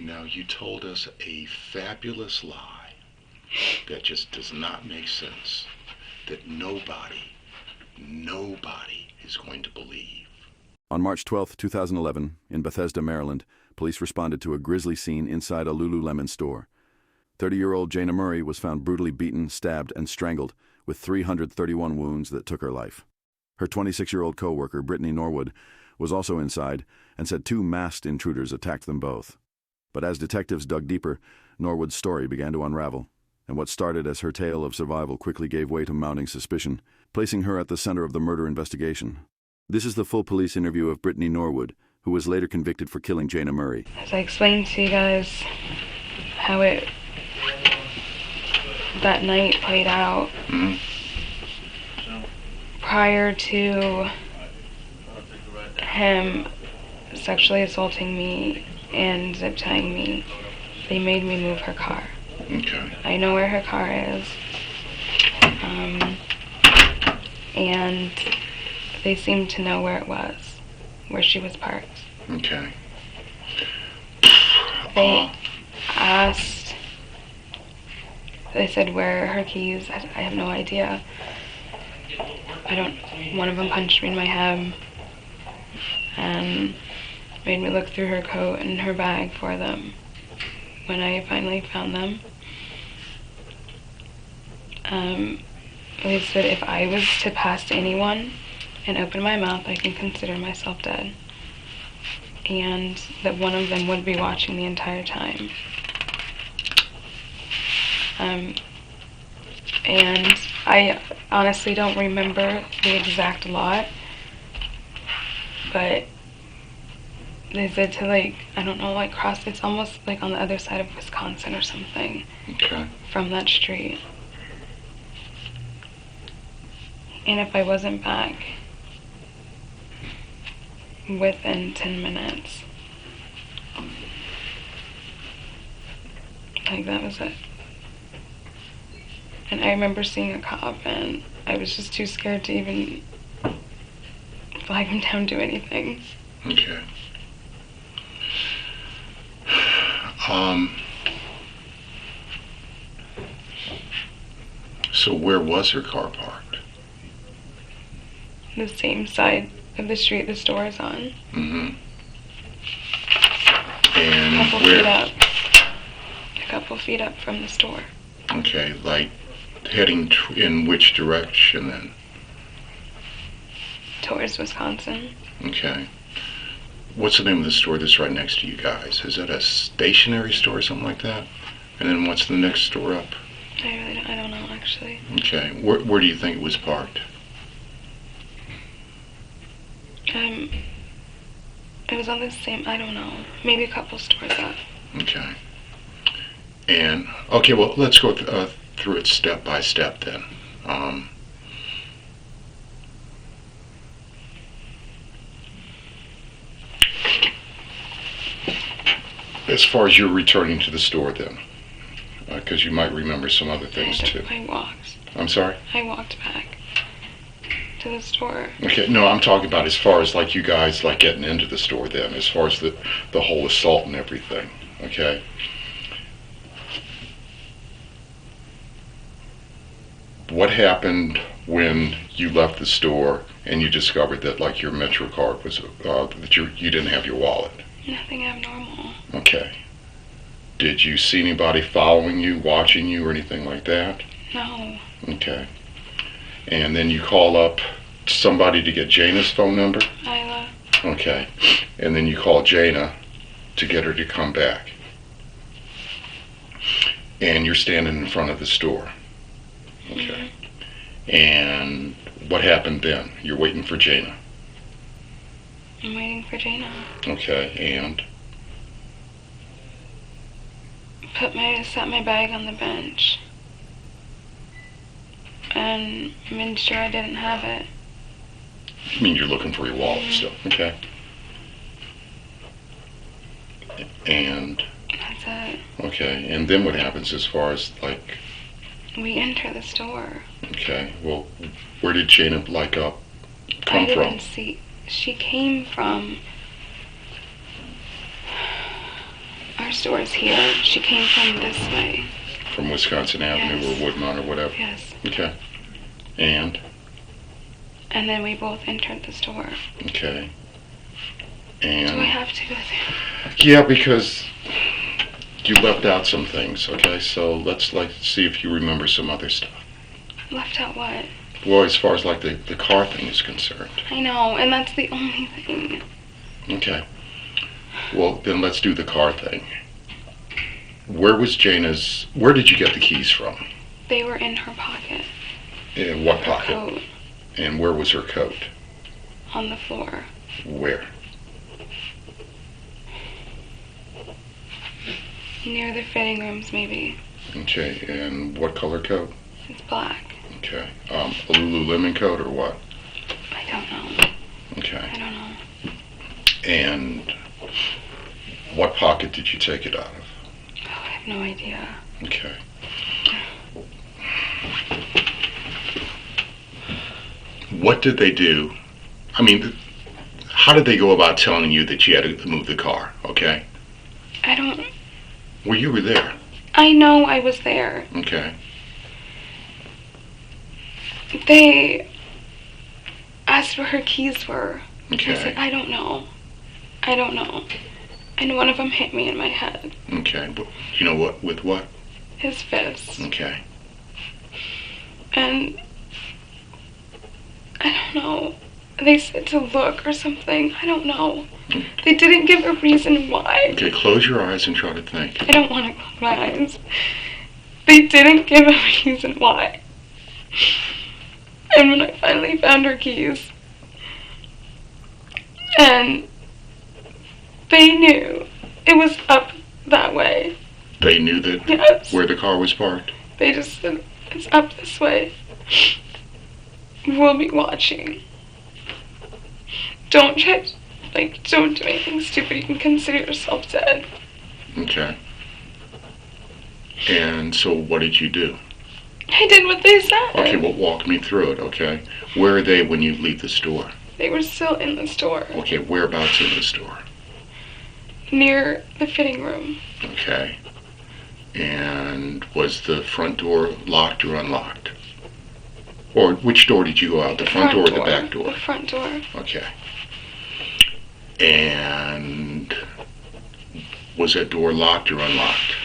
Now, you told us a fabulous lie that just does not make sense, that nobody is going to believe. On March 12, 2011, in Bethesda, Maryland, police responded to a grisly scene inside a Lululemon store. 30-year-old Jayna Murray was found brutally beaten, stabbed, and strangled, with 331 wounds that took her life. Her 26-year-old co-worker, Brittany Norwood, was also inside and said 2 masked intruders attacked them both. But as detectives dug deeper, Norwood's story began to unravel, and what started as her tale of survival quickly gave way to mounting suspicion, placing her at the center of the murder investigation. This is the full police interview of Brittany Norwood, who was later convicted for killing Jayna Murray. As I explained to you guys how that night played out, prior to him sexually assaulting me and zip tying me, they made me move her car. Okay. I know where her car is, and they seemed to know where it was, where she was parked. Okay. They asked, they said, where are her keys? I have no idea. One of them punched me in my head and made me look through her coat and her bag for them. When I finally found them, they said if I was to pass anyone and open my mouth, I can consider myself dead. And that one of them would be watching the entire time. And I honestly don't remember the exact lot, but they said to, like, I don't know, like, cross, it's almost like on the other side of Wisconsin or something. Okay. From that street. And if I wasn't back within 10 minutes, like, that was it. And I remember seeing a cop, and I was just too scared to even flag him down, do anything. Okay. So where was her car parked? The same side of the street the store is on. Mm-hmm. And a couple feet up. A couple feet up from the store. Okay, like heading in which direction then? Towards Wisconsin. Okay. What's the name of the store that's right next to you guys? Is that a stationery store or something like that? And then what's the next store up? I don't know, actually. Okay. Where do you think it was parked? It was on the same, I don't know, maybe a couple stores up. Okay. And, okay, well, let's go through it step by step then. As far as you're returning to the store then, because you might remember some other things too. I walked. I'm sorry? I walked back to the store. Okay, no, I'm talking about as far as like you guys like getting into the store then, as far as the whole assault and everything, okay? What happened when you left the store and you discovered that like your Metro card was, that you didn't have your wallet? Nothing abnormal. Okay. Did you see anybody following you, watching you, or anything like that? No. Okay. And then you call up somebody to get Jayna's phone number? Isla. Okay. And then you call Jayna to get her to come back. And you're standing in front of the store. Okay. Mm-hmm. And what happened then? You're waiting for Jayna. I'm waiting for Jayna. Okay, and? Set my bag on the bench. And made sure I didn't have it. You mean you're looking for your wallet still? Okay. And? That's it. Okay, and then what happens as far as like? We enter the store. Okay, well, where did Jayna come I didn't from? see. She came from our stores here. She came from this way. From Wisconsin Avenue Yes. or Woodmont or whatever? Yes. Okay. And? And then we both entered the store. Okay. Do And? I have to go there? Yeah, because you left out some things, okay? So let's see if you remember some other stuff. Left out what? Well, as far as like the car thing is concerned. I know, and that's the only thing. Okay. Well, then let's do the car thing. Where did you get the keys from? They were in her pocket. In what Her pocket? coat And where was her coat? on the floor. Where? Near the fitting rooms, maybe. Okay, and what color coat? It's black. Okay. A Lululemon coat or what? I don't know. Okay. I don't know. And what pocket did you take it out of? Oh, I have no idea. Okay. What did they do? I mean, how did they go about telling you that you had to move the car, okay? I don't... Well, you were there. I know I was there. Okay. They asked where her keys were. Okay. I said, I don't know. I don't know. And one of them hit me in my head. Okay. But you know what? With what? His fist. Okay. And I don't know. They said to look or something. I don't know. They didn't give a reason why. Okay, close your eyes and try to think. I don't want to close my eyes. They didn't give a reason why. And when I finally found her keys, and they knew it was up that way. They knew that Yes. where the car was parked? They just said, it's up this way. We'll be watching. Don't try, don't do anything stupid. You can consider yourself dead. Okay. And so what did you do? I did what they said. Okay, well, walk me through it, okay? Where are they when you leave the store? They were still in the store. Okay, whereabouts in the store? Near the fitting room. Okay. And was the front door locked or unlocked? Or which door did you go out? The front door or the back door? The front door. Okay. And was that door locked or unlocked?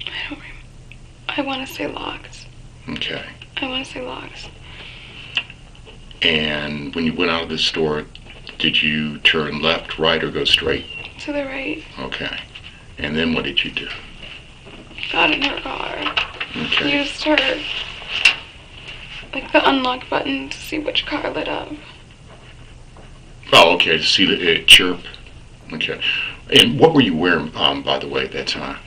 I don't remember. I want to say locked. Okay. I want to say locked. And when you went out of the store, did you turn left, right, or go straight? To the right. Okay. And then what did you do? Got in her car. Okay. Used her, the unlock button to see which car lit up. Oh, okay, to see it chirp. Okay. And what were you wearing, by the way, at that time?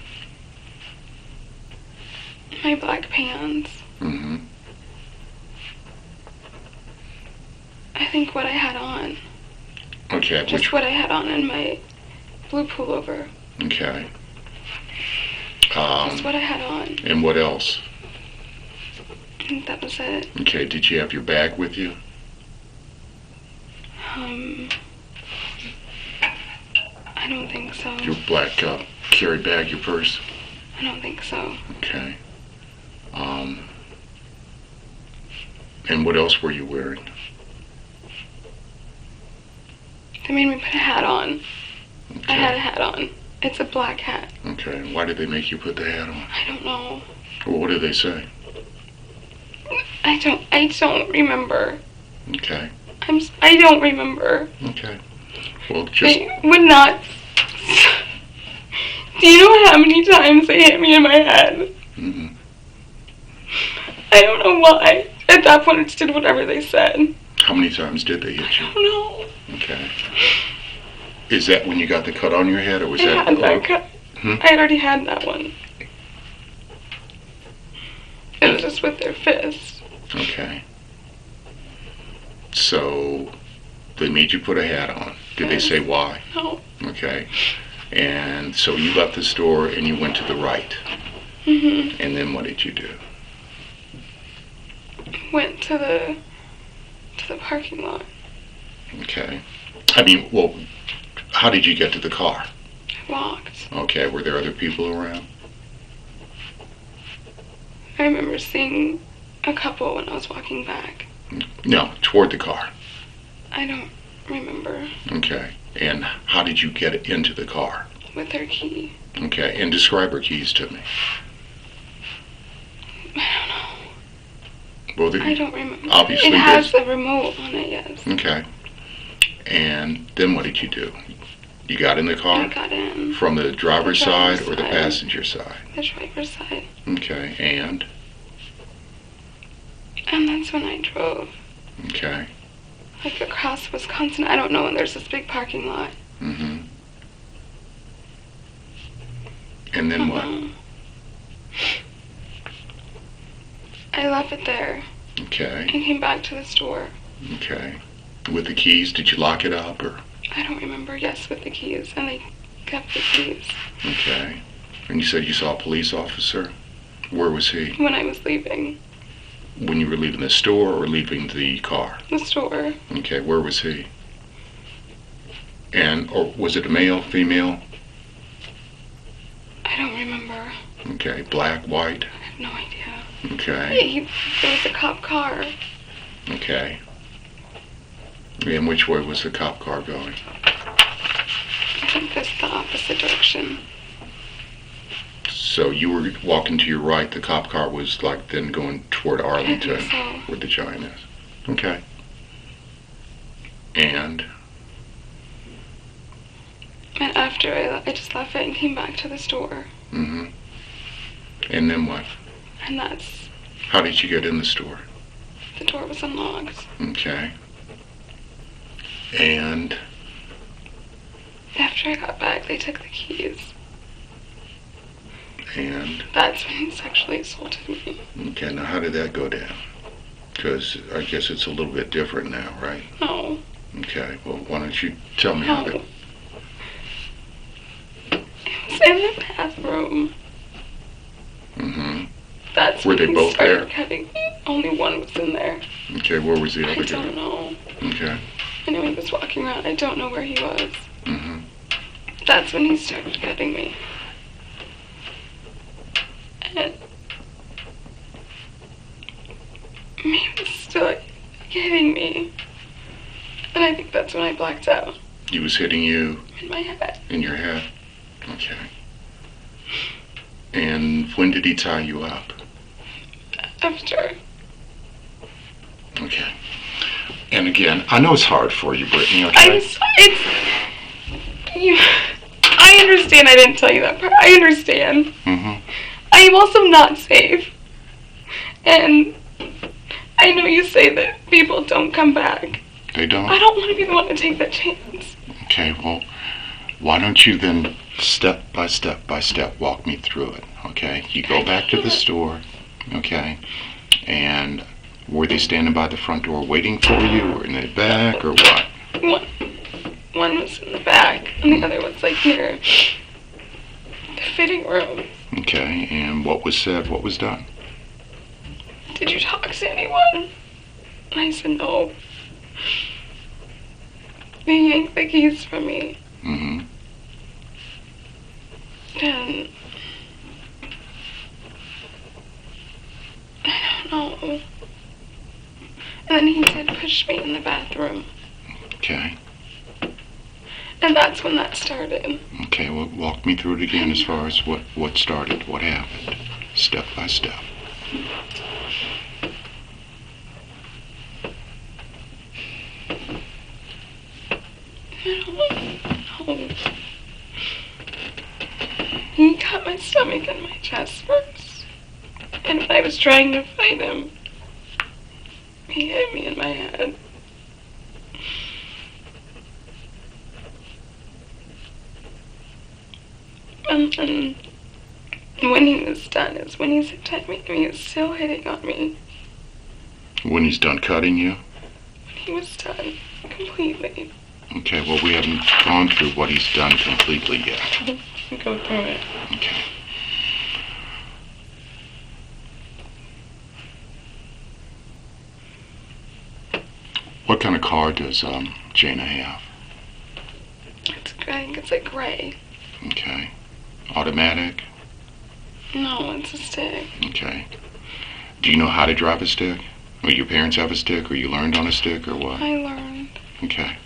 My black pants. Mm-hmm. I think what I had on. Okay. Just what I had on in my blue pullover. Okay. Just what I had on. And what else? I think that was it. Okay, did you have your bag with you? I don't think so. Your black carry bag, your purse? I don't think so. Okay. And what else were you wearing? They made me put a hat on. Okay. I had a hat on. It's a black hat. Okay, why did they make you put the hat on? I don't know. Well, what did they say? I don't remember. Okay. I don't remember. Okay. Well, just... They would not. Do you know how many times they hit me in my head? Mm-hmm. I don't know why. At that point, I just did whatever they said. How many times did they hit you? I don't know. Okay. Is that when you got the cut on your head, or was I that... had that cut. I had already had that one. It was just with their fist. Okay. So, they made you put a hat on. Did they say why? No. Okay. And so you left the store and you went to the right. Mm-hmm. And then what did you do? Went to the parking lot. Okay. I mean, well, how did you get to the car? I walked. Okay, were there other people around? I remember seeing a couple when I was walking back. No, toward the car. I don't remember. Okay, and how did you get into the car? With her key. Okay, and describe her keys to me. I Well, don't know. I don't remember. Obviously, it has a remote on it, yes. Okay. And then what did you do? You got in the car? I got in. From the driver's side or the side. passenger side? The driver's side. Okay, and? And that's when I drove. Okay. Like across Wisconsin. I don't know, and there's this big parking lot. Mm-hmm. And then what? I left it there. Okay. And came back to the store. Okay. With the keys, did you lock it up or? I don't remember. Yes, with the keys. And they kept the keys. Okay. And you said you saw a police officer? Where was he? When I was leaving. When you were leaving the store or leaving the car? The store. Okay, where was he? And, or was it a male, female? I don't remember. Okay, black, white? I have no idea. Okay. There was a cop car. Okay. And which way was the cop car going? I think that's the opposite direction. So you were walking to your right, the cop car was like then going toward Arlington, I think so. where the giant is. Okay. And? And after I just left it and came back to the store. Mm-hmm. And then what? And that's... How did you get in the store? The door was unlocked. Okay. And? After I got back, they took the keys. And? That's when he sexually assaulted me. Okay, now how did that go down? Because I guess it's a little bit different now, right? No. Okay, well, why don't you tell me how to... It was in the bathroom. Mm-hmm. That's Were when they he both started there? cutting me. Only one was in there. Okay, where was the I other don't guy? know. Okay. I knew he was walking around. I don't know where he was. Mm-hmm. That's when he started cutting me. And he was still hitting me. And I think that's when I blacked out. He was hitting you In my head. in your head? Okay. And when did he tie you up? After. Okay. And again, I know it's hard for you, Brittany, okay? I understand I didn't tell you that part. I understand. Mm-hmm. I am also not safe. And I know you say that people don't come back. They don't? I don't want to be the one to take that chance. Okay, well, why don't you then step by step by step walk me through it, okay? You go back to the store, okay? And were they standing by the front door waiting for you, or in the back, or what? One was in the back, and the other was like near the fitting room. Okay, and what was said, what was done? Did you talk to anyone? And I said no. They yanked the keys from me. Mm-hmm. And I don't know. And then he did push me in the bathroom. Okay. And that's when that started. Okay, well, walk me through it again as far as what started, what happened, step by step. I don't know. He got my stomach and my chest first. And when I was trying to fight him, he hit me in my head. And then when he was done is when he zipped at me and he was still hitting on me. When he's done cutting you? When he was done completely. Okay, well, we haven't gone through what he's done completely yet. Go through it. Okay. What kind of car does Jayna have? I think it's like gray. Okay. Automatic? No, it's a stick. Okay. Do you know how to drive a stick? Or your parents have a stick, or you learned on a stick, or what? I learned. Okay.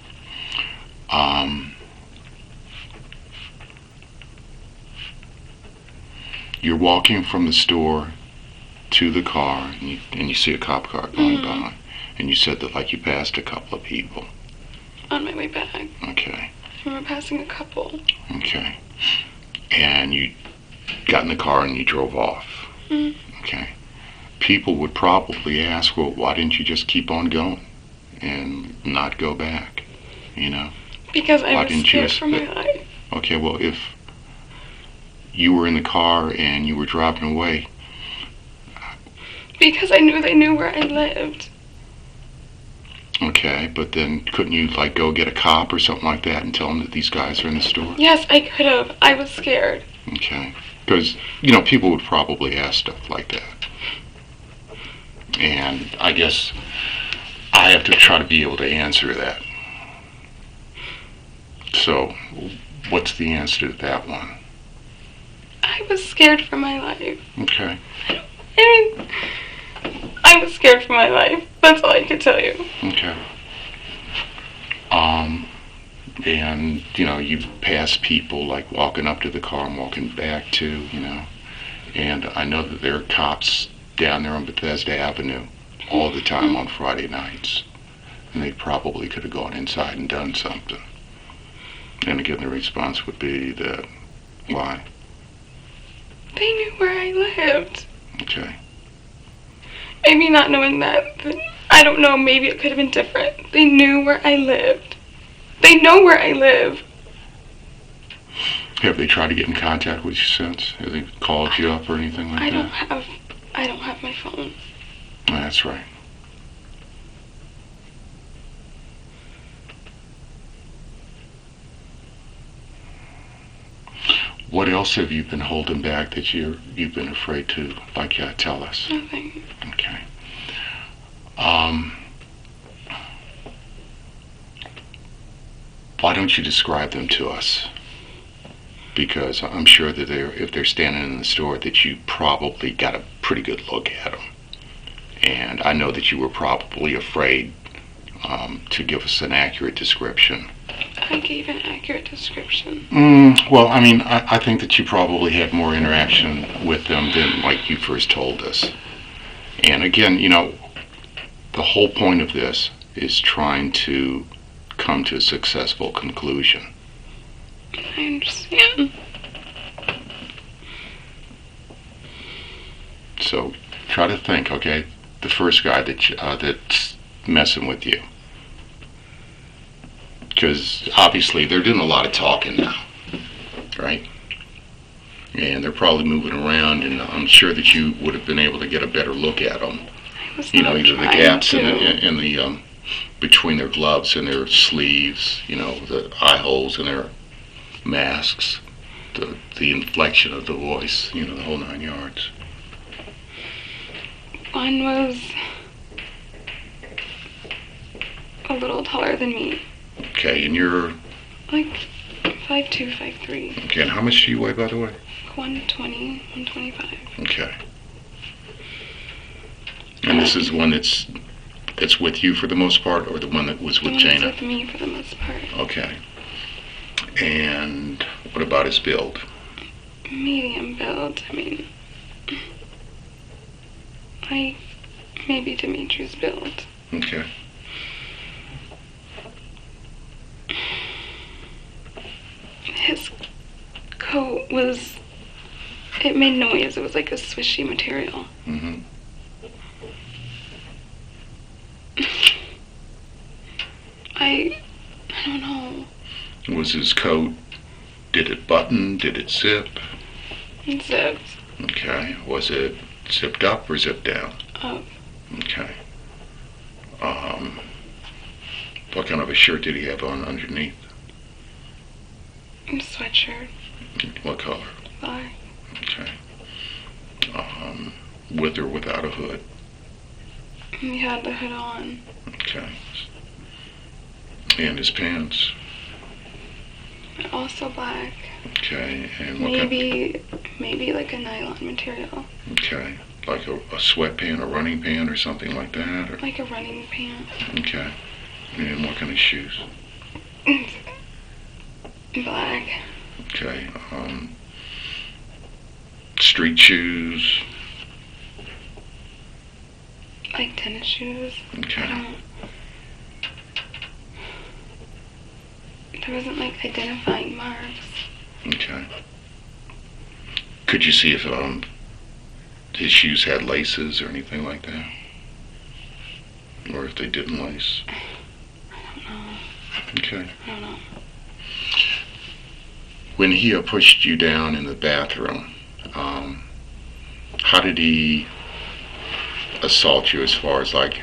You're walking from the store to the car, and you see a cop car going by, and you said that like you passed a couple of people. On my way back. Okay. I remember passing a couple. Okay. And you got in the car and you drove off. Okay. People would probably ask, well, why didn't you just keep on going and not go back? You know? Because I was scared for my life. Okay, well, if you were in the car and you were driving away. Because I knew they knew where I lived. Okay, but then couldn't you, like, go get a cop or something like that and tell them that these guys are in the store? Yes, I could have. I was scared. Okay. Because, you know, people would probably ask stuff like that. And I guess I have to try to be able to answer that. So, what's the answer to that one? I was scared for my life. Okay. I mean, I was scared for my life. That's all I could tell you. Okay. And, you know, you pass people, like, walking up to the car and walking back too, you know. And I know that there are cops down there on Bethesda Avenue all the time on Friday nights. And they probably could have gone inside and done something. And again, the response would be that, why? They knew where I lived. Okay. Maybe not knowing that, but I don't know, maybe it could have been different. They knew where I lived. They know where I live. Have they tried to get in contact with you since? Have they called you up or anything like that? I don't have my phone. Oh, that's right. What else have you been holding back that you've been afraid to, like, tell us? Nothing. Okay. Why don't you describe them to us? Because I'm sure that if they're standing in the store, that you probably got a pretty good look at them. And I know that you were probably afraid to give us an accurate description. I gave an accurate description. Well, I mean, I think that you probably had more interaction with them than, like, you first told us. And again, you know, the whole point of this is trying to come to a successful conclusion. I understand. So try to think, okay? The first guy that's messing with you. Because obviously they're doing a lot of talking now, right? And they're probably moving around, and I'm sure that you would have been able to get a better look at them. You know, either the gaps in the between their gloves and their sleeves, you know, the eye holes in their masks, the inflection of the voice, you know, the whole 9 yards. One was a little taller than me. Okay, and you're? Like 5'2", 5'3". Okay, and how much do you weigh, by the way? 120, 125. Okay. And this is the one that's with you for the most part, or the one that was with Jayna? With me for the most part. Okay. And what about his build? Medium build. I mean, like maybe Dimitri's build. Okay. His coat was, it made noise. It was like a swishy material. Mm-hmm. I don't know. Was his coat, did it button, did it zip? It zipped. Okay. Was it zipped up or zipped down? Up. Okay. What kind of a shirt did he have on underneath? A sweatshirt. What color? Black. Okay. With or without a hood? He had the hood on. Okay. And his pants? Also black. Okay, and what kind? Maybe like a nylon material. Okay, like a sweatpant, a running pant, or something like that? Or? Like a running pant. Okay, and what kind of shoes? Black. Okay, street shoes? Like tennis shoes. Okay. There wasn't like identifying marks. Okay. Could you see if his shoes had laces or anything like that? Or if they didn't lace? I don't know. Okay. I don't know. When he pushed you down in the bathroom, how did he assault you as far as like,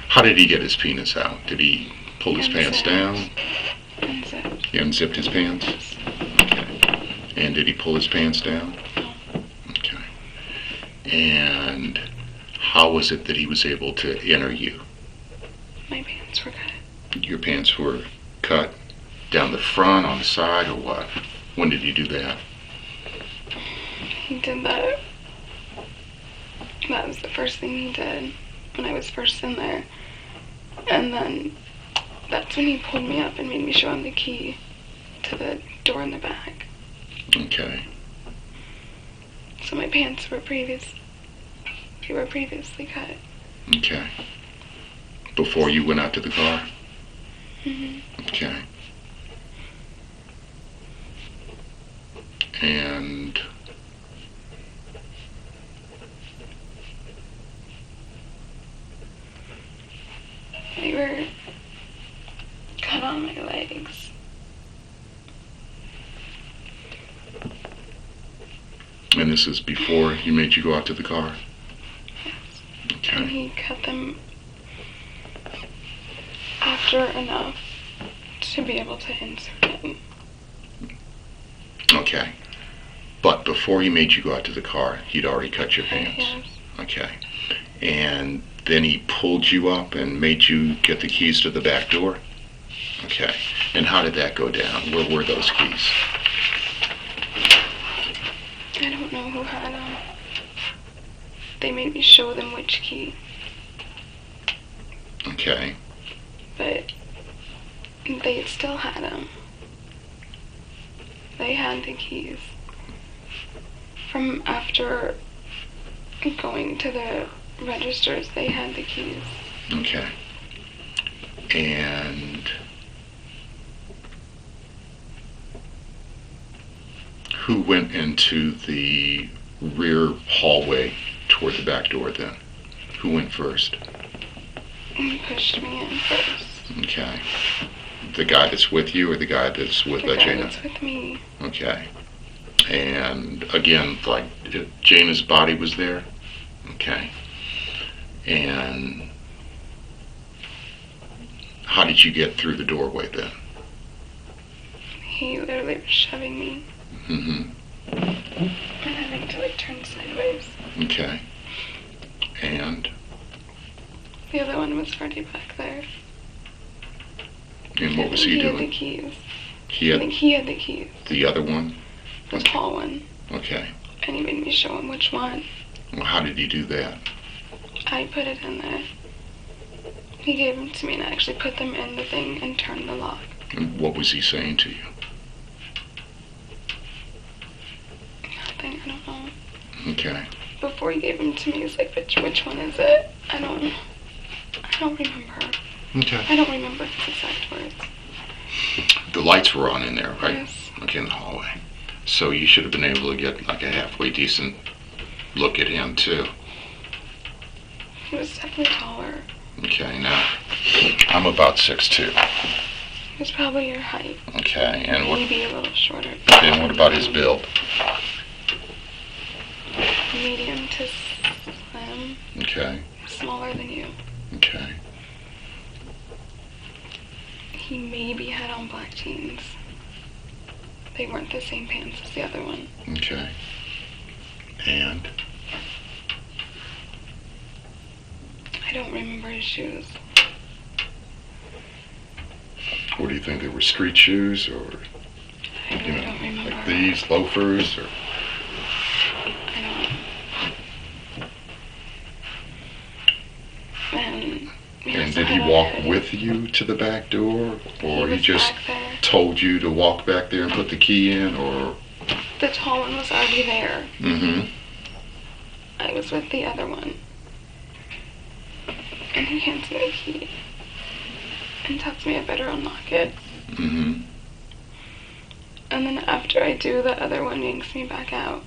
how did he get his penis out? Did he pull his pants down? Unzipped. He unzipped his pants? Okay. And did he pull his pants down? No. Okay. And how was it that he was able to enter you? My pants were cut. Your pants were cut down the front, on the side, or what? When did he do that? He did that. That was the first thing he did when I was first in there. And then that's when he pulled me up and made me show him the key to the door in the back. Okay. So my pants were previously cut. Okay. Before you went out to the car? Mhm. Okay. And they were cut on my legs. and this is before he made you go out to the car? Yes. Okay. And he cut them after enough to be able to insert it. Okay. But before he made you go out to the car, he'd already cut your pants? Yes. Okay. And then he pulled you up and made you get the keys to the back door? Okay. And how did that go down? Where were those keys? I don't know who had them. They made me show them which key. Okay. But they still had them. They had the keys. From after going to the registers, they had the keys. Okay. And who went into the rear hallway toward the back door then? Who went first? He pushed me in first. Okay. The guy that's with you or the guy that's with The guy Jayna? that's with me. Okay. And again, like Jayna's body was there? Okay. And how did you get through the doorway then? He literally was shoving me. Mm-hmm. And having to like turn sideways. Okay. And The other one was already back there. and what was he He had the doing? keys. He I think had he had the keys. the other one? The tall one. Okay. And he made me show him which one. Well, how did he do that? I put it in there. He gave them to me and I actually put them in the thing and turned the lock. And what was he saying to you? Nothing, I don't know. Okay. Before he gave them to me, he was like, which one is it? I don't remember. Okay. I don't remember his exact words. The lights were on in there, right? Yes. Okay, in the hallway. So you should have been able to get like a halfway decent look at him too. He was definitely taller. Okay, now I'm about 6'2". He was probably your height. Okay, and Maybe a little shorter. what about his build? Medium to slim. Okay, Smaller than you. okay, He maybe had on black jeans. They weren't the same pants as the other one. okay. And I don't remember his shoes. what do you think? They were street shoes or? I I really don't remember. Like these loafers, or I don't. and did he walk with you to the back door, or he just back there. told you to walk back there and put the key in, or? The tall one was already there. Mm-hmm. I was with the other one. And he hands me the key. And tells me I better unlock it. Mm-hmm. And then after I do, the other one yanks me back out.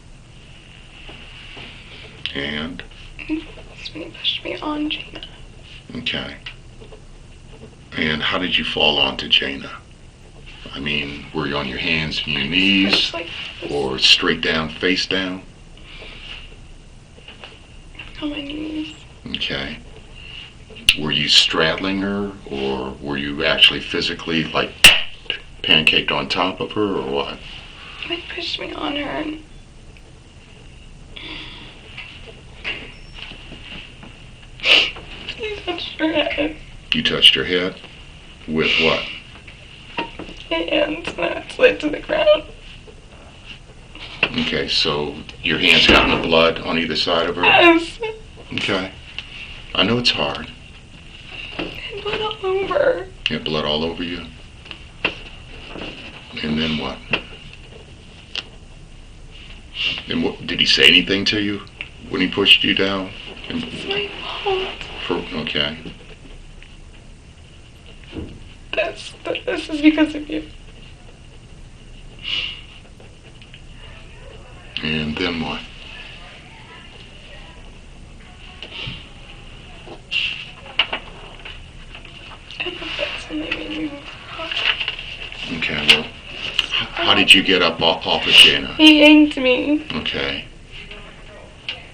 And? That's when he pushed me on Jayna. Okay. And how did you fall onto Jayna? I mean, were you on your hands and your knees, Like or straight down, face down? on my knees. Okay. Were you straddling her, or were you actually physically, like, pancaked on top of her, or what? He pushed me on her and he touched her head. You touched her head? With what? And then it slid to the ground. Okay, so your hands got in the blood on either side of her? Yes. Okay. I know it's hard. And blood all over. You had blood all over you? And then what? And what, did he say anything to you when he pushed you down? It's my fault. Okay. This is because of you. And then what? And that's when they made me move her car. Okay, well, how did you get up off of Jayna? He yanked me. Okay.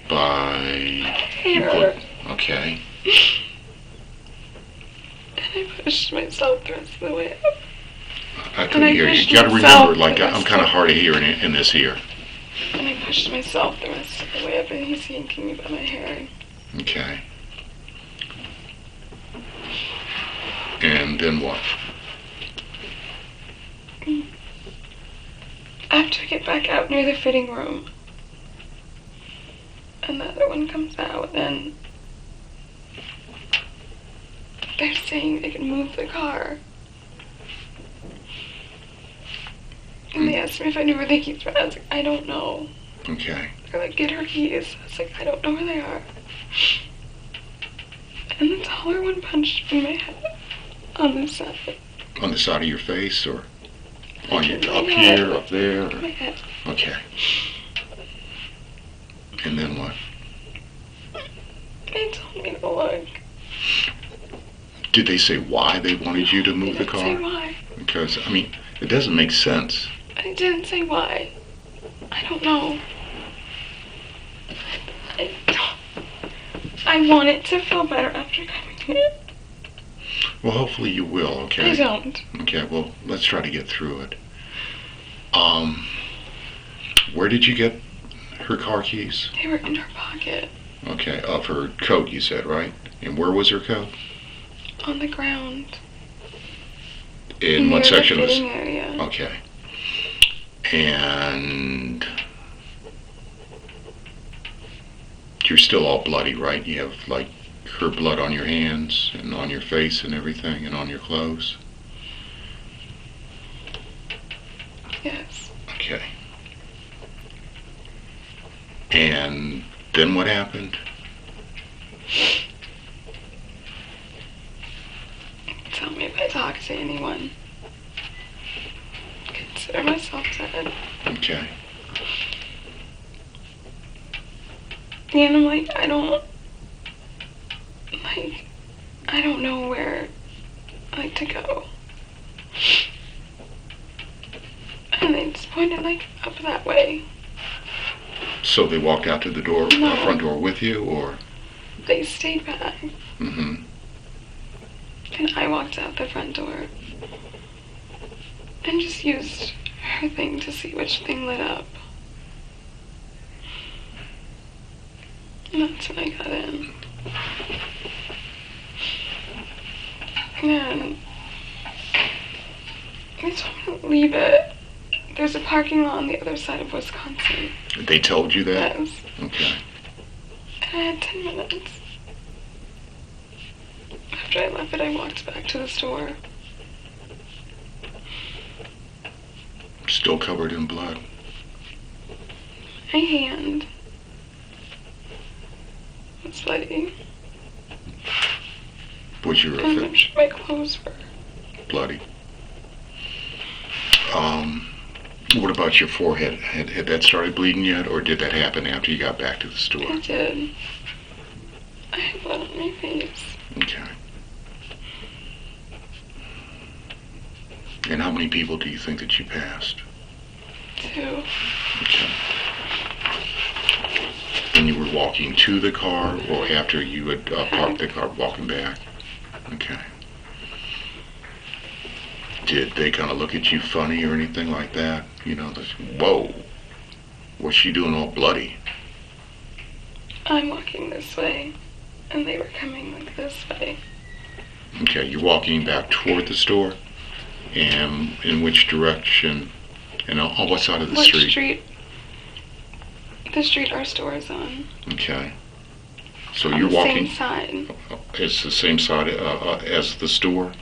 By... Hair. Okay. And I pushed myself the rest of the way up. I couldn't hear you. You gotta remember, like, I'm kind of hard of hearing in this ear. And I pushed myself the rest of the way up, and he's yanking me by my hair. Okay. And then what? After I get back out near the fitting room, and the other one comes out, and they're saying they can move the car. And they asked me if I knew where the keys were. I was like, I don't know. Okay. They're like, get her keys. I was like, I don't know where they are. And the taller one punched me in my head on this side. On the side of your face, or on your, My up head. here, up there? My head. Okay. And then what? They told me to look. Did they say why they wanted you to move the They didn't say car? why. Because, I mean, it doesn't make sense. I didn't say why. I don't know. I want it to feel better after coming here. Well, hopefully you will, okay? I don't. Okay, well, let's try to get through it. Where did you get her car keys? They were in her pocket. Okay, of her coat, you said, right? And where was her coat? On the ground. In what Near section the of fitting this? area. Okay. And you're still all bloody, right? You have, like, her blood on your hands and on your face and everything and on your clothes? Yes. Okay. And then what happened? Tell me if I talk to anyone. Consider myself dead. Okay. And I'm like, I don't know where, like, to go. And they just pointed, like, up that way. So they walked out to the door, No. front door with you, or? They stayed back. Mm-hmm. And I walked out the front door. And just used her thing to see which thing lit up. And that's when I got in. And they told me to leave it There's a parking lot on the other side of Wisconsin. They told you that? Yes. Okay. And I had 10 minutes. After I left it, I walked back to the store. Still covered in blood. My hand was bloody. Was your And I'm sure my clothes were. bloody? What about your forehead? Had that started bleeding yet, or did that happen after you got back to the store? I did. I had blood on my face. Okay. And how many people do you think that you passed? 2. Okay. And you were walking to the car, or after you had parked the car, walking back? Okay. Did they kind of look at you funny or anything like that? You know, whoa, what's she doing all bloody? I'm walking this way, and they were coming like this way. Okay, you're walking back toward the store? And in which direction? And on what side of the What street? street? The street our store is on. Okay. So On you're the walking... same side. It's the same side as the store?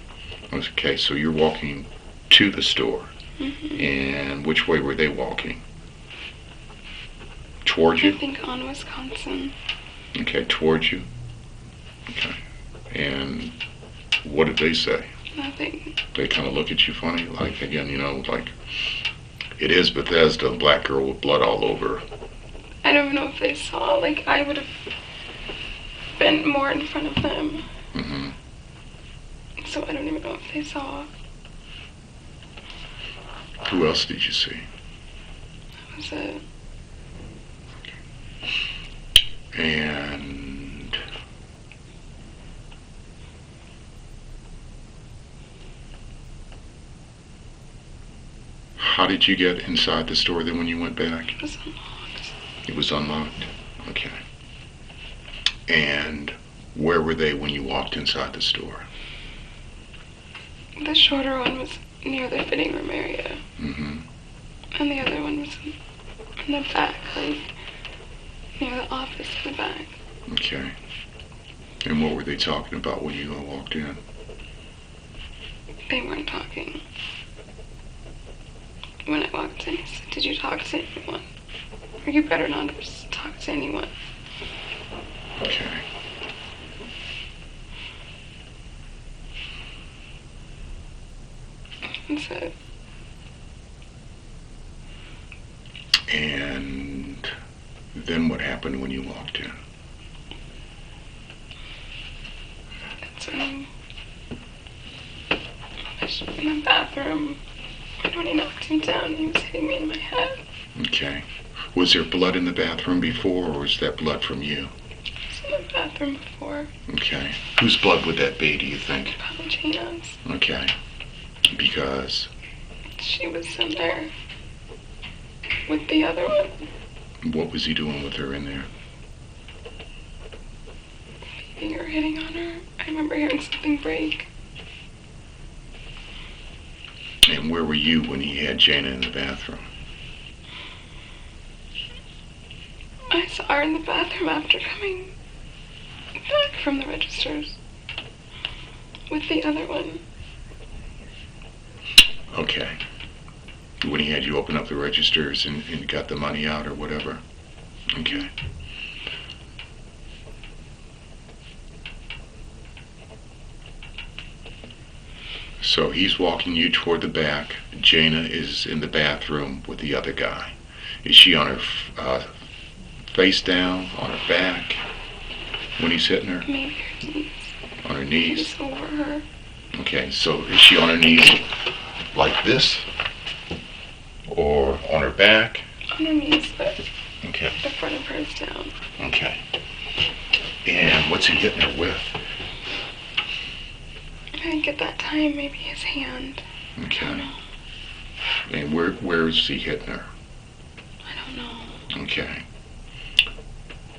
Okay, so you're walking to the store. Mm-hmm. And which way were they walking? Towards I you? think on Wisconsin. Okay, towards you. Okay. And what did they say? Nothing. They kind of look at you funny, like, again, you know, like, it is Bethesda, a black girl with blood all over. I don't know if they saw. Like, I would have been more in front of them. Mm-hmm. So I don't even know if they saw. Who else did you see? That was it. And how did you get inside the store then when you went back? It was unlocked. It was unlocked? Okay. And where were they when you walked inside the store? The shorter one was near the fitting room area. Mm-hmm. And the other one was in the back, like, near the office in the back. Okay. And what were they talking about when you all walked in? They weren't talking. When I walked in, he said, "Did you talk to anyone? Or you better not have talked to anyone." Okay. That's it. And then what happened when you walked in? That's when I was in the bathroom. And when he knocked him down, he was hitting me in my head. Okay. Was there blood in the bathroom before, or was that blood from you? I was in the bathroom before. Okay. Whose blood would that be, do you think? Probably Jayna's. Okay. Because? She was in there with the other one. What was he doing with her in there? Beating her, hitting on her. I remember hearing something break. And where were you when he had Jayna in the bathroom? I saw her in the bathroom after coming back from the registers with the other one. Okay. When he had you open up the registers and got the money out or whatever? Okay. So he's walking you toward the back. Jayna is in the bathroom with the other guy. Is she on her face down, on her back, when he's hitting her? Maybe her knees. On her knees? He's over her. Okay, so is she on her knees like this? Or on her back? On her knees, but Okay. the front of her is down. Okay. And what's he hitting her with? I think at that time, maybe his hand. I don't Okay. know. And where is he hitting her? I don't know. Okay.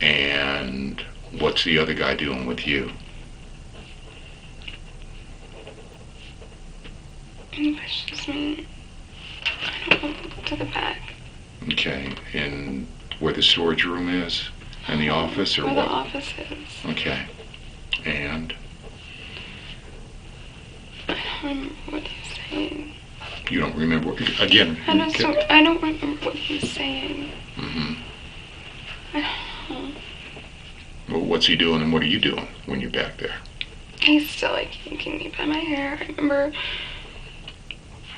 And what's the other guy doing with you? He pushes me. I don't know. to the back. Okay, and where the storage room is? In the office, or where what? the office is. Okay. And? I don't remember what he's saying. You don't remember? Again. I don't remember what he was saying. Mm-hmm. I don't know. Well, what's he doing and what are you doing when you're back there? He's still, like, yanking me by my hair. I remember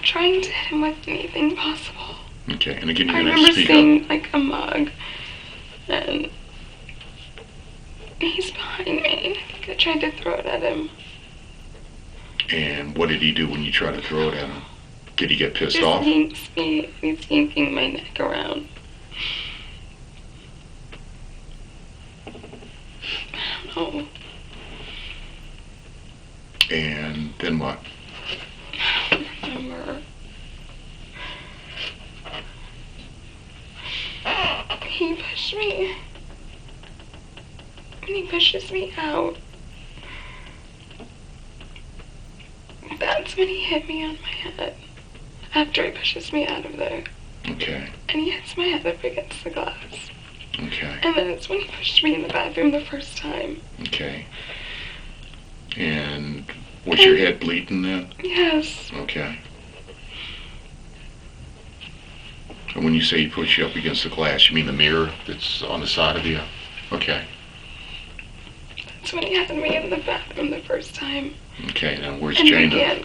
trying to hit him with anything possible. Okay, and again, you're I going to remember speak seeing, up. like, a mug, and he's behind me, and I think I tried to throw it at him. And what did he do when you tried to throw it at him? Did he get pissed Just off? yanks me, he's yanking my neck around. I don't know. And then what? I don't remember. He pushed me. And he pushes me out. That's when he hit me on my head. After he pushes me out of there. Okay. And he hits my head up against the glass. Okay. And then it's when he pushed me in the bathroom the first time. Okay. And was your head bleeding then? Yes. Okay. And when you say he pushed you up against the glass, you mean the mirror that's on the side of you? Okay. That's when he had me in the bathroom the first time. Okay, now where's And Jayna? again,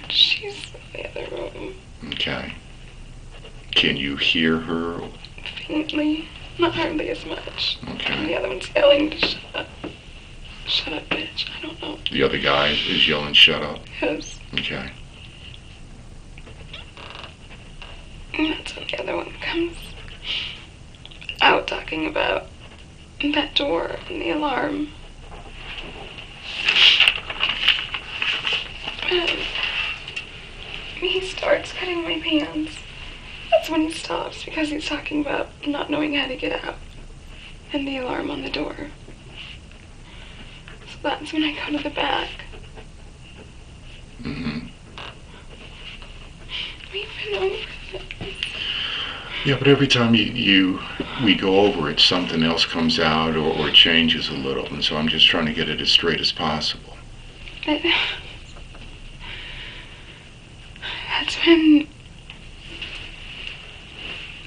she's in the other room. Okay. Can you hear her? Faintly. Not hardly as much. Okay. And the other one's yelling to shut up. Shut up, bitch. I don't know. The other guy is yelling, shut up. Yes. Okay. And that's when the other one comes out talking about that door and the alarm. And he starts cutting my pants. That's when he stops because he's talking about not knowing how to get out and the alarm on the door. So that's when I go to the back. Mm-hmm. We've been over this. Yeah, but every time we go over it, something else comes out or changes a little, and so I'm just trying to get it as straight as possible. That's when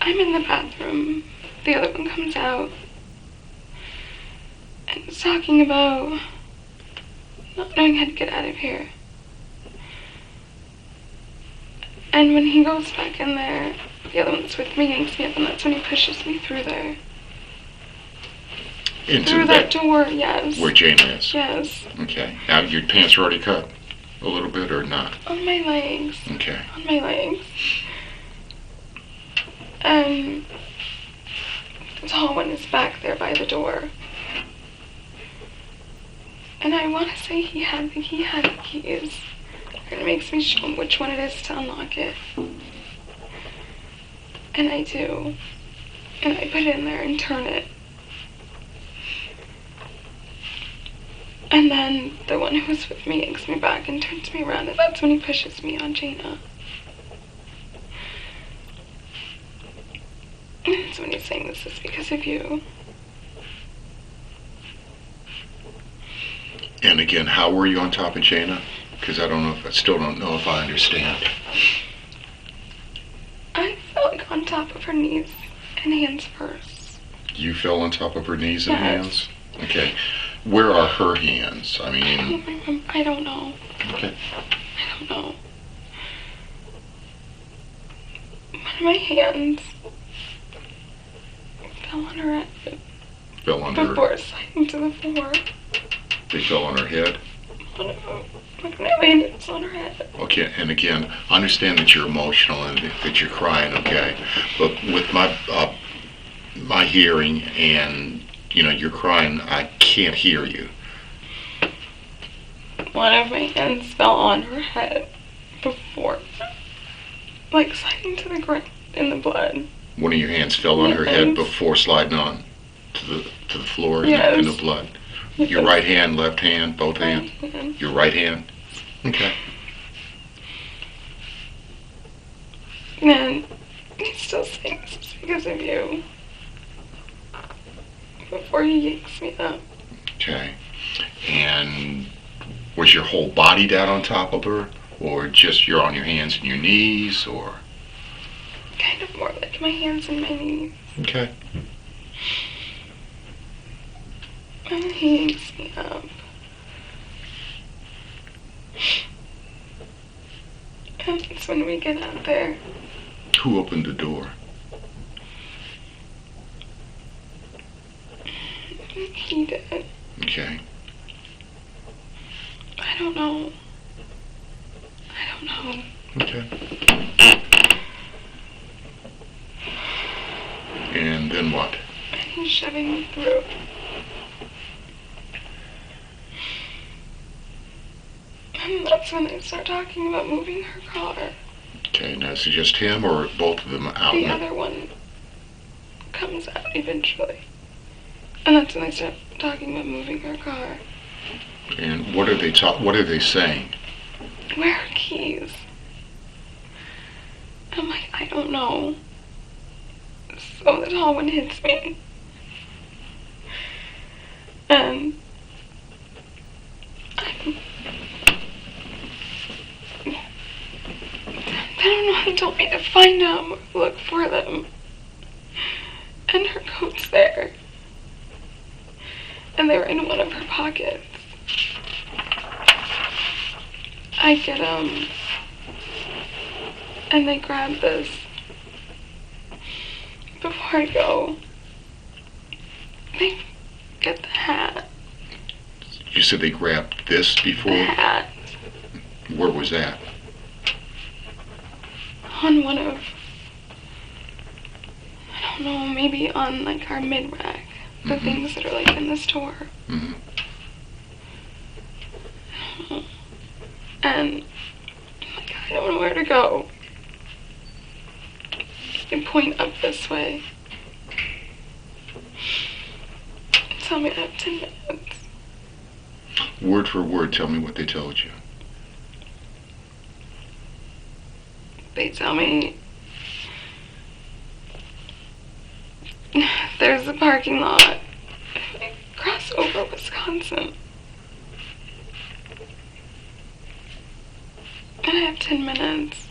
I'm in the bathroom. The other one comes out and is talking about not knowing how to get out of here. And when he goes back in there, the other one's with me, yanks me up, and that's when he pushes me through there. Into that door, yes. Where Jayna is? Yes. Okay. Now, your pants are already cut a little bit or not? On my legs. Okay. On my legs. And the tall one is back there by the door. And I want to say he had the keys. And it makes me show him which one it is to unlock it. And I do. And I put it in there and turn it. And then the one who was with me yanks me back and turns me around, and that's when he pushes me on Jayna. And that's when he's saying, this is because of you. And again, how were you on top of Jayna? Because I still don't know if I understand. I fell like on top of her knees and hands first. You fell on top of her knees and Yes. hands? Okay. Where are her hands? I I mean... don't remember. I don't know. Okay. I don't know. One of my hands fell on her head Fell on her... before sliding to the floor. They fell on her head? Like when I landed, it was on her head. Okay, and again, I understand that you're emotional and that you're crying, okay? But with my hearing and, you're crying, I can't hear you. One of my hands fell on her head before, like sliding to the ground in the blood. One of your hands fell on her head Yes. before sliding on to the floor Yes. in the blood. Your right hand, left hand, both hands? Your right hand? Okay. And he's still saying this is because of you. Before he yanks me up. Okay. And was your whole body down on top of her? Or just you're on your hands and your knees? Or Kind of more like my hands and my knees. okay. And he yanks me up. And it's when we get out there. Who opened the door? He did. Okay. I don't know. Okay. And then what? And he's shoving me through. And that's when they start talking about moving her car. Okay, now is it just him or both of them out? The other one comes out eventually. And that's when they start talking about moving her car. And what are they saying? Where are keys? I'm like, I don't know. So the tall one hits me. And I don't know, he told me to find them, look for them. And her coat's there. And they were in one of her pockets. I get them. And they grab this. Before I go, they get the hat. You said they grabbed this before? The hat. Where was that? On one of, I don't know, maybe on like our mid-rack. The things that are like in the store. Mm-hmm. And I'm like, I don't know where to go. You point up this way. Tell me I have 10 minutes. Word for word, tell me what they told you. They tell me there's a parking lot. I cross over Wisconsin. And I have 10 minutes.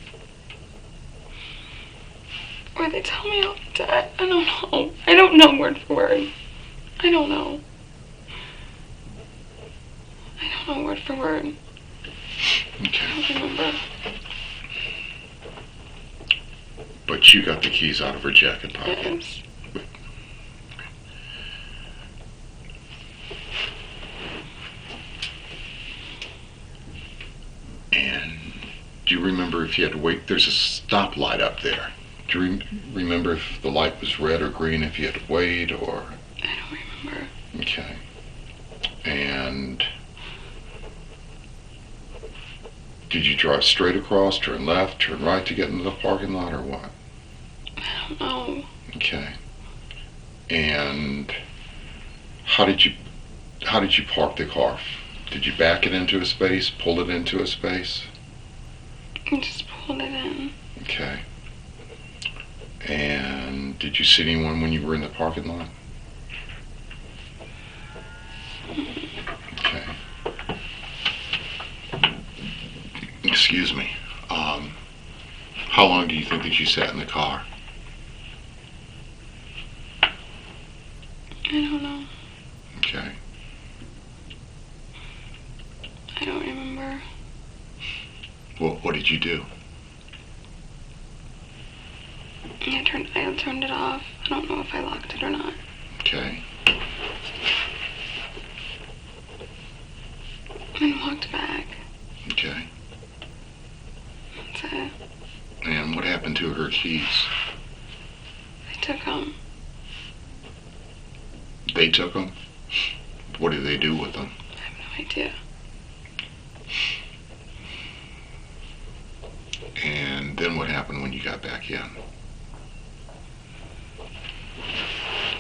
Or they tell me I'll be dead. I don't know. I don't know word for word. I don't know. I don't know word for word. Okay. I don't remember. But you got the keys out of her jacket pocket. Yes. And do you remember if you had to wait? There's a stoplight up there. Do you remember if the light was red or green, if you had to wait, or? I don't remember. Okay. And did you drive straight across, turn left, turn right to get into the parking lot, or what? I don't know. Okay. And how did you park the car? Did you back it into a space, pull it into a space? I just pulled it in. Okay. And did you see anyone when you were in the parking lot? Okay. Excuse me. How long do you think that you sat in the car? I don't know. Okay. I don't remember. Well, what did you do? I turned it off. I don't know if I locked it or not. Okay. And walked back. Okay. That's it. And what happened to her keys? I took them. They took them? What did they do with them? I have no idea. And then what happened when you got back in?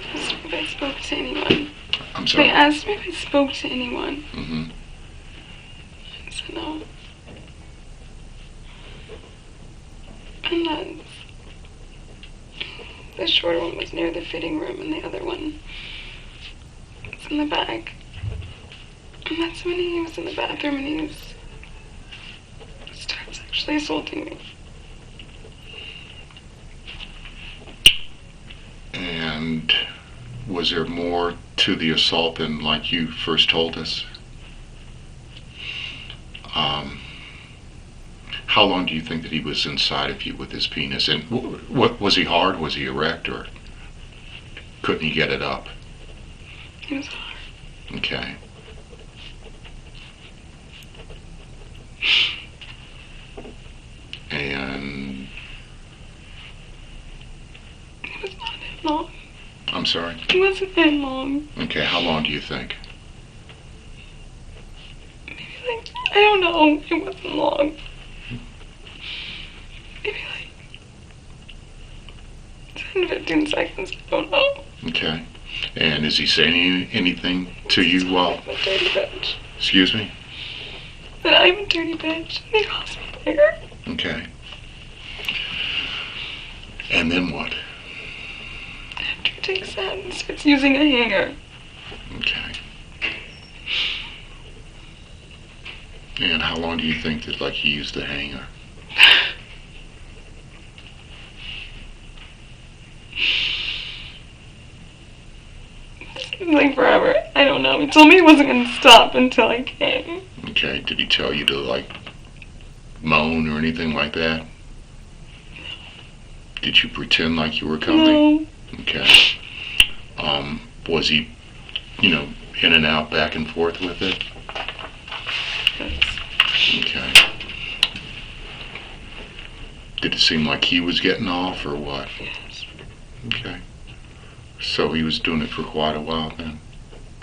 They asked me if I spoke to anyone. I'm sorry? They asked me if I spoke to anyone. Mm-hmm. I said no. And that's The shorter one was near the fitting room, and the other one was in the back. And that's when he was in the bathroom and he started sexually assaulting me. And was there more to the assault than like you first told us? How long do you think that he was inside of you with his penis? And what was he hard? Was he erect, or couldn't he get it up? He was hard. Okay. And It was not that long. I'm sorry. It wasn't that long. Okay, how long do you think? Maybe like, I don't know. It wasn't long. Maybe like 10, 15 seconds. I don't know. Okay. And is he saying anything to you while? I'm a dirty bitch. Excuse me? That I'm a dirty bitch. And he calls me bigger. Okay. And then what? After he takes that and starts using a hanger. Okay. And how long do you think that like he used the hanger? Like forever. I don't know. He told me he wasn't going to stop until I came. Okay. Did he tell you to like moan or anything like that? Did you pretend like you were coming? No. Okay. Was he, in and out, back and forth with it? Yes. Okay. Did it seem like he was getting off or what? Yes. Okay. So he was doing it for quite a while then,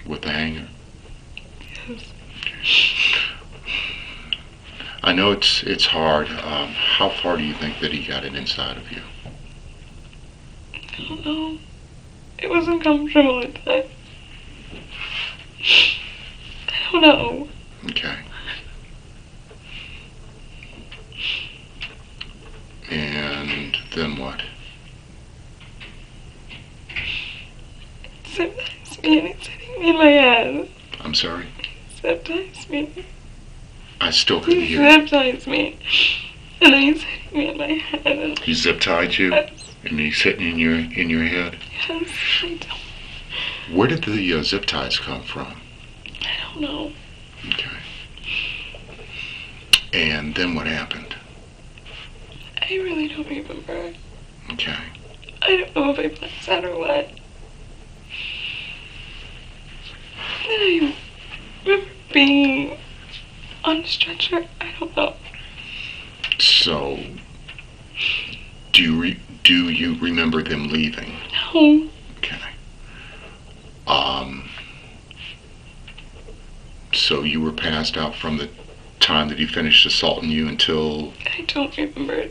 with the hanger? Yes. I know it's hard. How far do you think that he got it inside of you? I don't know. It was uncomfortable at times. I don't know. Okay. And then what? Sometimes me and he's hitting me in my head. I'm sorry? Sometimes me. I still couldn't He hear you. zip ties me. And then he's hitting me in my head. And He zip tied you? yes, And he's hitting in your head? yes, I don't. Where did the zip ties come from? I don't know. Okay. And then what happened? I really don't remember. Okay. I don't know if I blacked out or what. Then I remember being on a stretcher. I don't know. So, do you remember them leaving? No. Okay. So you were passed out from the time that he finished assaulting you until... I don't remember.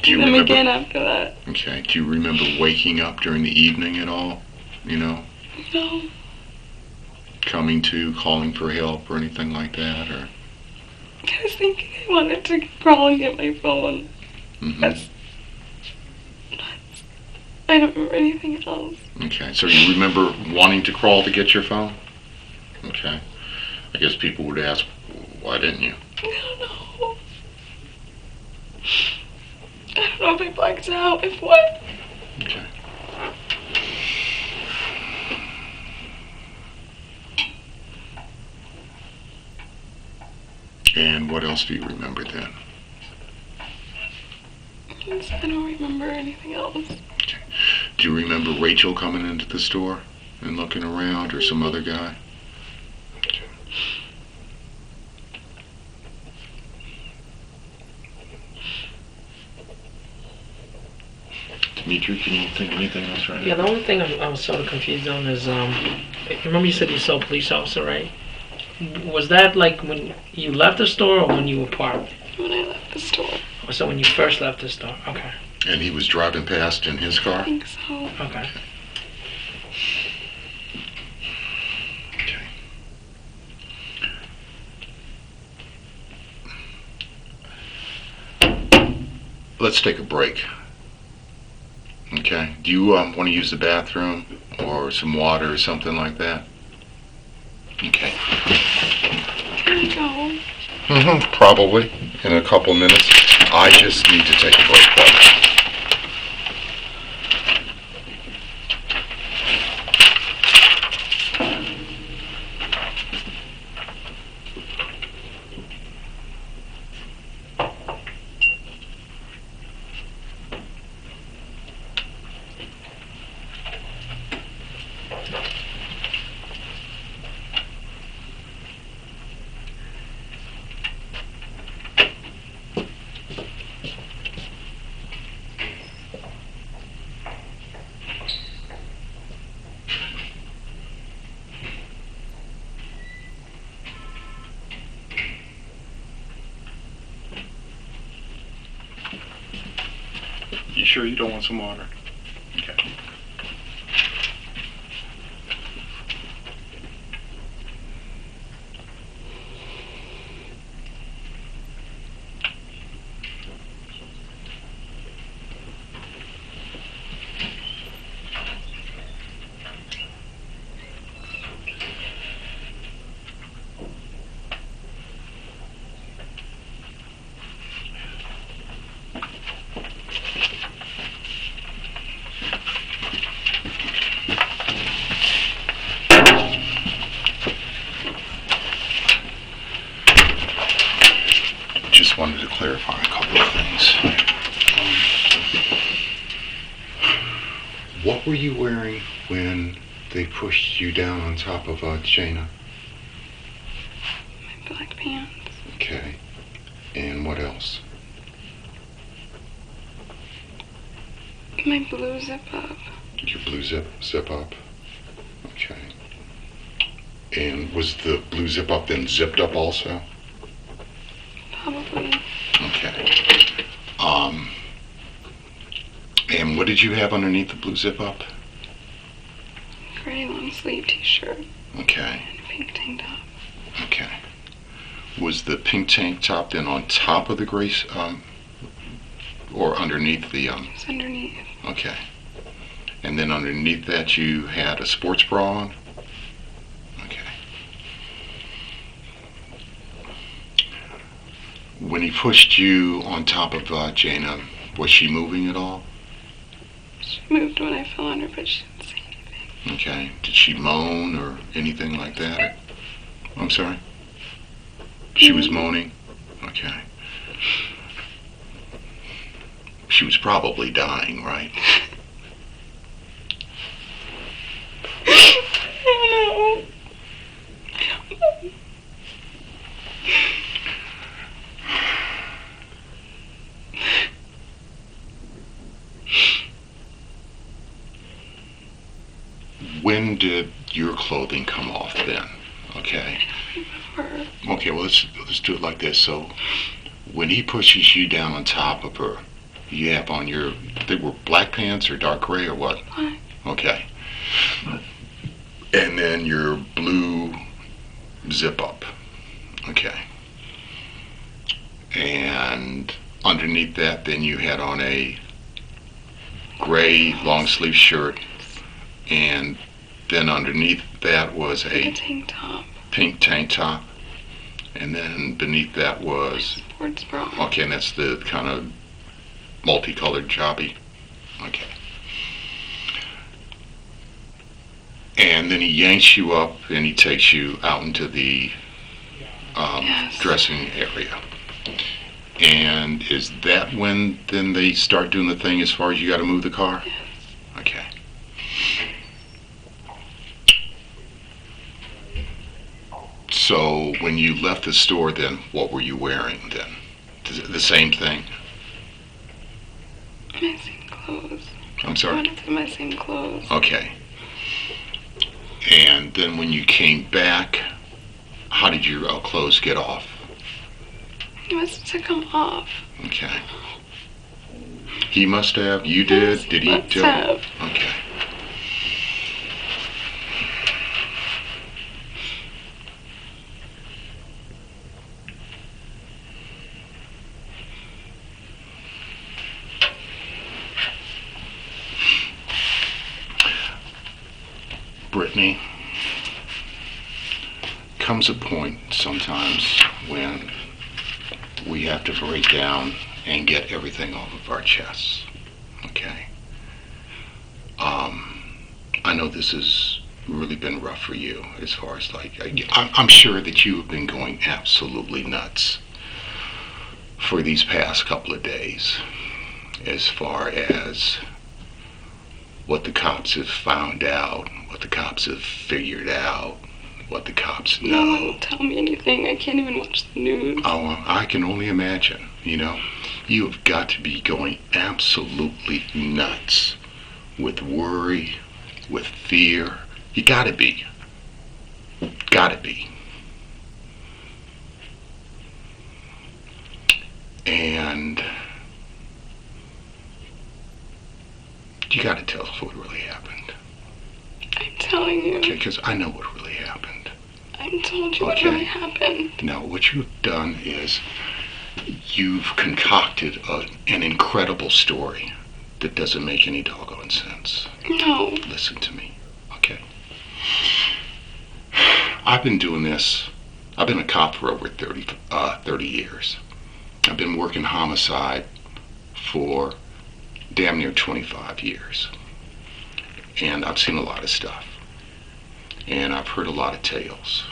Do you Them remember? again after that. Okay. Do you remember waking up during the evening at all? No. Coming to, calling for help or anything like that, or... I was thinking I wanted to crawl and get my phone. Mm-hmm. That's nuts. I don't remember anything else. Okay. So you remember wanting to crawl to get your phone? Okay. I guess people would ask, why didn't you? I don't know. I don't know if I blacked out, if what. Okay. And what else do you remember then? I don't remember anything else. Okay. Do you remember Rachel coming into the store and looking around, or some other guy? Okay. Dimitri, can you think of anything else right now? Yeah, the only thing I'm sort of confused on is, remember you said you saw a police officer, right? Was that like when you left the store or when you were parked? When I left the store. Oh, so when you first left the store, okay. And he was driving past in his I car? think so. Okay. Okay. Let's take a break. Okay. Okay. Do you want to use the bathroom or some water or something like that? Okay. Can I go? Probably in a couple minutes. I just need to take a break though. You sure you don't want some water? Okay. Just wanted to clarify a couple of things. What were you wearing when they pushed you down on top of Jayna? My black pants. Okay. And what else? My blue zip up. Your blue zip up. Okay. And was the blue zip up then zipped up also? Probably. Okay. And what did you have underneath the blue zip up? Gray long sleeve t-shirt. Okay. And a pink tank top. Okay. Was the pink tank top then on top of the gray, or underneath the, It's underneath. Okay. And then underneath that you had a sports bra on? Okay. When he pushed you on top of Jayna, was she moving at all? She moved when I fell on her, but she didn't say anything. Okay. Did she moan or anything like that? Or, I'm sorry? She was moaning? Okay. She was probably dying, right? I don't know. When did your clothing come off then? Okay. Her. Okay, well, let's do it like this. So, when he pushes you down on top of her, you have on your, they were black pants or dark gray or what? Black. Okay. And then your blue zip up. Okay. And underneath that, then you had on a gray long sleeve shirt, and then underneath that was A a tank top. pink tank top, and then beneath that was, Sports bra. okay, and that's the kind of multicolored jobby. Okay. And then he yanks you up and he takes you out into the Yes. dressing area. And is that when then they start doing the thing as far as you got to move the car? Yes. Okay. So when you left the store then, what were you wearing then? The same thing? My same clothes. I'm I sorry? wanted to have my same clothes. Okay. And then when you came back, how did your clothes get off? It must have come off. Okay. He must have. You did. Yes, Did he? must have. Okay. comes a point sometimes when we have to break down and get everything off of our chests. Okay? I know this has really been rough for you as far as like, I'm sure that you have been going absolutely nuts for these past couple of days as far as what the cops have found out, what the cops have figured out, what the cops know. No one will tell me anything. I can't even watch the news. Oh, I can only imagine, you know. You have got to be going absolutely nuts with worry, with fear. You gotta be. Gotta be. And you gotta tell us what really happened. I'm telling you. Okay, because I know what really happened. I told you what Okay. really happened. No, what you've done is you've concocted an incredible story that doesn't make any doggone sense. No. Listen to me, okay? I've been doing this. I've been a cop for over 30 years. I've been working homicide for damn near 25 years. And I've seen a lot of stuff. And I've heard a lot of tales.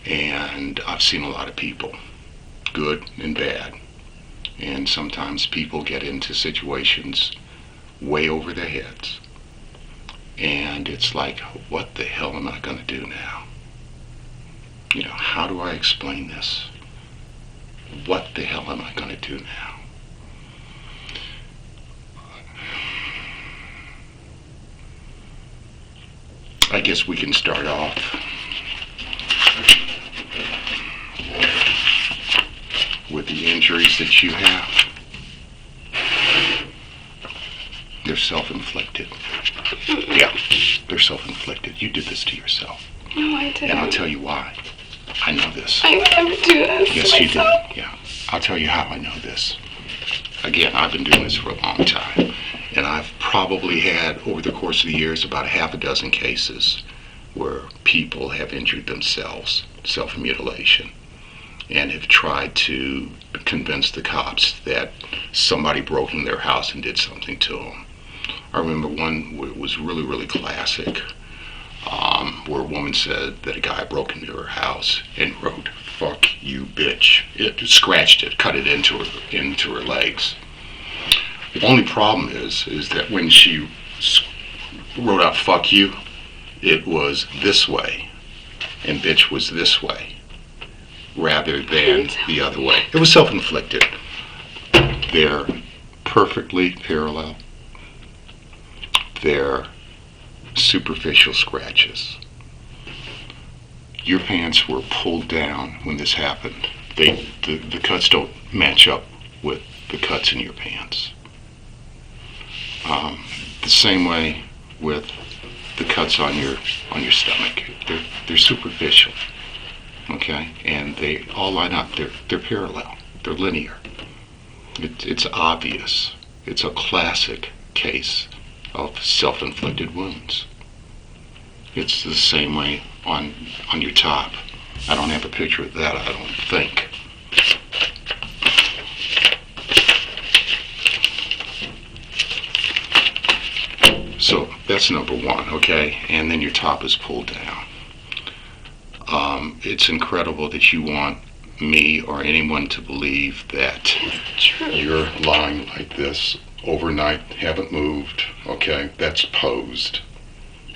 And I've seen a lot of people, good and bad. And sometimes people get into situations way over their heads. And it's like, what the hell am I going to do now? You know, how do I explain this? What the hell am I going to do now? I guess we can start off with the injuries that you have. They're self-inflicted. Yeah, they're self-inflicted. You did this to yourself. No, I didn't. And I'll tell you why. I know this. I would never do this. Yes, you did. myself. Yeah. I'll tell you how I know this. Again, I've been doing this for a long time. And I've probably had, over the course of the years, about a half a dozen cases where people have injured themselves, self-mutilation, and have tried to convince the cops that somebody broke in their house and did something to them. I remember one where it was really, really classic, where a woman said that a guy broke into her house and wrote, "Fuck you, bitch." It scratched it, cut it into her legs. The only problem is that when she wrote out "fuck you," it was this way, and bitch was this way, rather than the other way. It was self-inflicted. They're perfectly parallel. They're superficial scratches. Your pants were pulled down when this happened. The cuts don't match up with the cuts in your pants. The same way with the cuts on your stomach. They're superficial, okay, and they all line up. They're parallel. They're linear. It's obvious. It's a classic case of self-inflicted wounds. It's the same way on your top. I don't have a picture of that, I don't think. So that's number one, okay? And then your top is pulled down. It's incredible that you want me or anyone to believe that you're lying like this overnight, haven't moved, okay? That's posed.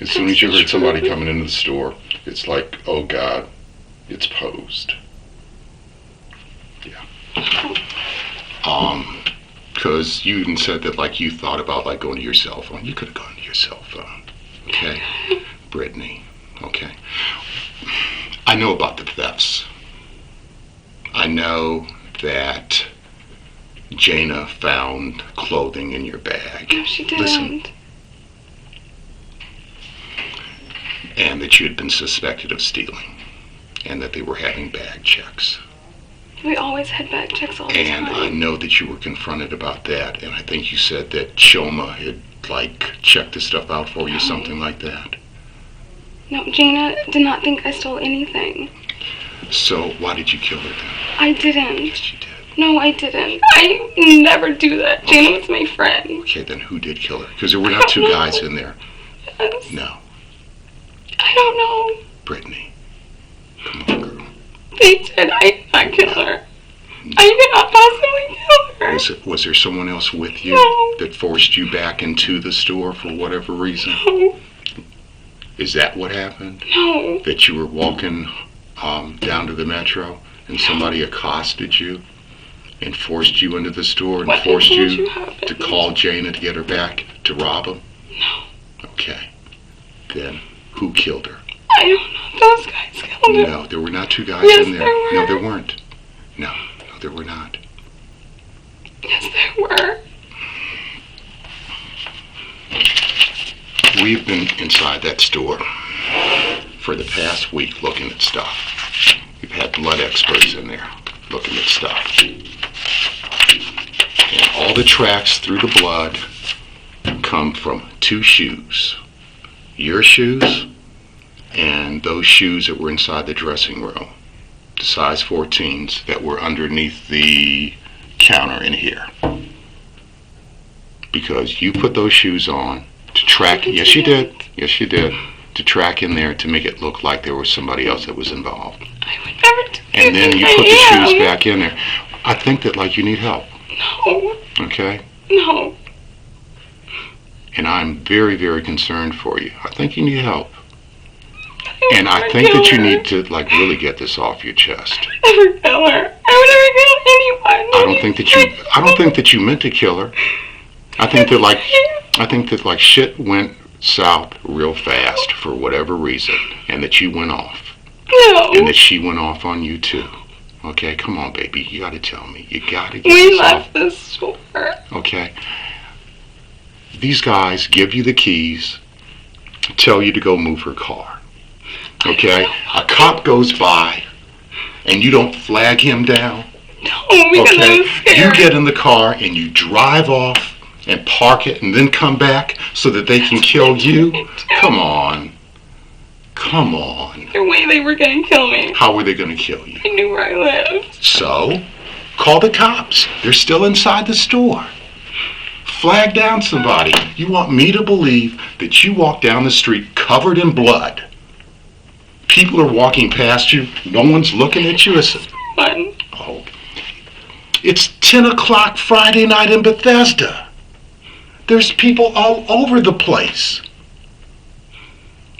As soon as you heard somebody coming into the store, it's like, oh God, it's posed. Yeah. Because you even said that like you thought about like going to your cell phone. You could have gone to your cell phone. Okay? Brittany. Okay. I know about the thefts. I know that Jayna found clothing in your bag. No, she didn't. Listen. And that you had been suspected of stealing. And that they were having bag checks. We always had bag checks all the And I time. know that you were confronted about that. And I think you said that Shoma had like checked the stuff out for you, something like that. No, Jayna did not think I stole anything. So why did you kill her then? I didn't. Yes, you did. No, I didn't. I never do that. Jayna was my friend. Okay, then who did kill her? Because there were not two guys in there. Yes. No. I don't know. Brittany. Come on, girl. They did. I did not kill her. I did not possibly kill her. Was there someone else with you No. that forced you back into the store for whatever reason? No. Is that what happened? No. That you were walking down to the metro and somebody accosted you and forced you into the store and What forced did you happen? to call Jayna to get her back to rob him? No. Okay. Then who killed her? I don't know. Those guys killed her. No, there were not two guys Yes, in there. there were. No, there weren't. No, there were not. Yes, there were. We've been inside that store for the past week looking at stuff. We've had blood experts in there looking at stuff. And all the tracks through the blood come from two shoes. Your shoes and those shoes that were inside the dressing room. The size 14s that were underneath the counter in here. Because you put those shoes on to track, yes you did, to track in there to make it look like there was somebody else that was involved. I would never do that. And then you put the shoes back in there. I think that like you need help, No. okay? No. And I'm very, very concerned for you. I think you need help. would And I never think kill that you her. need to like really get this off your chest. I would never kill her. I would never kill anyone. I don't think that you meant to kill her. I think that like shit went south real fast for whatever reason, and that you went off, No. and that she went off on you too. Okay, come on, baby, you got to tell me. You got to get We this off. left the store. Okay. These guys give you the keys, tell you to go move her car. Okay, a cop goes by, and you don't flag him down. No, because I Okay, was scared. you get in the car and you drive off and park it and then come back so that they can kill you? Come on. Come on. The way they were going to kill me. How were they going to kill you? I knew where I lived. So, call the cops. They're still inside the store. Flag down somebody. You want me to believe that you walk down the street covered in blood. People are walking past you. No one's looking at you. One. Oh, it's 10 o'clock Friday night in Bethesda. There's people all over the place.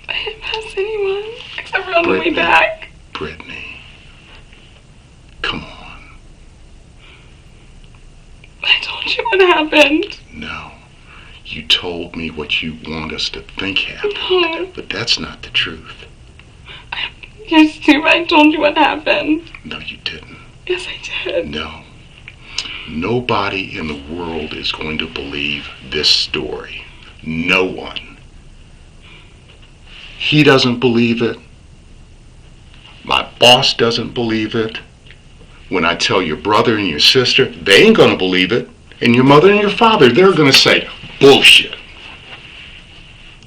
I didn't pass anyone except for on the way Brittany. back. Brittany, come on. I told you what happened. No, you told me what you want us to think happened, No. but that's not the truth. You're stupid. I told you what happened. No, you didn't. Yes, I did. No. Nobody in the world is going to believe this story. No one. He doesn't believe it. My boss doesn't believe it. When I tell your brother and your sister, they ain't going to believe it. And your mother and your father, they're going to say, bullshit.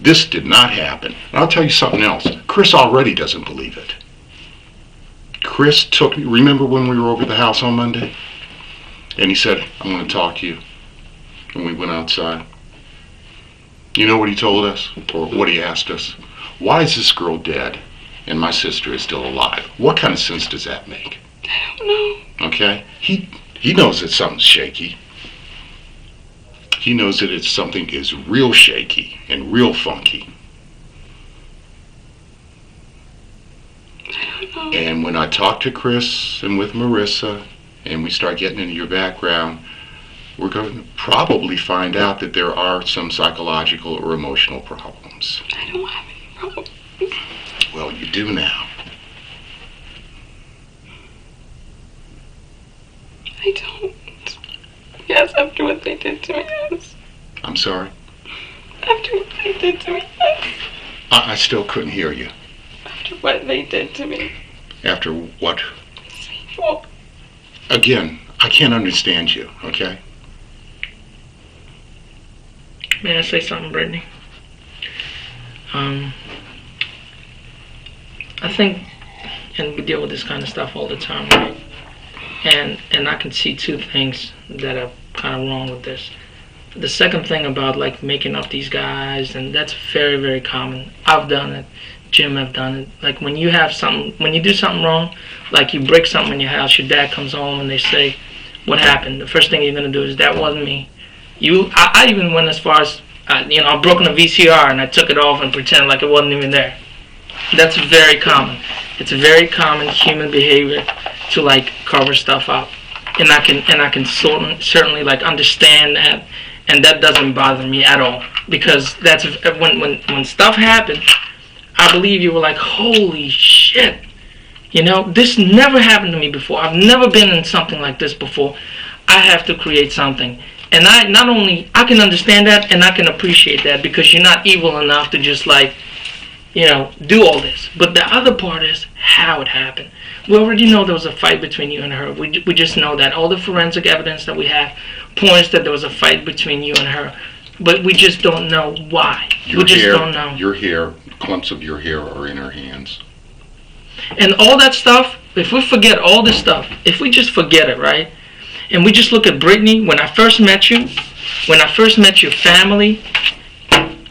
This did not happen. And I'll tell you something else. Chris already doesn't believe it. Chris took me, remember when we were over at the house on Monday? And he said, I'm going to talk to you. And we went outside. You know what he told us? Or what he asked us? Why is this girl dead and my sister is still alive? What kind of sense does that make? I don't know. Okay? He knows that something's shaky. He knows that it's something is real shaky and real funky. I don't know. And when I talk to Chris and with Marissa and we start getting into your background, we're going to probably find out that there are some psychological or emotional problems. I don't have any problems. Well, you do now. I don't. Yes, after what they did to me, yes. I'm sorry. After what they did to me, yes. I still couldn't hear you. After what they did to me. After what? These people. Again, I can't understand you, okay? May I say something, Brittany? I think, and we deal with this kind of stuff all the time, right? And I can see two things that are kind of wrong with this. The second thing about like making up these guys, and that's very, very common. I've done it. Jim have done it. Like when you have something, when you do something wrong, like you break something in your house, your dad comes home and they say, "What happened?" The first thing you're gonna do is, "That wasn't me." I even went as far as, I've broken a VCR and I took it off and pretend like it wasn't even there. That's very common. It's very common human behavior to like cover stuff up, and I can certainly like understand that, and that doesn't bother me at all, because that's when stuff happened. I believe you were like, "Holy shit, this never happened to me before. I've never been in something like this before. I have to create something." And I can understand that, and I can appreciate that, because you're not evil enough to just like, do all this. But the other part is how it happened. We already know there was a fight between you and her. We just know that. All the forensic evidence that we have points that there was a fight between you and her. But we just don't know why. We just don't know. Your hair, clumps of your hair are in her hands. And all that stuff, if we forget all this stuff, if we just forget it, right? And we just look at Brittany, when I first met you, when I first met your family,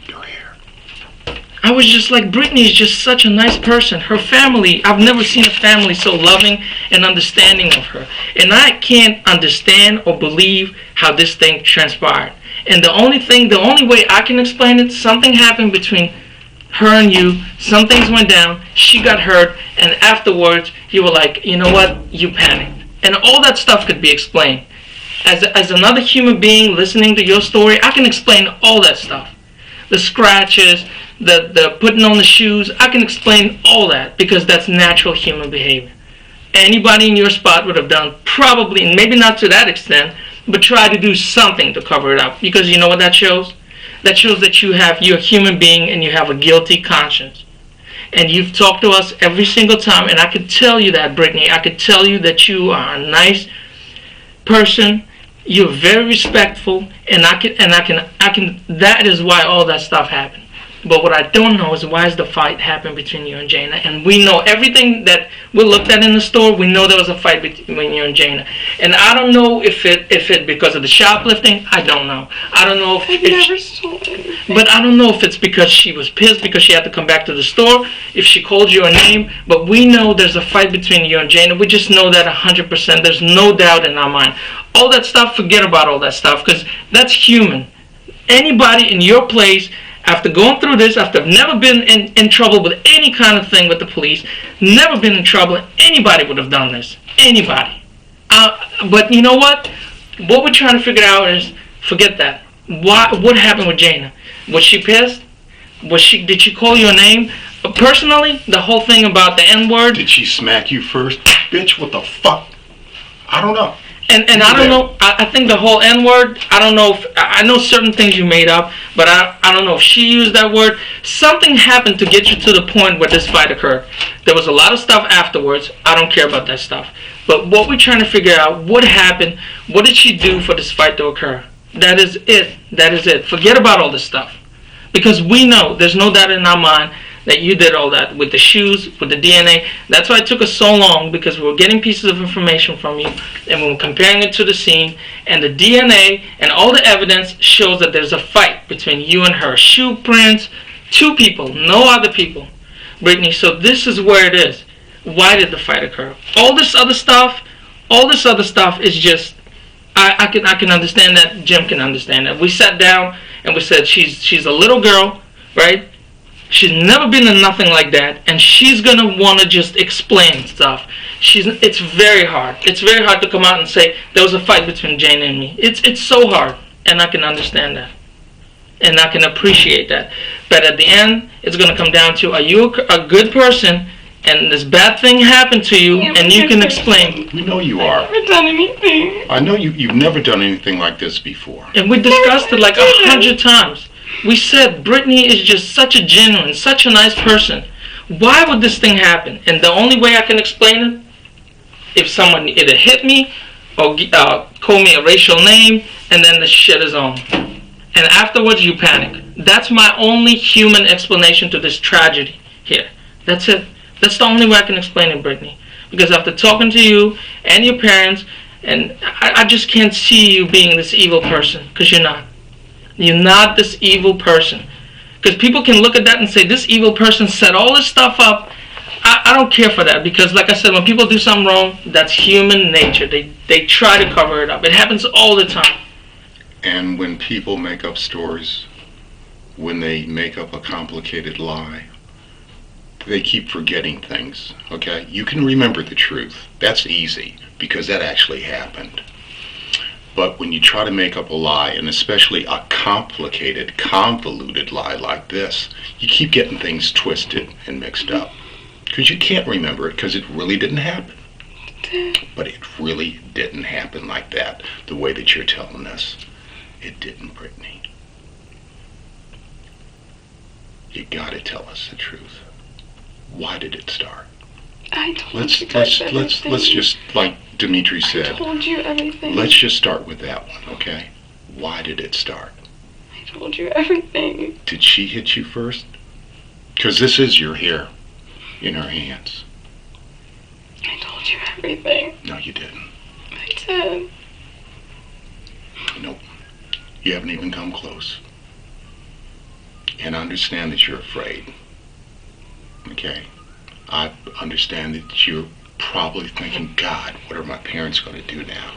Your hair. I was just like, Brittany is just such a nice person. Her family, I've never seen a family so loving and understanding of her. And I can't understand or believe how this thing transpired. And the only way I can explain it, something happened between her and you, some things went down, she got hurt, and afterwards you were like, you know what, you panicked. And all that stuff could be explained. As another human being listening to your story, I can explain all that stuff. The scratches, the putting on the shoes, I can explain all that, because that's natural human behavior. Anybody in your spot would have done probably, and maybe not to that extent, but try to do something to cover it up. Because you know what that shows? That shows that you're a human being and you have a guilty conscience. And you've talked to us every single time, and I could tell you that, Brittany. I could tell you that you are a nice person. You're very respectful, and I can. That is why all that stuff happened. But what I don't know is, why is the fight happened between you and Jayna? And we know everything that we looked at in the store. We know there was a fight between you and Jayna. And I don't know if it because of the shoplifting. I don't know. I don't know if never stole anything. But I don't know if it's because she was pissed because she had to come back to the store, if she called you a name. But we know there's a fight between you and Jayna. We just know that 100%. There's no doubt in our mind. All that stuff, forget about all that stuff, because that's human. Anybody in your place, after going through this, after never been in trouble with any kind of thing with the police, never been in trouble, anybody would have done this. Anybody. But you know what? What we're trying to figure out is, forget that. What happened with Jayna? Was she pissed? Did she call you a name? Personally, the whole thing about the N-word. Did she smack you first? Bitch, what the fuck? I don't know. And I don't know, I think the whole N-word, I don't know I know certain things you made up, but I don't know if she used that word. Something happened to get you to the point where this fight occurred. There was a lot of stuff afterwards. I don't care about that stuff. But what we're trying to figure out, what happened, what did she do for this fight to occur? That is it. That is it. Forget about all this stuff. Because we know, there's no doubt in our mind, that you did all that with the shoes, with the DNA. That's why it took us so long, because we were getting pieces of information from you, and we were comparing it to the scene, and the DNA and all the evidence shows that there's a fight between you and her. Shoe prints, two people, no other people. Brittany, so this is where it is. Why did the fight occur? All this other stuff is just, I can understand that. Jim can understand that. We sat down and we said, she's a little girl, right? She's never been in nothing like that, and she's gonna want to just explain stuff. It's very hard. It's very hard to come out and say there was a fight between Jayna and me. It's so hard, and I can understand that, and I can appreciate that. But at the end, it's gonna come down to, are you a good person, and this bad thing happened to you, and you can explain. We know you are. I've never done anything. I know you've never done anything like this before. And we discussed it like 100 times. We said Brittany is just such a genuine, such a nice person. Why would this thing happen? And the only way I can explain it, if someone either hit me or call me a racial name, and then the shit is on. And afterwards you panic. That's my only human explanation to this tragedy here. That's it. That's the only way I can explain it, Brittany. Because after talking to you and your parents, and I just can't see you being this evil person, because you're not. You're not this evil person. Because people can look at that and say, this evil person set all this stuff up. I don't care for that, because like I said, when people do something wrong, that's human nature. They try to cover it up. It happens all the time. And when people make up stories, when they make up a complicated lie, they keep forgetting things, okay? You can remember the truth. That's easy, because that actually happened. But when you try to make up a lie, and especially a complicated, convoluted lie like this, you keep getting things twisted and mixed up. Because you can't remember it, because it really didn't happen. But it really didn't happen like that, the way that you're telling us. It didn't, Brittany. You gotta tell us the truth. Why did it start? I told you guys everything. Let's just, like Dimitri said, I told you everything. let's just start with that one, okay? Why did it start? I told you everything. Did she hit you first? Because this is your hair in her hands. I told you everything. No, you didn't. I did. Nope. You haven't even come close. And I understand that you're afraid. Okay? I understand that you're probably thinking, God, what are my parents going to do now?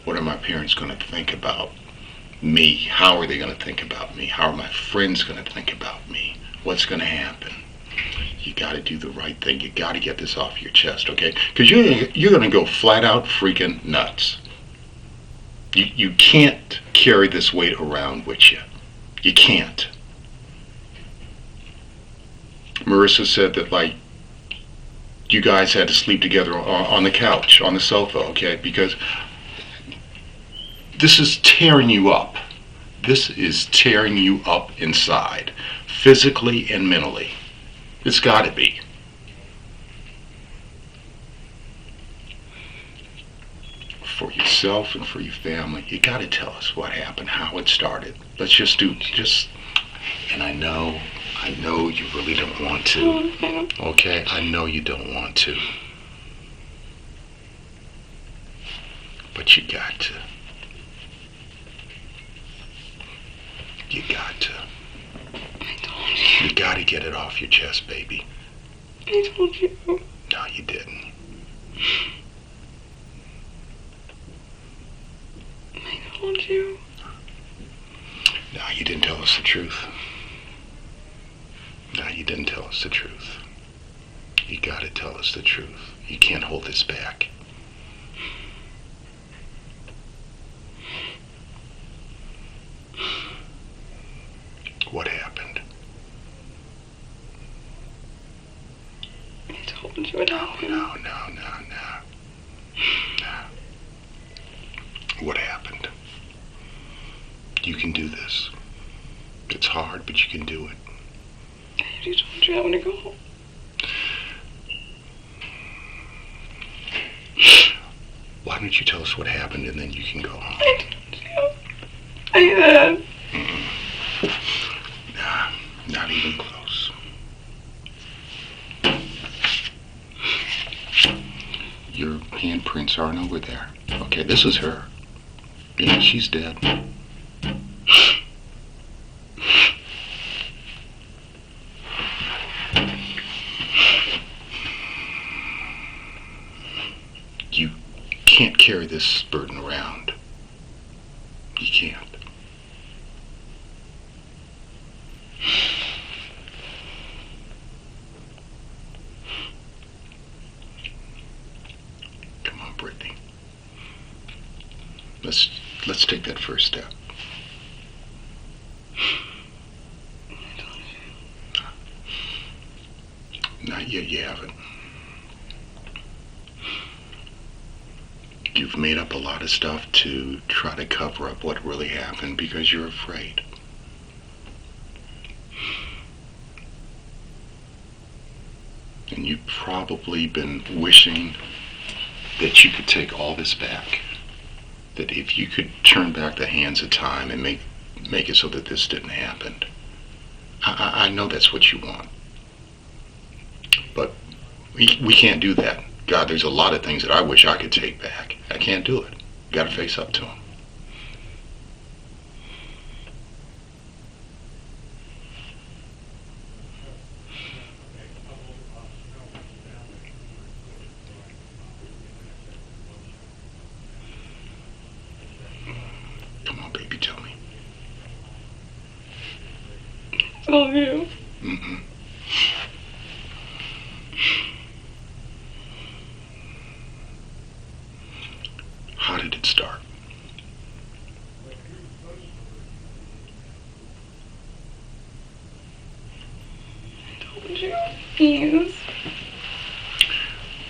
What are my parents going to think about me? How are they going to think about me? How are my friends going to think about me? What's going to happen? You got to do the right thing. You got to get this off your chest, okay? Because you're going to go flat out freaking nuts. You can't carry this weight around with you. You can't. Marissa said that, like, you guys had to sleep together on the couch, on the sofa, okay? Because this is tearing you up. This is tearing you up inside, physically and mentally. It's got to be. For yourself and for your family, you got to tell us what happened, how it started. Let's just and I know you really don't want to. Okay, I know you don't want to. But you got to. You got to. I told you. You got to get it off your chest, baby. I told you. No, you didn't. I told you. No, you didn't tell us the truth. No, you didn't tell us the truth. You gotta tell us the truth. You can't hold this back. What happened? I told you what happened. No. What happened? You can do this. It's hard, but you can do it. I already told you I want to go home. Why don't you tell us what happened and then you can go home? I told you. I did. Nah, not even close. Your handprints aren't over there. Okay, this is her. Yeah, she's dead. You can't carry this burden around. You can't. Come on, Brittany. Let's take that first step. Not yet, you haven't. You've made up a lot of stuff to try to cover up what really happened because you're afraid. And you've probably been wishing that you could take all this back. That if you could turn back the hands of time and make it so that this didn't happen. I know that's what you want. But We can't do that. God, there's a lot of things that I wish I could take back. I can't do it. Got to face up to them. Come on, baby, tell me. Tell you. Mm-mm. How did it start? Told you. Please.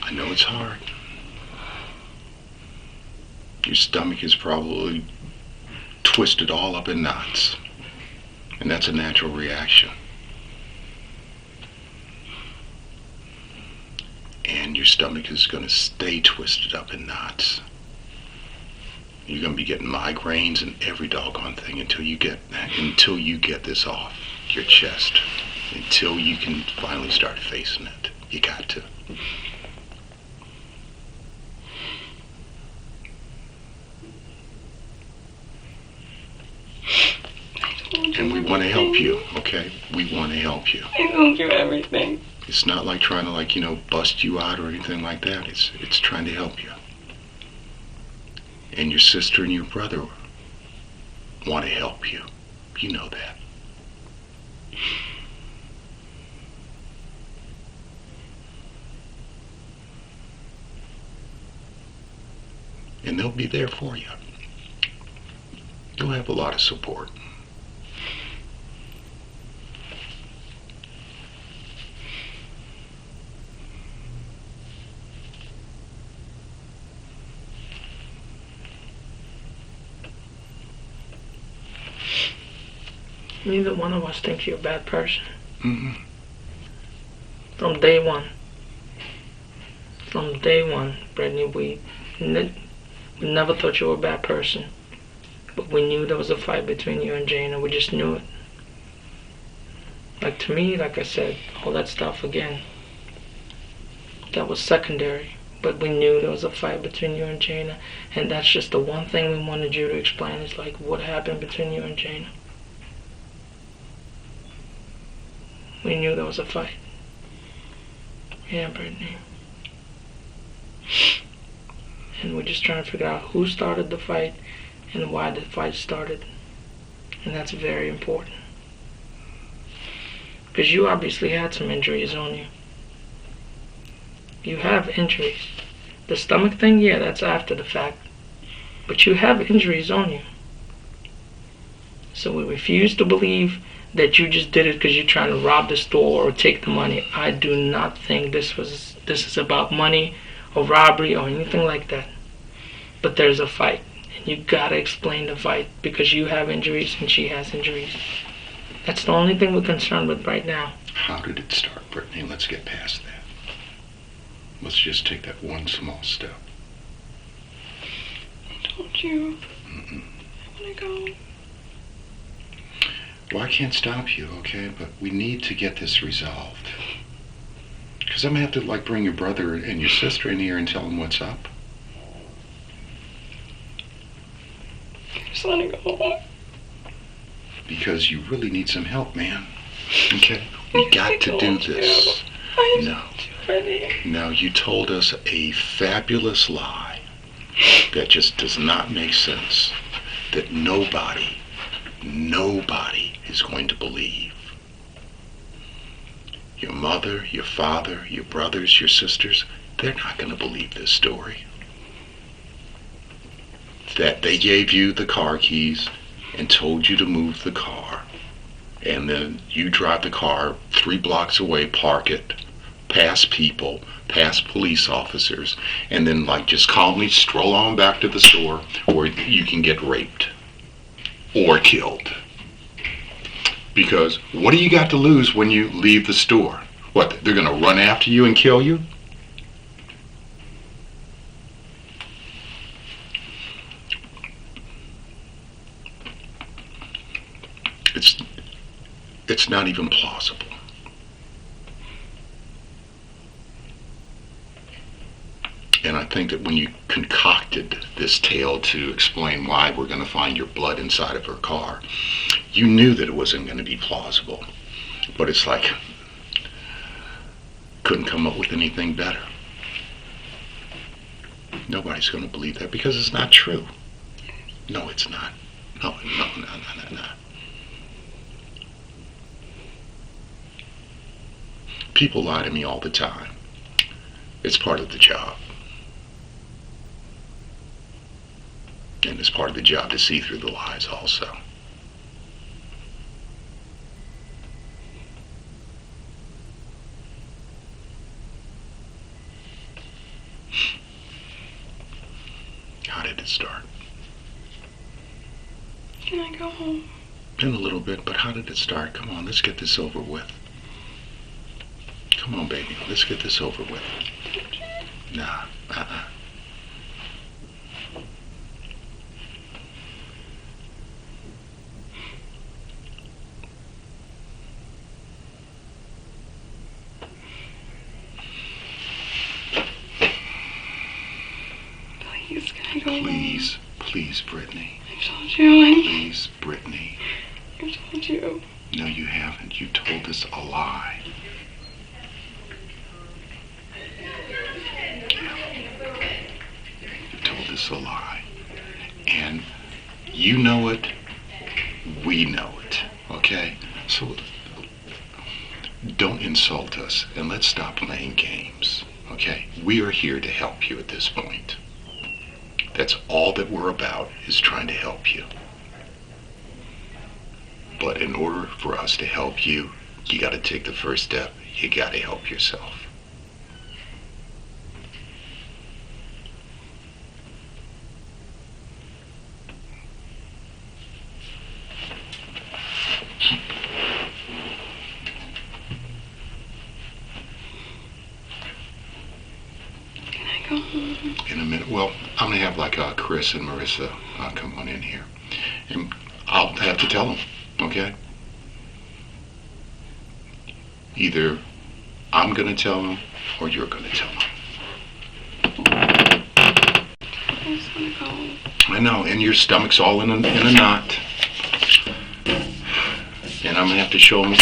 I know it's hard. Your stomach is probably twisted all up in knots. And that's a natural reaction. And your stomach is going to stay twisted up in knots. You're going to be getting migraines and every doggone thing until you get this off your chest. Until you can finally start facing it. You got to. And we want to help you, okay? We want to help you. I told you everything. It's not like trying to bust you out or anything like that. It's trying to help you. And your sister and your brother want to help you. You know that. And they'll be there for you. You'll have a lot of support. Neither one of us thinks you're a bad person. Mm-hmm. From day one. From day one, Brittany, we never thought you were a bad person. But we knew there was a fight between you and Jayna. We just knew it. Like, to me, like I said, all that stuff, again, that was secondary. But we knew there was a fight between you and Jayna. And that's just the one thing we wanted you to explain, is like, what happened between you and Jayna. We knew there was a fight. Yeah, Brittany. And we're just trying to figure out who started the fight and why the fight started. And that's very important. Because you obviously had some injuries on you. You have injuries. The stomach thing, yeah, that's after the fact. But you have injuries on you. So we refuse to believe that you just did it because you're trying to rob the store or take the money. I do not think this is about money or robbery or anything like that. But there's a fight. And you gotta explain the fight because you have injuries and she has injuries. That's the only thing we're concerned with right now. How did it start, Brittany? Let's get past that. Let's just take that one small step. I told you. Mm-mm. I want to go. Well, I can't stop you, okay? But we need to get this resolved. Because I'm going to have to, bring your brother and your sister in here and tell them what's up. I just want to go home. Because you really need some help, man. Okay? We got to do this. No, you told us a fabulous lie that just does not make sense. That nobody is going to believe. Your mother, your father, your brothers, your sisters, they're not going to believe this story. That they gave you the car keys and told you to move the car, and then you drive the car 3 blocks away, park it, past people, past police officers, and then just calmly stroll on back to the store where you can get raped or killed. Because what do you got to lose when you leave the store? What, they're going to run after you and kill you? It's not even plausible. And I think that when you concocted this tale to explain why we're going to find your blood inside of her car, you knew that it wasn't going to be plausible. But it's like, couldn't come up with anything better. Nobody's going to believe that because it's not true. No, it's not. No. People lie to me all the time. It's part of the job. And it's part of the job to see through the lies also. How did it start? Can I go home? In a little bit, but how did it start? Come on, let's get this over with. Come on, baby, let's get this over with. Nah, Please, can I go home? Please, Brittany. I've told you. Please, Brittany. I've told you. No, you haven't. You told us a lie. You told us a lie. And you know it. We know it. Okay? So don't insult us and let's stop playing games. Okay? We are here to help you at this point. That's all that we're about, is trying to help you. But in order for us to help you, you got to take the first step. You got to help yourself. Can I go home? In a minute. Well, I'm going to have like Chris and Marissa come on in here. And I'll have to tell them, okay? Either I'm going to tell them or you're going to tell them. I just want to go. I know, and your stomach's all in a knot. And I'm going to have to show them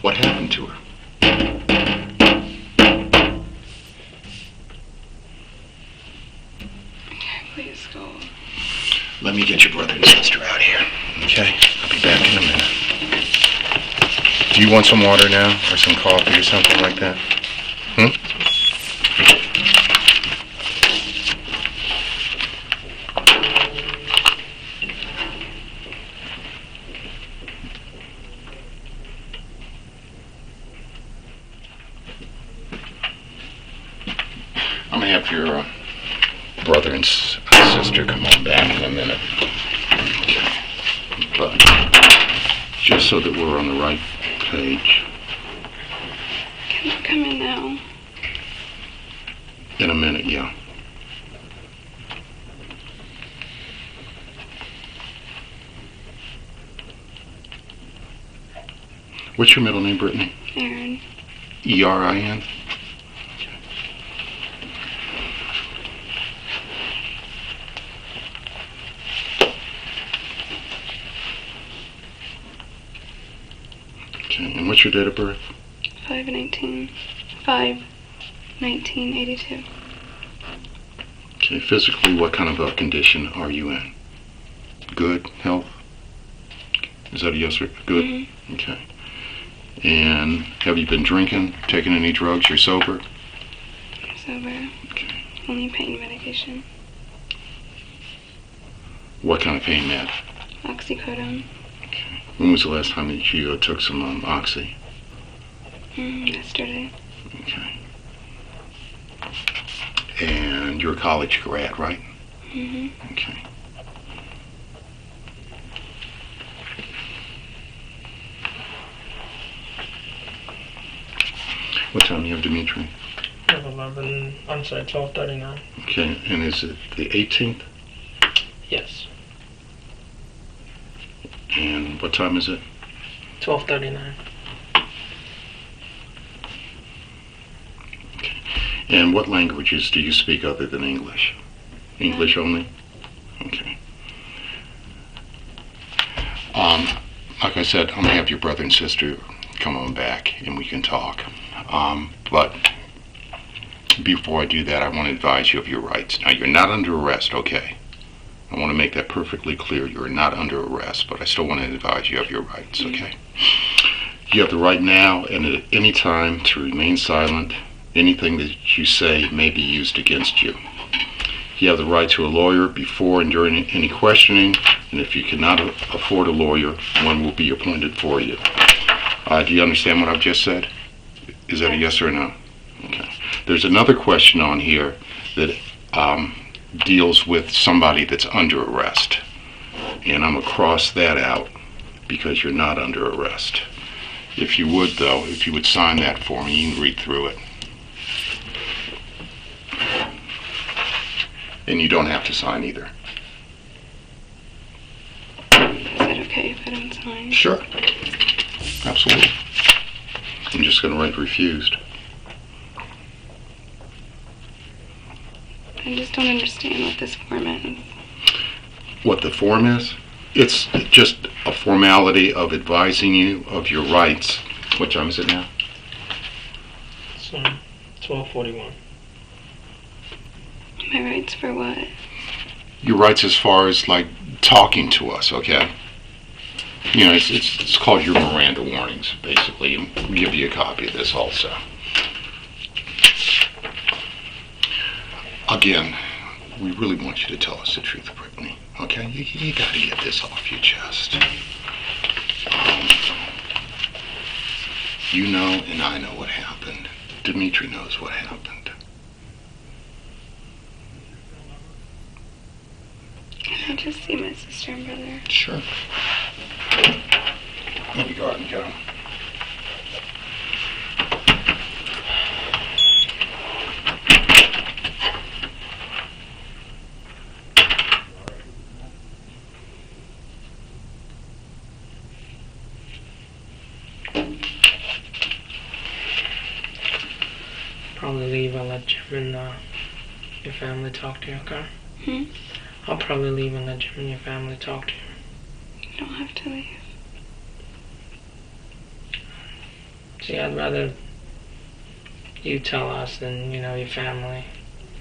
what happened to her. Please go. Let me get your brother and sister out here, okay? I'll be back in a minute. Do you want some water now, or some coffee, or something like that? I'm gonna have your brother and sister come on back in a minute. Okay. But just so that we're on the right page. Can I come in now? In a minute, yeah. What's your middle name, Brittany? Erin. E-R-I-N? Okay, and what's your date of birth? 5/19/82. Okay, physically, what kind of a condition are you in? Good health? Is that a yes or good? Mm-hmm. Okay. And have you been drinking, taking any drugs? You're sober? I'm sober. Okay. Only pain medication. What kind of pain med? Oxycodone. Okay. When was the last time that you took some oxy? Yesterday. Okay. And you're a college grad, right? Mm-hmm. Okay. What time do you have, Dimitri? 11, I'm sorry, 12:39. Okay, and is it the 18th? Yes. And what time is it? 12:39. Okay. And what languages do you speak other than English? English only? Okay. Like I said, I'm going to have your brother and sister come on back and we can talk. But before I do that, I want to advise you of your rights. Now, you're not under arrest, okay? I want to make that perfectly clear. You're not under arrest, but I still want to advise you of your rights, okay? You have the right now and at any time to remain silent. Anything that you say may be used against you. You have the right to a lawyer before and during any questioning, and if you cannot afford a lawyer, one will be appointed for you. Do you understand what I've just said? Is that a yes or a no? Okay. There's another question on here that deals with somebody that's under arrest, and I'm going to cross that out because you're not under arrest. If you would, though, if you would sign that for me, you can read through it. And you don't have to sign either. Is it okay if I don't sign? Sure. Absolutely. I'm just going to write refused. I just don't understand what this form is. What the form is? It's just a formality of advising you of your rights. What time is it now? It's 12:41. My rights for what? Your rights as far as like talking to us, okay? You know, it's called your Miranda warnings, basically. And we'll give you a copy of this also. Again, we really want you to tell us the truth, Brittany. Okay? You got to get this off your chest. You know and I know what happened. Dimitri knows what happened. Can I just see my sister and brother? Sure. Let me go out and get them. Probably leave and let Jim and your family talk to you, okay? Hmm? I'll probably leave and let Jim and your family talk to you. You don't have to leave. See, I'd rather you tell us than, your family.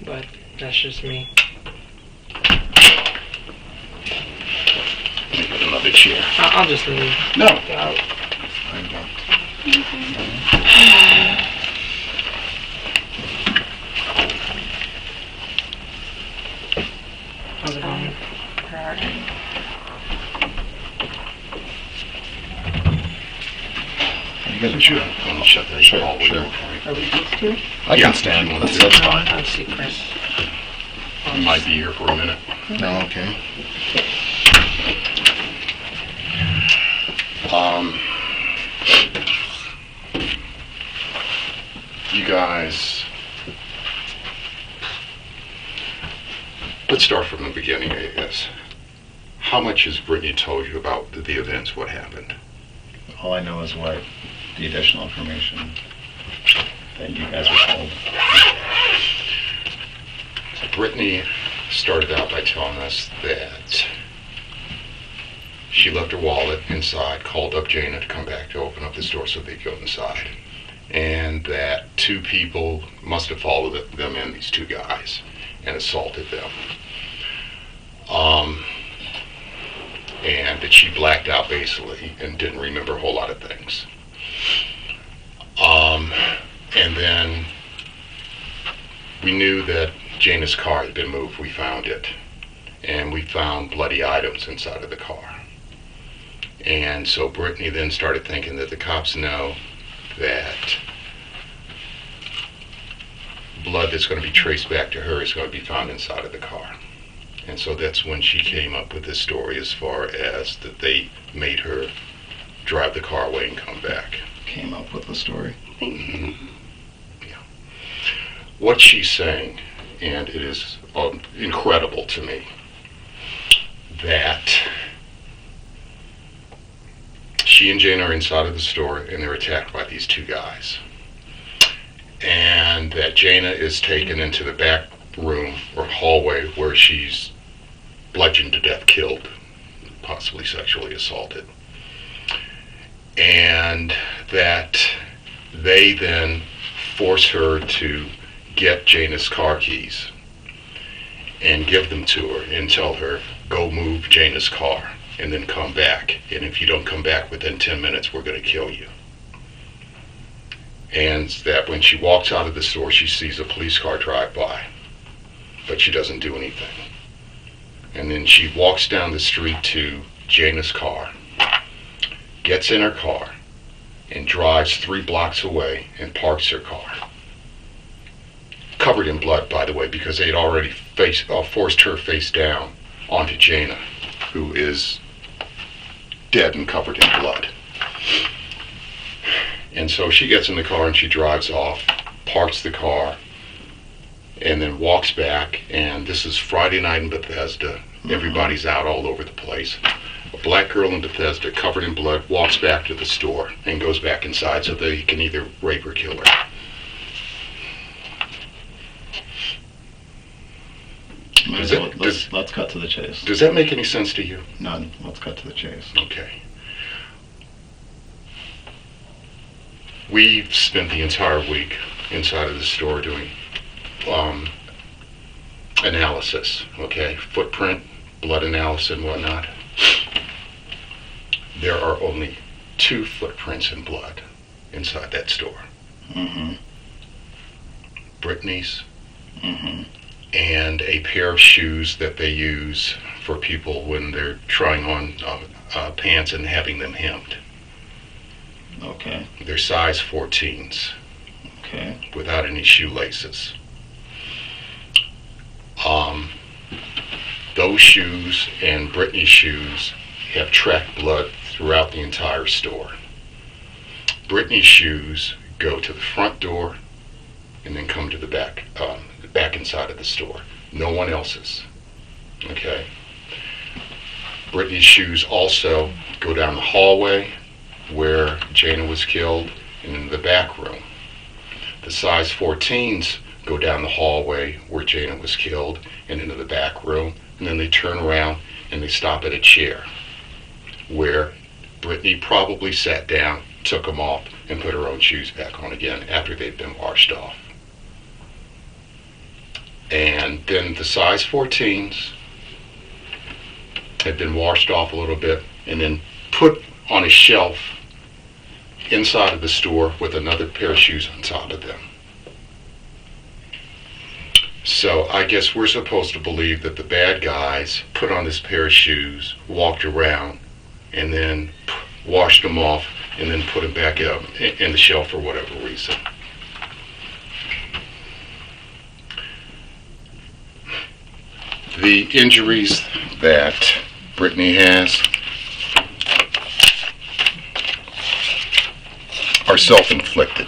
But that's just me. Let me get another chair. I'll just leave. No. How's it going? You guys are sure. Let me shut that hall window for me. Are we good to? I can stand one. That's fine. I'll see Chris. You might be here for a minute. No, okay. You guys, let's start from the beginning, I guess. How much has Brittany told you about the events, what happened? All I know is what the additional information that you guys were told. Brittany started out by telling us that she left her wallet inside, called up Jayna to come back to open up the door so they'd go inside. And that two people must have followed them in, these two guys, and assaulted them. And that she blacked out basically and didn't remember a whole lot of things. And then we knew that Jayna's car had been moved. We found it. And we found bloody items inside of the car. And so Brittany then started thinking that the cops know that blood that's going to be traced back to her is going to be found inside of the car. And so that's when she came up with this story as far as that they made her drive the car away and come back. Came up with the story. Thank you. Yeah. What she's saying, and it is incredible to me, that she and Jayna are inside of the store and they're attacked by these two guys. and that Jayna is taken into the back room or hallway where she's bludgeoned to death, killed, possibly sexually assaulted. And that they then force her to get Jayna's car keys and give them to her and tell her, go move Jayna's car and then come back. And if you don't come back within 10 minutes, we're going to kill you. And that when she walks out of the store, she sees a police car drive by, but she doesn't do anything. And then she walks down the street to Jayna's car, gets in her car, and drives 3 blocks away and parks her car. Covered in blood, by the way, because they'd already forced her face down onto Jayna, who is dead and covered in blood. And so she gets in the car and she drives off, parks the car, and then walks back. And this is Friday night in Bethesda. Everybody's out all over the place. A black girl in Bethesda, covered in blood, walks back to the store and goes back inside so that he can either rape or kill her. Let's cut to the chase. Does that make any sense to you? None. Let's cut to the chase. Okay. We've spent the entire week inside of the store doing analysis, okay? Footprint, blood analysis and whatnot. There are only 2 footprints in blood inside that store. Mm-hmm. Brittany's Mm-hmm. and a pair of shoes that they use for people when they're trying on pants and having them hemmed. Okay. They're size 14s. Okay. Without any shoelaces. Those shoes and Brittany's shoes have tracked blood throughout the entire store. Brittany's shoes go to the front door and then come to the back inside of the store. No one else's. Okay. Brittany's shoes also go down the hallway where Jayna was killed and into the back room. The size 14s go down the hallway where Jayna was killed and into the back room, and then they turn around and they stop at a chair where Brittany probably sat down, took them off, and put her own shoes back on again after they'd been washed off. And then the size 14s had been washed off a little bit and then put on a shelf inside of the store with another pair of shoes on top of them. So I guess we're supposed to believe that the bad guys put on this pair of shoes, walked around, and then washed them off and then put them back up in the shelf for whatever reason. The injuries that Brittany has are self-inflicted.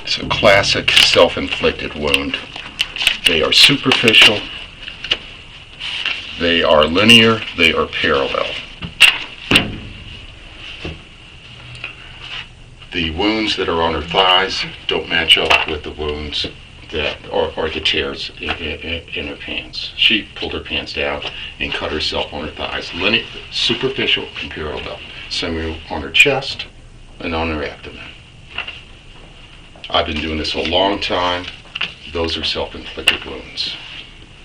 It's a classic self-inflicted wound. They are superficial, they are linear, they are parallel. The wounds that are on her thighs don't match up with the wounds that are the tears in her pants. She pulled her pants down and cut herself on her thighs. Superficial and parallel. Same on her chest and on her abdomen. I've been doing this a long time. Those are self-inflicted wounds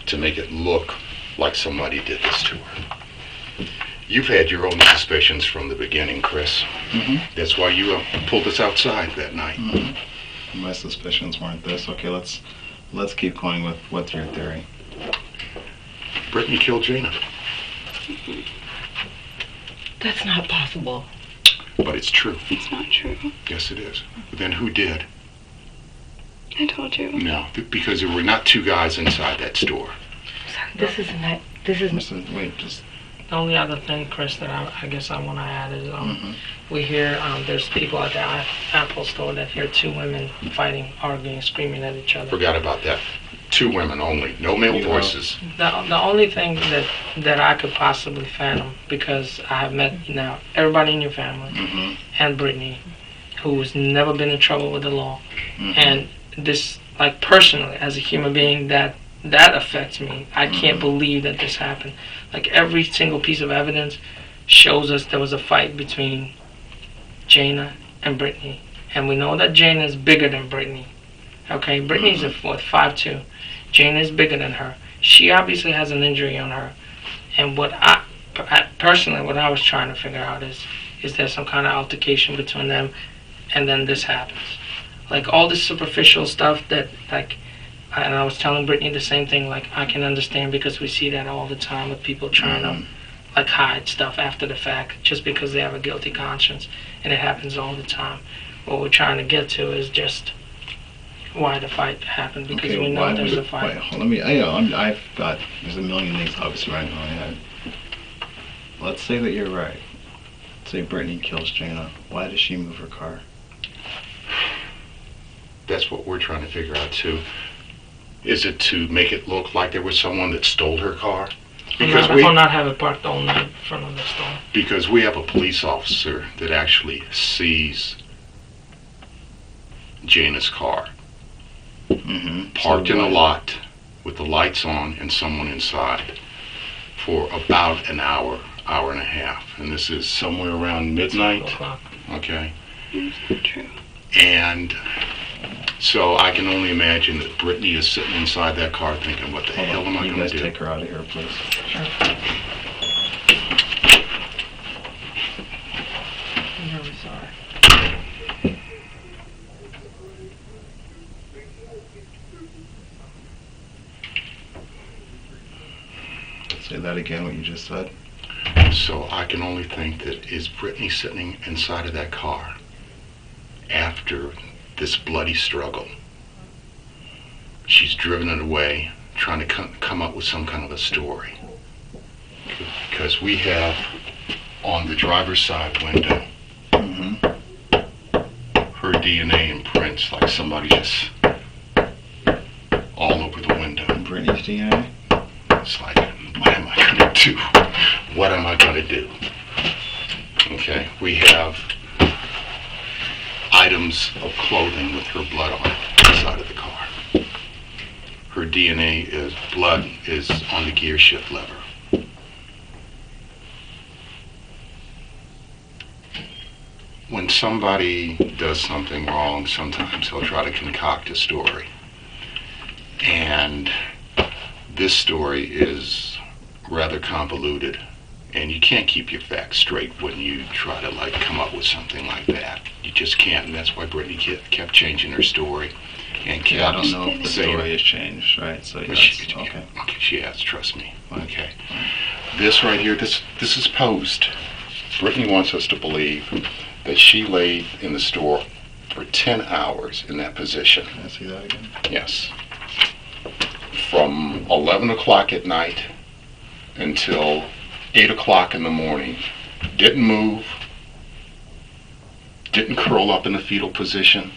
to make it look like somebody did this to her. You've had your own suspicions from the beginning, Chris. Mm-hmm. That's why you pulled us outside that night. Mm-hmm. My suspicions weren't this. Okay, let's keep going with what's your theory. Brittany killed Jayna. That's not possible. But it's true. It's not true. Yes, it is. Then who did? I told you. No, because there were not 2 guys inside that store. This isn't. Wait, just. The only other thing, Chris, that I guess I want to add is we hear there's people at the Apple store that hear 2 women fighting, arguing, screaming at each other. Forgot about that. two women only, no male You voices. The only thing that I could possibly fathom, because I have met now everybody in your family Mm-hmm. and Brittany, who's never been in trouble with the law, Mhm. and this, like, personally as a human being, that affects me. I can't believe that this happened. Like, every single piece of evidence shows us there was a fight between Jayna and Brittany, and we know that Jayna is bigger than Brittany. Okay, Brittany's 5'2". Jayna is bigger than her. She obviously has an injury on her, and what I personally, what I was trying to figure out is there some kind of altercation between them, and then this happens. Like, all this superficial stuff that, like, and I was telling Brittany the same thing, like, I can understand, because we see that all the time with people trying to, like, hide stuff after the fact just because they have a guilty conscience, and it happens all the time. What we're trying to get to is just why the fight happened, because we know there's a fight. Wait, let me. There's a million things obviously running in my head. Let's say that you're right. Say Brittany kills Jayna. Why does she move her car? That's what we're trying to figure out too. Is it to make it look like there was someone that stole her car? Or not have it parked all night in front of the store. Because we have a police officer that actually sees Jayna's car Mm-hmm. parked in a lot with the lights on and someone inside for about an hour, hour and a half. And this is somewhere around midnight. 2 o'clock. Okay. That's not true. And so I can only imagine that Brittany is sitting inside that car thinking, what the hell am I You going guys to do? take her out of here, please. Sure. I'm really sorry. Say that again, what you just said. So I can only think that is Brittany sitting inside of that car after this bloody struggle. She's driven it away, trying to come up with some kind of a story. Because we have on the driver's side window Mm-hmm. her DNA imprints, like somebody just all over the window. Brittany's DNA. It's like, what am I going to do? What am I going to do? Okay, we have items of clothing with her blood on it inside of the car. Her DNA blood is on the gear shift lever. When somebody does something wrong, sometimes they'll try to concoct a story. And this story is rather convoluted, and you can't keep your facts straight when you try to, like, come up with something like that. You just can't, and that's why Brittany kept changing her story and kept I don't know if the saying, story has changed, right? So well, yes, okay. Okay, she has, trust me. Okay. This right here, this is posed. Brittany wants us to believe that she laid in the store for 10 hours in that position. Can I see that again? Yes. From 11 o'clock at night until 8 o'clock in the morning. Didn't move. Didn't curl up in the fetal position.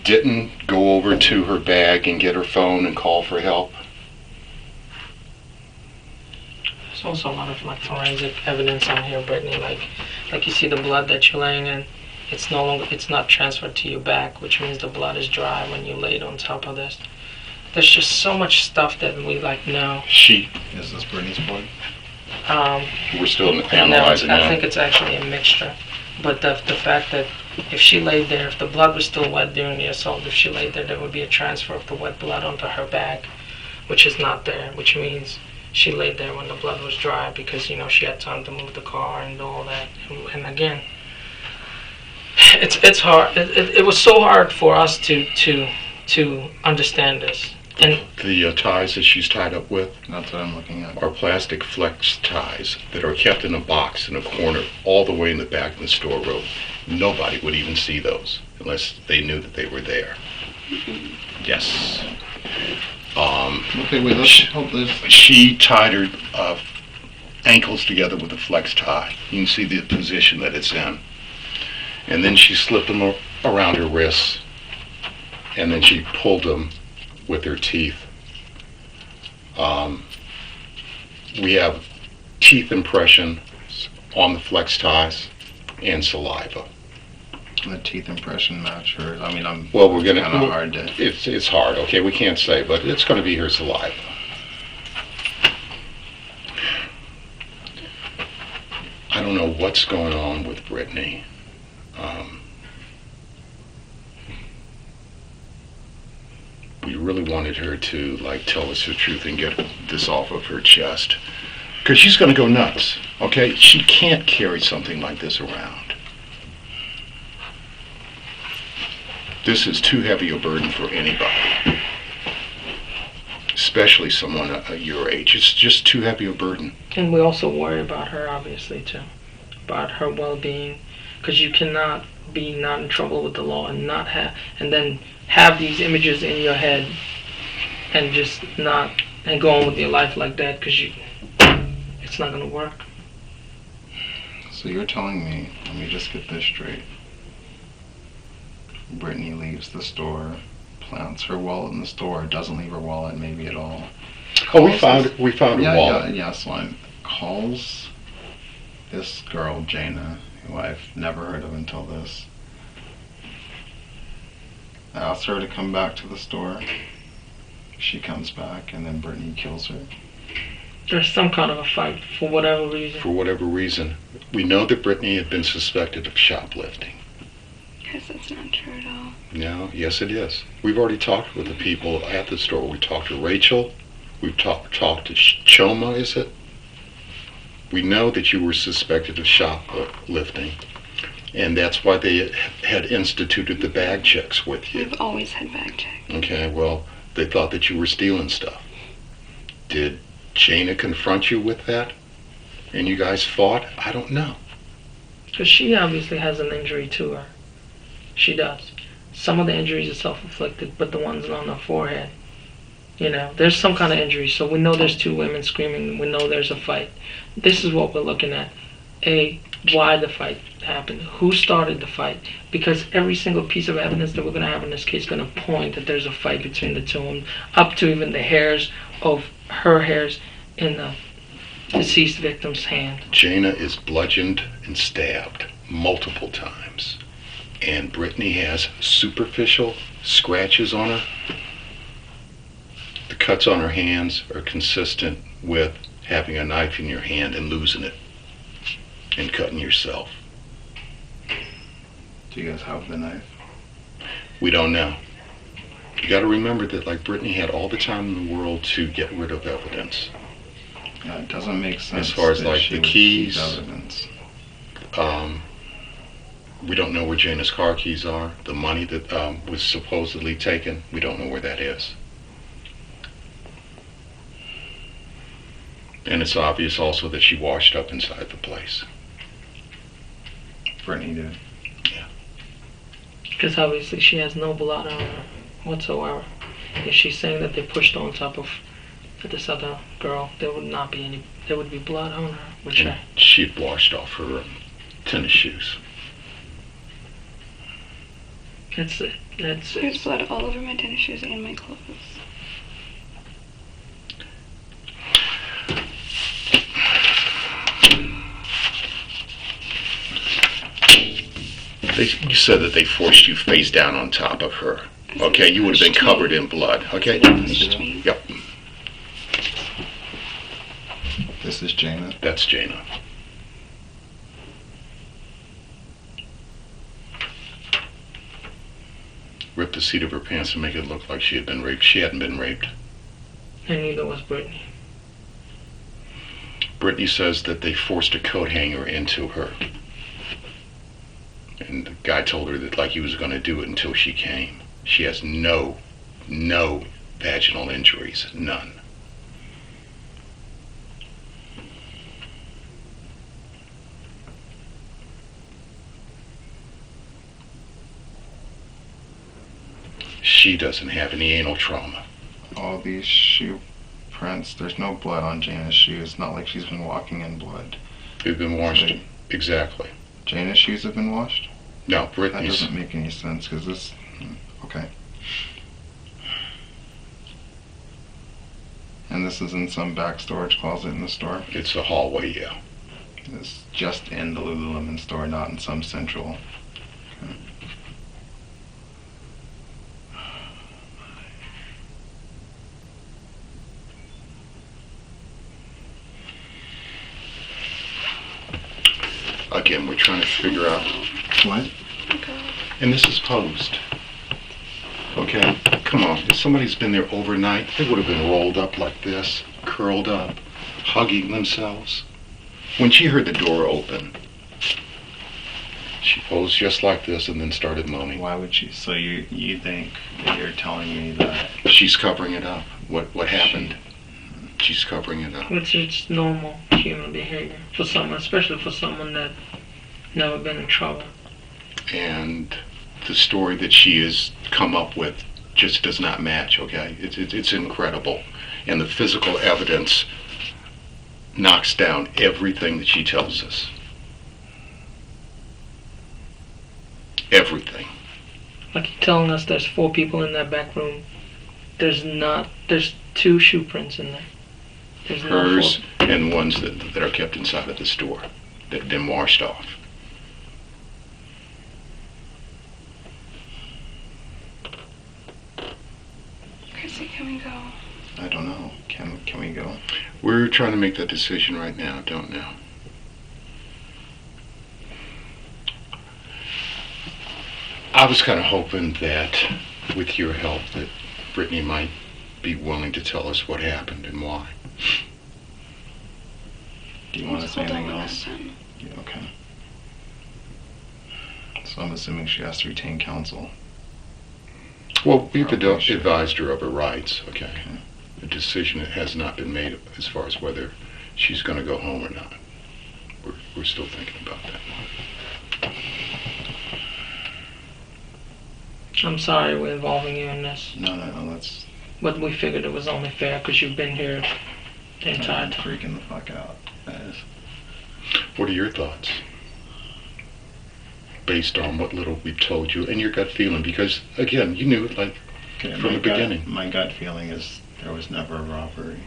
Didn't go over to her bag and get her phone and call for help. There's also a lot of, like, forensic evidence on here, Brittany. Like you see the blood that you're laying in. It's not transferred to your back, which means the blood is dry when you lay it on top of this. There's just so much stuff that we, like, know. Is this Brittany's blood? We're still No, analyzing I think that. it's actually a mixture. But the fact that if she laid there, if the blood was still wet during the assault, if she laid there, there would be a transfer of the wet blood onto her bag, which is not there, which means she laid there when the blood was dry because, you know, she had time to move the car and do all that. And again, it's hard. It was so hard for us to understand this. And The ties that she's tied up with That's what I'm looking at. are plastic flex ties that are kept in a box in a corner all the way in the back of the storeroom. Nobody would even see those unless they knew that they were there. Yes. Okay, wait, let's hope this. She tied her ankles together with a flex tie. You can see the position that it's in. And then she slipped them around her wrists, and then she pulled them with her teeth. We have teeth impression on the flex ties and saliva. The teeth impression match hers. I mean, We're gonna. Kind of hard to. It's hard. Okay, we can't say, but it's going to be her saliva. I don't know what's going on with Brittany. We really wanted her to tell us the truth and get this off of her chest, because she's going to go nuts. Okay, she can't carry something like this around. This is too heavy a burden for anybody, especially someone your age. It's just too heavy a burden. And we also worry about her, obviously, too, about her well-being, because you cannot be not in trouble with the law and not have, and then have these images in your head and just not, and go on with your life like that, because it's not going to work. So you're telling me, let me just get this straight. Brittany leaves the store, plants her wallet in the store, doesn't leave her wallet maybe at all. Oh, we found her wallet. Yeah, so calls this girl, Jayna, who I've never heard of until this. I asked her to come back to the store. She comes back, and then Brittany kills her. There's some kind of a fight for whatever reason. For whatever reason. We know that Brittany had been suspected of shoplifting. Yes, that's not true at all. No, yes it is. We've already talked with the people at the store. We talked to Rachel. We've talked to Choma, is it? We know that you were suspected of shoplifting, and that's why they had instituted the bag checks with you. We've always had bag checks. Okay, well, they thought that you were stealing stuff. Did Jayna confront you with that? And you guys fought? I don't know. Because she obviously has an injury to her. She does. Some of the injuries are self-inflicted, but the ones on the forehead, there's some kind of injury. So we know there's two women screaming. We know there's a fight. This is what we're looking at. Why the fight happened. Who started the fight? Because every single piece of evidence that we're going to have in this case is going to point that there's a fight between the two of them, up to even the hairs of her hairs in the deceased victim's hand. Jayna is bludgeoned and stabbed multiple times. And Brittany has superficial scratches on her. The cuts on her hands are consistent with having a knife in your hand and losing it and cutting yourself. Do you guys have the knife? We don't know. You got to remember that Brittany had all the time in the world to get rid of evidence. Yeah, it doesn't make sense. As far as that she the would keys, keep evidence. We don't know where Jayna's car keys are. The money that was supposedly taken, we don't know where that is. And it's obvious also that she washed up inside the place. Brittany did. Yeah. Because obviously she has no blood on her whatsoever. If she's saying that they pushed on top of this other girl, there would be blood on her. Which And she'd washed off her tennis shoes. There's blood all over my tennis shoes and my clothes. You said that they forced you face down on top of her. Okay, you would have been covered in blood. Okay? Yep. This is Jayna. That's Jayna. Ripped the seat of her pants to make it look like she had been raped. She hadn't been raped. And neither was Brittany. Brittany says that they forced a coat hanger into her. And the guy told her that he was going to do it until she came. She has no vaginal injuries. None. She doesn't have any anal trauma. All these shoe prints, there's no blood on Jayna's shoes. Not like she's been walking in blood. They've been washed. Right. Exactly. Jayna's shoes have been washed? No, That Brittany's. doesn't make any sense, because this... Okay. And this is in some back storage closet in the store? It's a hallway, yeah. It's just in the Lululemon store, not in some central. Okay. Again, we're trying to figure out, What? and this is posed. Okay, come on, if somebody's been there overnight, they would have been rolled up like this, curled up, hugging themselves. When she heard the door open, she posed just like this and then started moaning. Why would she? So you think that you're telling me that She's covering it up. What happened? She's covering it up. It's normal human behavior for someone, especially for someone that never been in trouble. And the story that she has come up with just does not match, okay? It's incredible. And the physical evidence knocks down everything that she tells us. Everything. Like you're telling us there's 4 people in that back room. There's 2 shoe prints in there. There's Hers no 4. and ones that are kept inside of the store that have been washed off. Chrissy, can we go? I don't know. Can we go? We're trying to make that decision right now, don't know. I was kind of hoping that with your help that Brittany might be willing to tell us what happened and why. Do you want to say Hold on anything one else? second. Yeah, okay. So I'm assuming she has to retain counsel. Well, we've Okay, sure. advised her of her rights, okay? Okay. The decision has not been made as far as whether she's going to go home or not. We're still thinking about that. I'm sorry we're involving you in this, No, that's but we figured it was only fair because you've been here the entire I'm time. freaking the fuck out. That is. What are your thoughts? Based on what little we've told you and your gut feeling, because again, you knew it like Okay, from the beginning. My gut feeling is there was never a robbery.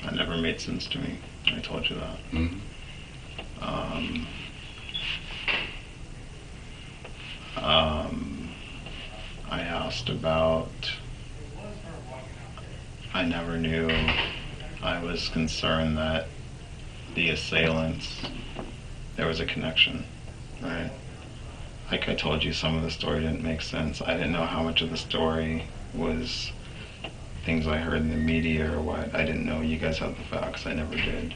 That never made sense to me. I told you that. Mhm. I asked about. I never knew. I was concerned that the assailants, there was a connection, right? Like I told you, some of the story didn't make sense. I didn't know how much of the story was things I heard in the media or what. I didn't know you guys had the facts. I never did.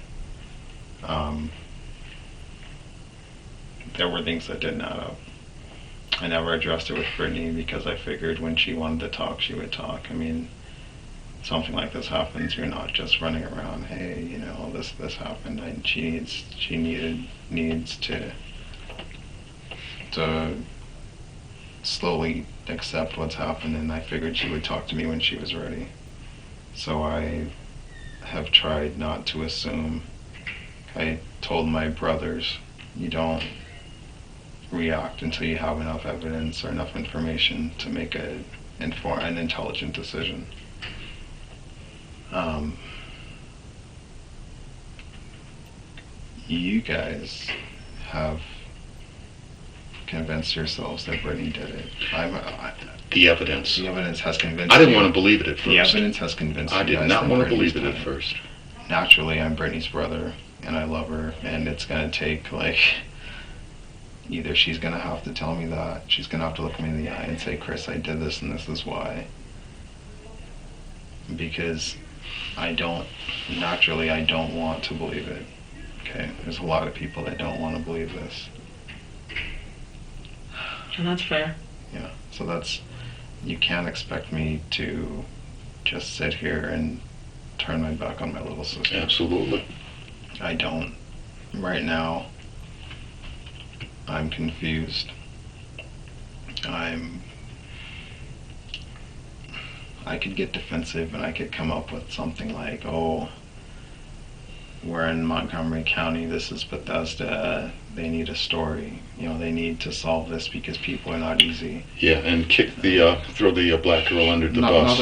There were things that didn't add up. I never addressed it with Brittany because I figured when she wanted to talk, she would talk. I mean, something like this happens, you're not just running around, hey, you know, this happened, and she needs to slowly accept what's happened, and I figured she would talk to me when she was ready. So I have tried not to assume. I told my brothers, you don't react until you have enough evidence or enough information to make an intelligent decision. You guys have convinced yourselves that Brittany did it. The evidence. The evidence has convinced I didn't you. want to believe it at first. The evidence has convinced I you did guys not that want to Brittany's believe it done at first. Naturally, I'm Brittany's brother, and I love her, and it's gonna take, like, either she's gonna have to tell me that, she's gonna have to look me in the eye and say, Chris, I did this and this is why. Because I don't want to believe it. Okay, there's a lot of people that don't want to believe this. And that's fair. Yeah, so you can't expect me to just sit here and turn my back on my little sister. Absolutely. I don't. Right now, I'm confused. I could get defensive and I could come up with something like, oh, we're in Montgomery County, this is Bethesda, they need a story. You know, they need to solve this because people are not easy. Yeah, and throw the black girl under the bus.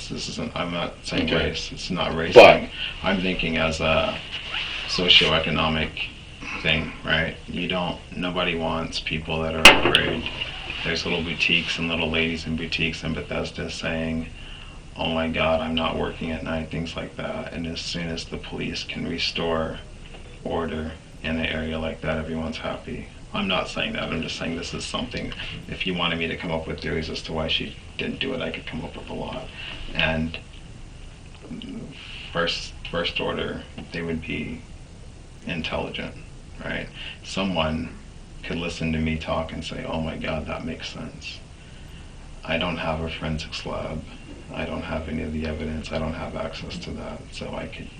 This isn't. I'm not saying Okay. race. It's not race. But- thing. I'm thinking as a socioeconomic thing, right? Nobody wants people that are afraid. There's little boutiques and little ladies in boutiques in Bethesda saying, "Oh my God, I'm not working at night," things like that. And as soon as the police can restore order in an area like that, everyone's happy. I'm not saying that. I'm just saying this is something. If you wanted me to come up with theories as to why she didn't do it, I could come up with a lot. And first order, they would be intelligent, right? Someone could listen to me talk and say, "Oh my God, that makes sense." I don't have a forensics lab. I don't have any of the evidence. I don't have access to that. So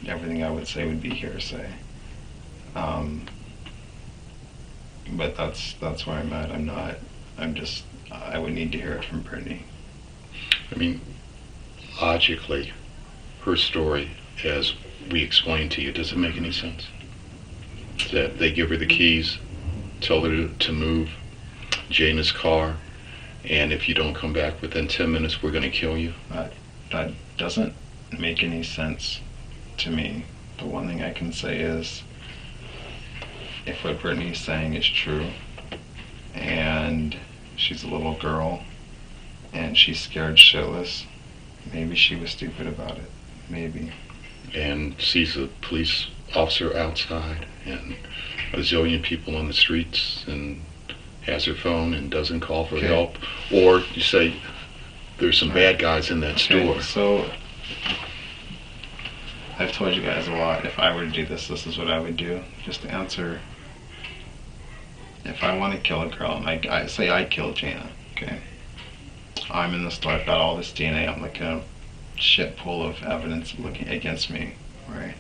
everything I would say would be hearsay. But that's where I'm at. I would need to hear it from Brittany. I mean, logically, her story, as we explained to you, does it make any sense? That they give her the keys, tell her to move Jayna's car, and if you don't come back within 10 minutes, we're going to kill you? That doesn't make any sense to me. The one thing I can say is, if what Brittany's saying is true, and she's a little girl, and she's scared shitless, maybe she was stupid about it. Maybe. And sees a police officer outside and a zillion people on the streets and has her phone and doesn't call for Okay. help. Or you say, there's some bad guys in that store. Okay, so I've told you guys a lot. If I were to do this is what I would do. Just to answer, if I want to kill a girl, and I say I killed Jayna, okay? I'm in the store, I've got all this DNA, I'm like a shit full of evidence looking against me, right?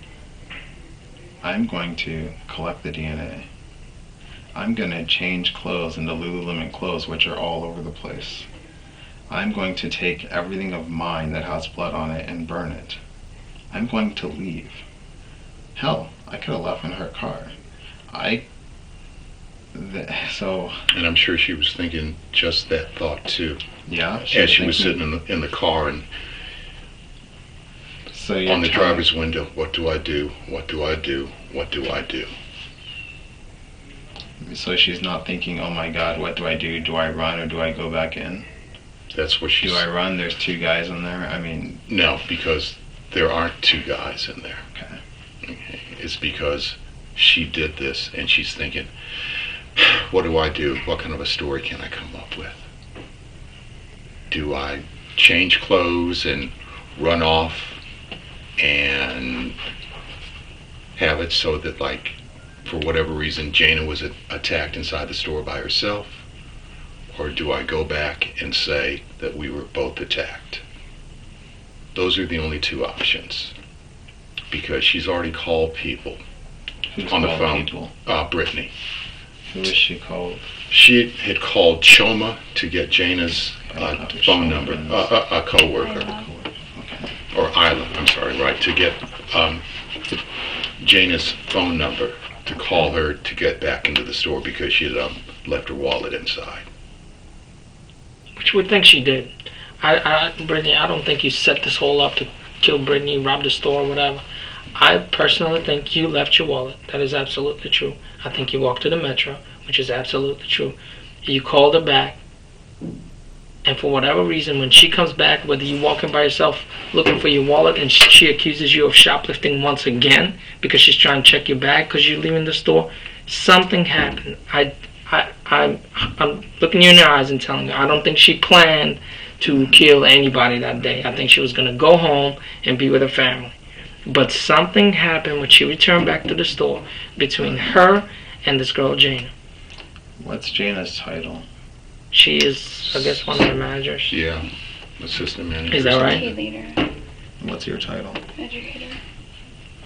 I'm going to collect the DNA. I'm going to change clothes into Lululemon clothes, which are all over the place. I'm going to take everything of mine that has blood on it and burn it. I'm going to leave. Hell, I could have left in her car. So... And I'm sure she was thinking just that thought too. Yeah. As she was sitting in the car and so on the driver's window, what do I do? What do I do? What do I do? So she's not thinking, oh my God, what do I do? Do I run or do I go back in? That's what she's... Do I run? There's two guys in there? I mean... No, because there aren't two guys in there. Okay. It's because she did this and she's thinking, what do I do? What kind of a story can I come up with? Do I change clothes and run off and have it so that, like, for whatever reason, Jayna was attacked inside the store by herself? Or do I go back and say that we were both attacked? Those are the only two options. Because she's already called people Who's on the called phone. people? Brittany. Who is she called? She had called Choma to get Jayna's phone number, a co-worker. Okay. Or Isla, I'm sorry, right, to get Jayna's phone number to call her to get back into the store because she had left her wallet inside. Which would think she did. Brittany, I don't think you set this whole up to kill Brittany, rob the store, whatever. I personally think you left your wallet. That is absolutely true. I think you walked to the Metro, which is absolutely true. You called her back, and for whatever reason, when she comes back, whether you're walking by yourself looking for your wallet and she accuses you of shoplifting once again because she's trying to check your bag because you're leaving the store, something happened. I'm looking you in the eyes and telling you, I don't think she planned to kill anybody that day. I think she was going to go home and be with her family. But something happened when she returned back to the store between her and this girl, Jayna. What's Jayna's title? She is, I guess, one of the managers. Yeah, assistant manager. Is that right? Key leader, What's your title? educator.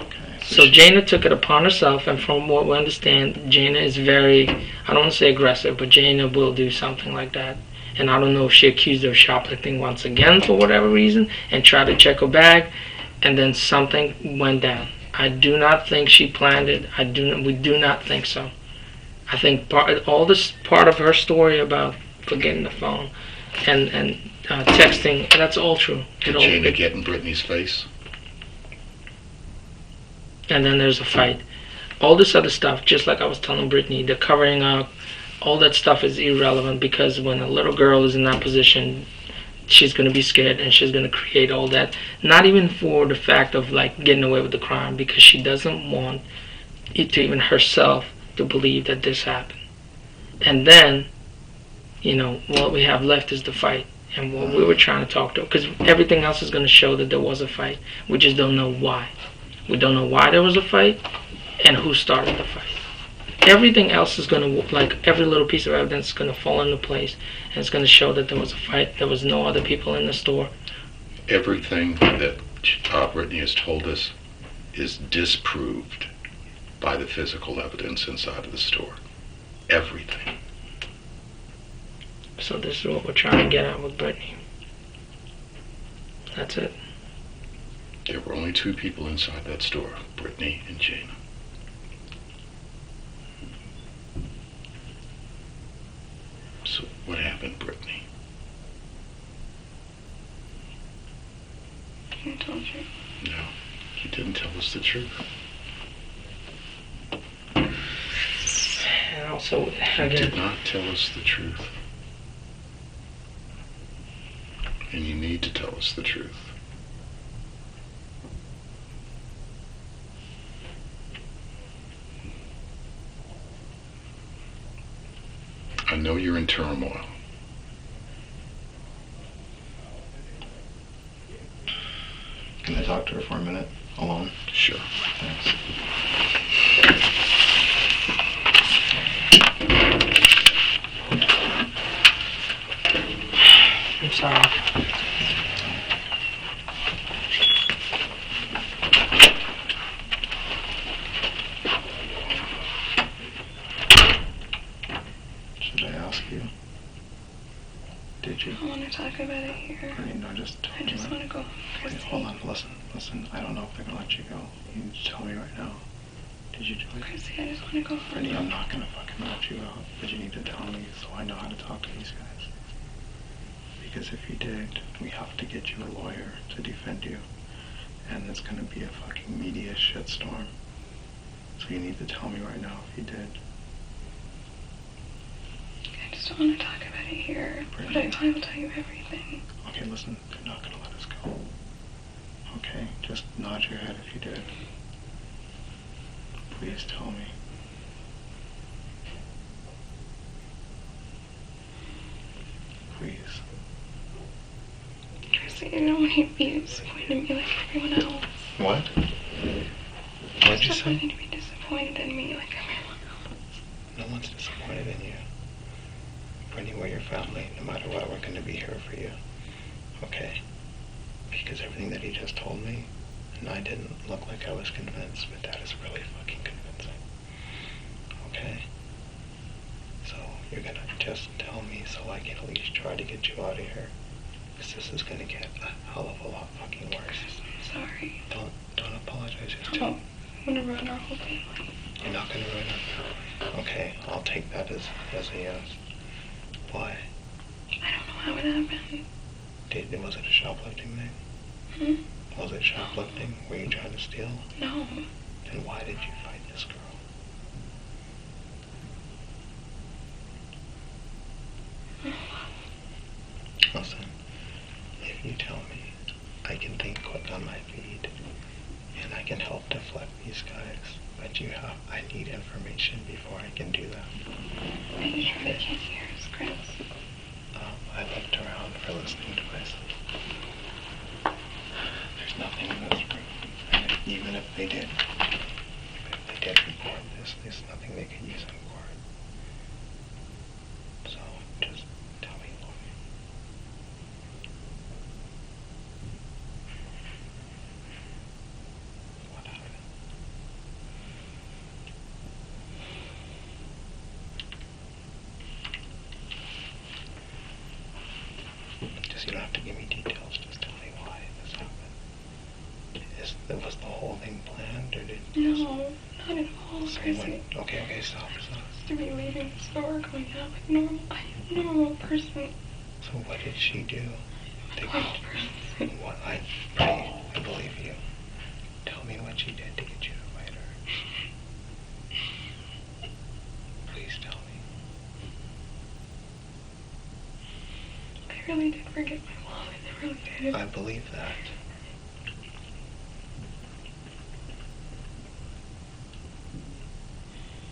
Okay. So Jayna took it upon herself, and from what we understand, Jayna is very, I don't want to say aggressive, but Jayna will do something like that. And I don't know if she accused her of shoplifting once again for whatever reason and tried to check her bag, and then something went down. I do not think she planned it. We do not think so. I think all this part of her story about forgetting the phone and texting, that's all true. Did Jayna get in Brittany's face? And then there's a fight. All this other stuff, just like I was telling Brittany, the covering up, all that stuff is irrelevant, because when a little girl is in that position, she's going to be scared and she's going to create all that. Not even for the fact of like getting away with the crime, because she doesn't want it to even herself to believe that this happened. And then, you know, what we have left is the fight. And what we were trying to talk to, because everything else is going to show that there was a fight. We just don't know why. We don't know why there was a fight and who started the fight. Everything else is going to, like every little piece of evidence is going to fall into place, and it's going to show that there was a fight. There was no other people in the store. Everything that Brittany has told us is disproved by the physical evidence inside of the store. Everything. So this is what we're trying to get at with Brittany. That's it. There were only two people inside that store, Brittany and Jayna. So what happened, Brittany? I told you. No, you didn't tell us the truth. And also, You again, did not tell us the truth. And you need to tell us the truth. I know you're in turmoil. Can I talk to her for a minute alone? Sure. Thanks. I'm sorry. Should I ask you? Did you? I don't want to talk about it here. No, just tell I me. just want to go. Wait, hold on. Listen. I don't know if they're gonna let you go. You need to tell me right now. Did you do it? Chrissy, I just want to go home. Brittany, I'm not gonna fucking let you out, but you need to tell me so I know how to talk to these guys. Because if you did, we have to get you a lawyer to defend you, and it's gonna be a fucking media shitstorm. So you need to tell me right now if you did. I just don't want to talk about it here. But I will tell you everything. Okay, listen, they're not gonna let us go. Okay, just nod your head if you did. Please tell me. Please. Chrissy, I don't want you to be disappointed in me like everyone else. What? I What'd you just want say? you to be disappointed in me like everyone else. No one's disappointed in you. Brittany, we're your family. No matter what, we're gonna be here for you. Okay? Because everything that he just told me, and I didn't look like I was convinced, but that is really fucking convincing. Okay? So you're gonna just tell me so I can at least try to get you out of here. Because this is gonna get a hell of a lot fucking worse. I'm sorry. Don't apologize. Just I tell don't want to ruin our whole family. You're not gonna ruin it. Okay, I'll take that as a yes. Why? I don't know how it happened. Was it a shoplifting thing? Hmm? Was it shoplifting? Were you trying to steal? No. Then why did you fight this girl? Listen, if you tell me, I can think quick on my feet, and I can help deflect these guys. But I need information before I can do that. I just really can't hear us, Chris. I looked around for listening devices. There's nothing in this room. And even if they did report this, there's nothing they could use in court. So just tell me why. What happened? You don't have to give me details, just tell me why this happened. Was the whole thing planned, or did No, not at all, so Chrissy. okay, stop. to be leaving the store, going out like normal. I am a normal person. So what did she do? I'm a normal person. What? I believe you. Tell me what she did to get you to fight her. Please tell me. I really did forget my wallet. I really did. I believe that.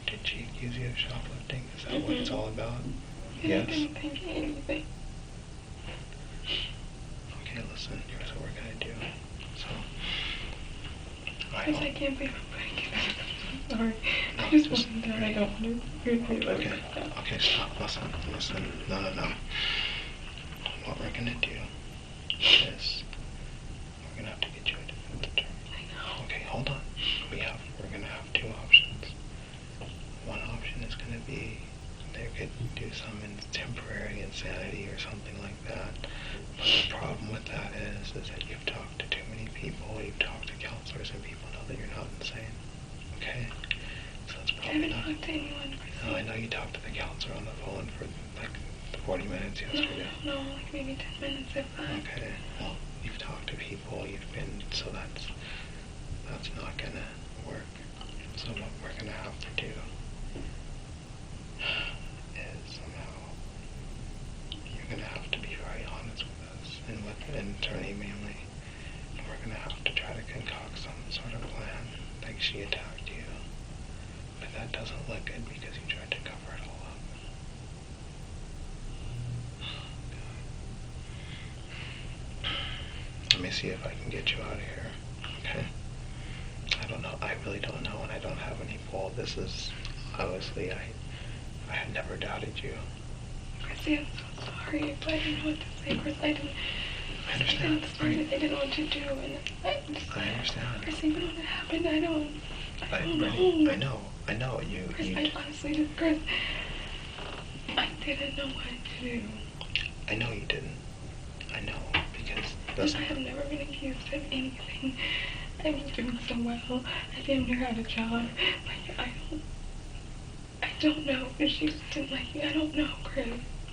Did she accuse you of shoplifting? Is that what it's all about? Yes? I didn't think anything. Okay, listen, here's what we're gonna do. So, Because I can't believe I'm putting it back. I'm sorry. No, I just just- wasn't there. I don't want to. Okay, stop, listen. No. What we're gonna do is, we're gonna have to get you a defense attorney. I know. Okay, hold on. We're gonna have two options. One option is gonna be, they could do some temporary insanity or something like that. But the problem with that is that you've talked to too many people, you've talked to counselors, and people know that you're not insane. Okay? So that's I probably haven't not. talked to anyone. No, I know you talked to the counselor on the phone for like 40 minutes yesterday. No, like maybe 10 minutes if that. Okay, well, you've talked to people, so that's not gonna work. So what we're gonna have to do is somehow, you're gonna have to be very honest with us, and with an attorney mainly, and we're gonna have to try to concoct some sort of plan, like she attacked you. But that doesn't look good because you tried to cover it all up. Let me see if I can get you out of here, okay? I don't know, I really don't know, and I don't have any pull. This is, obviously, I had never doubted you. Chrissy, I'm so sorry, but I didn't know what to say. Chris, I didn't. I understand. I didn't know what to do, and I understand. Chrissy, when it happened, I don't know. I know, Chris, I honestly just, Chris, I didn't know what to do. I know you didn't. I know, because Because I have never been accused of anything. I was doing so well. I damn near had a job. Like, I don't know if she just didn't like me. I don't know, Chris.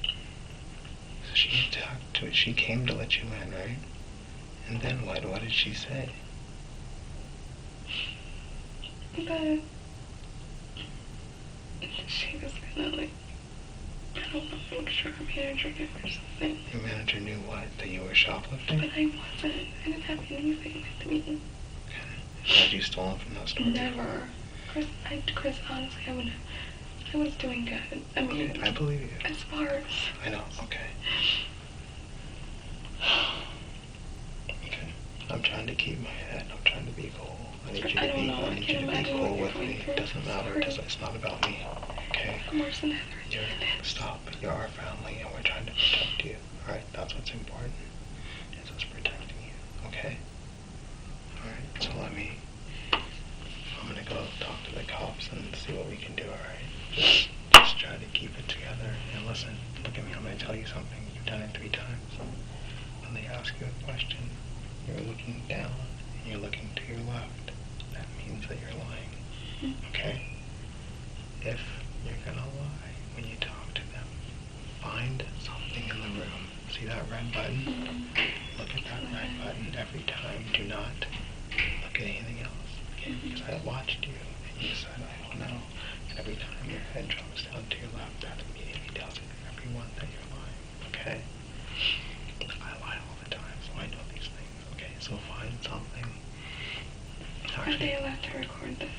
So she talked to it. She came to let you in, right? And then what? What did she say? But she was gonna, like, I don't know, I'm sure her manager knew or something. Your manager knew what? That you were shoplifting? But I wasn't. I didn't have anything with me. Okay. Had you stolen from that store? Never. Chris, honestly, I was doing good. I mean, Okay, I believe you. as far as... I know, okay. Okay. I'm trying to keep my head. I'm trying to be cool. I need you to be cool with me. It doesn't matter. It's not about me. Okay? I'm worse than Heather. Stop. You're our family and we're trying to protect you. Alright? That's what's important. Is us protecting you. Okay? Alright, so I'm gonna go talk to the cops and see what we can do, alright? Just try to keep it together. And listen, look at me, I'm gonna tell you something. You've done it 3 times. When they ask you a question, you're looking down and you're looking to your left. That means that you're lying. Okay? If you're gonna lie when you talk to them, find something in the room. See that red button? Look at that red button every time. Do not look at anything else. Okay? Because I watched you and you said, I don't know. And every time your head drops down to your left, that immediately tells everyone that you're lying. Okay? I lie all the time, so I know these things. Okay? So find something. Are they allowed to record this?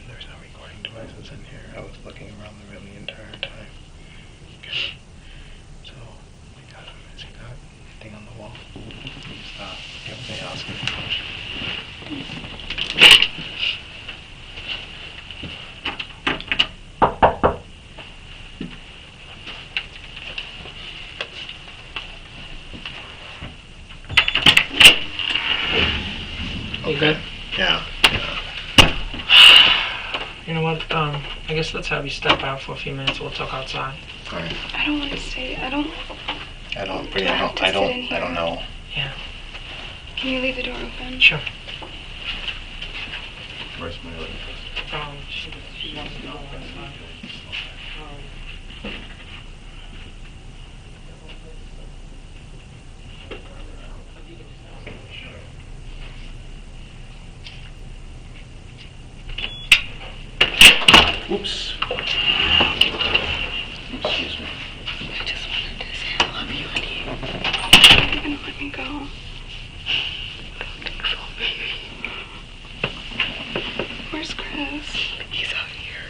There's no recording devices in here. I was looking around the room the entire time. Okay. So, we got him. See that thing on the wall? Stop. Everybody else can approach. You good? Yeah. You know what? I guess let's have you step out for a few minutes. We'll talk outside. Alright. I don't want to stay. I don't know. Yeah. Can you leave the door open? Sure. Where's my other? She wants to know outside. Oops. Excuse me. I just wanted to say I love you, honey. You're gonna let me go. I don't think so, baby. Where's Chris? He's out here.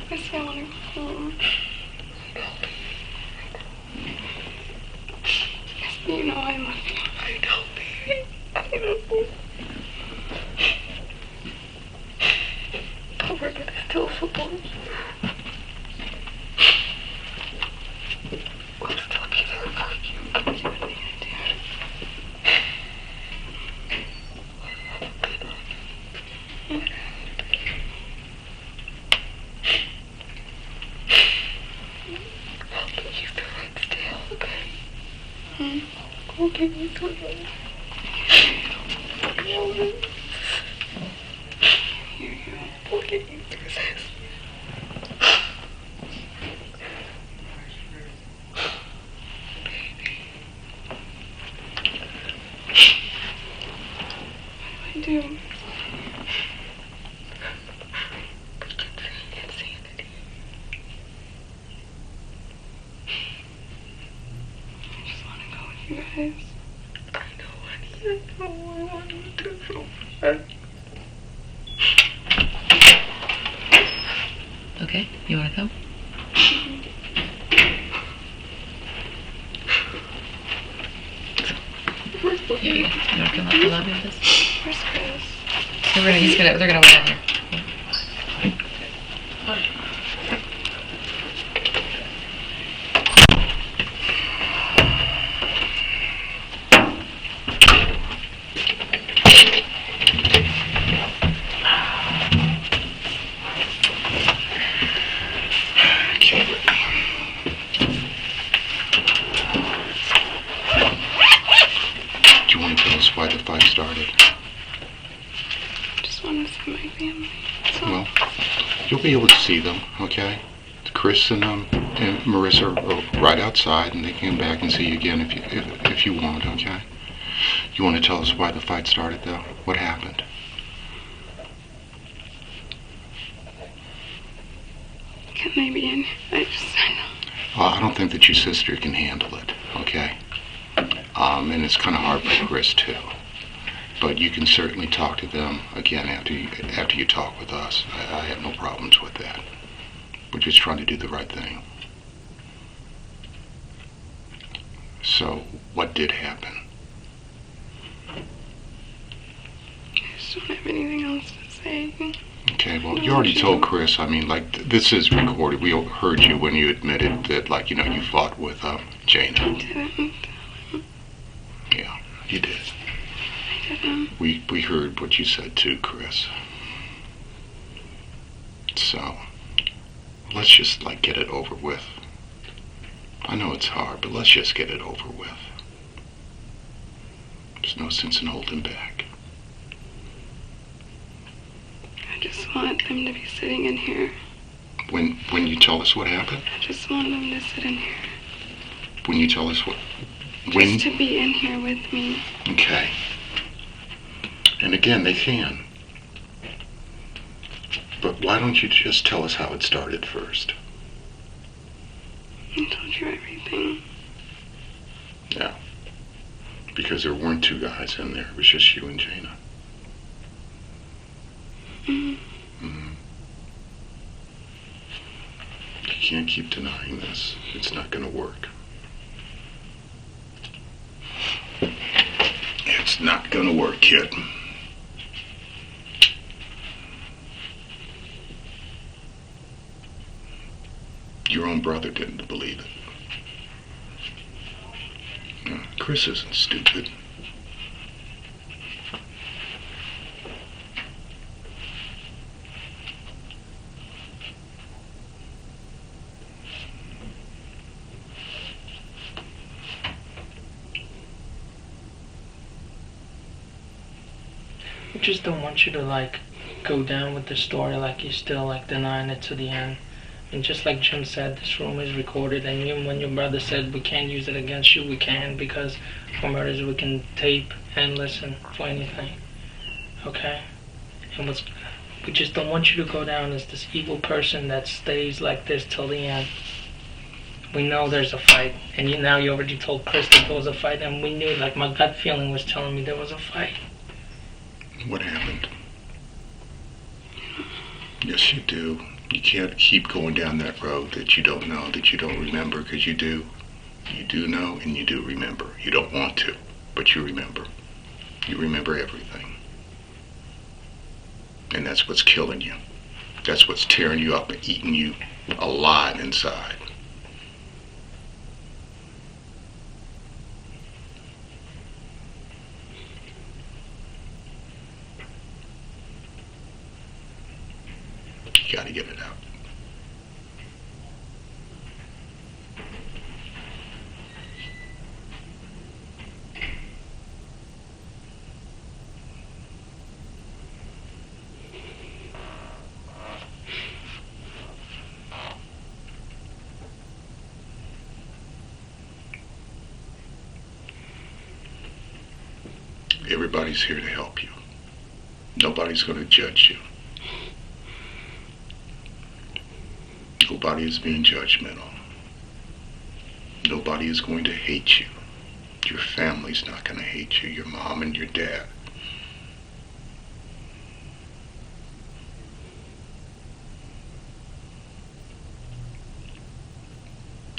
I say I want to go home. You know I love you. I know, baby. I know. But we're gonna still support you. We'll still be there for you. What are you gonna do? I'll put you through it still, okay? Hmm? We'll get you through it. Here you go. We'll get you through this. I do. Insanity. I just want to go with you guys. I know, honey. I know. I want you to so bad. Okay, you want to come? Yeah, you want to come up to the lobby with us? Where's Chris? They're gonna wait out here. Do you want to tell us why the fight started? I just want to see my family. That's all. Well, you'll be able to see them, okay? Chris and Marissa are right outside, and they can come back and see you again if you want, okay? You want to tell us why the fight started, though? What happened? Can they be in? I know. Well, I don't think that your sister can handle it, okay? And it's kind of hard for Chris, too. But you can certainly talk to them again after you talk with us. I have no problems with that. We're just trying to do the right thing. So, what did happen? I just don't have anything else to say. Okay, well, you already told Chris. I mean, like, this is recorded. We heard you when you admitted that, like, you know, you fought with Jayna. I didn't. Yeah, you did. I didn't. We heard what you said too, Chris. So, let's just, like, get it over with. I know it's hard, but let's just get it over with. There's no sense in holding back. I just want them to be sitting in here. When you tell us what happened? I just want them to sit in here. When you tell us what... When? Just to be in here with me. Okay. And again, they can. But why don't you just tell us how it started first? I told you everything. Yeah. Because there weren't two guys in there. It was just you and Jayna. Mm-hmm. You can't keep denying this. It's not going to work. It's not going to work, kid. Your own brother didn't believe it. No, Chris isn't stupid. I just don't want you to, like, go down with the story like you're still, like, denying it to the end. And just like Jim said, this room is recorded, and even when your brother said we can't use it against you, we can, because for murders we can tape and listen for anything. Okay? And we just don't want you to go down as this evil person that stays like this till the end. We know there's a fight, and now you already told Chris that there was a fight, and we knew, like my gut feeling was telling me there was a fight. What happened? Yes, you do. You can't keep going down that road that you don't know, that you don't remember, because you do. You do know and you do remember. You don't want to, but you remember. You remember everything. And that's what's killing you. That's what's tearing you up and eating you alive inside. You gotta get it out. Everybody's here to help you. Nobody's going to judge you. Nobody is being judgmental. Nobody is going to hate you. Your family's not going to hate you, your mom and your dad.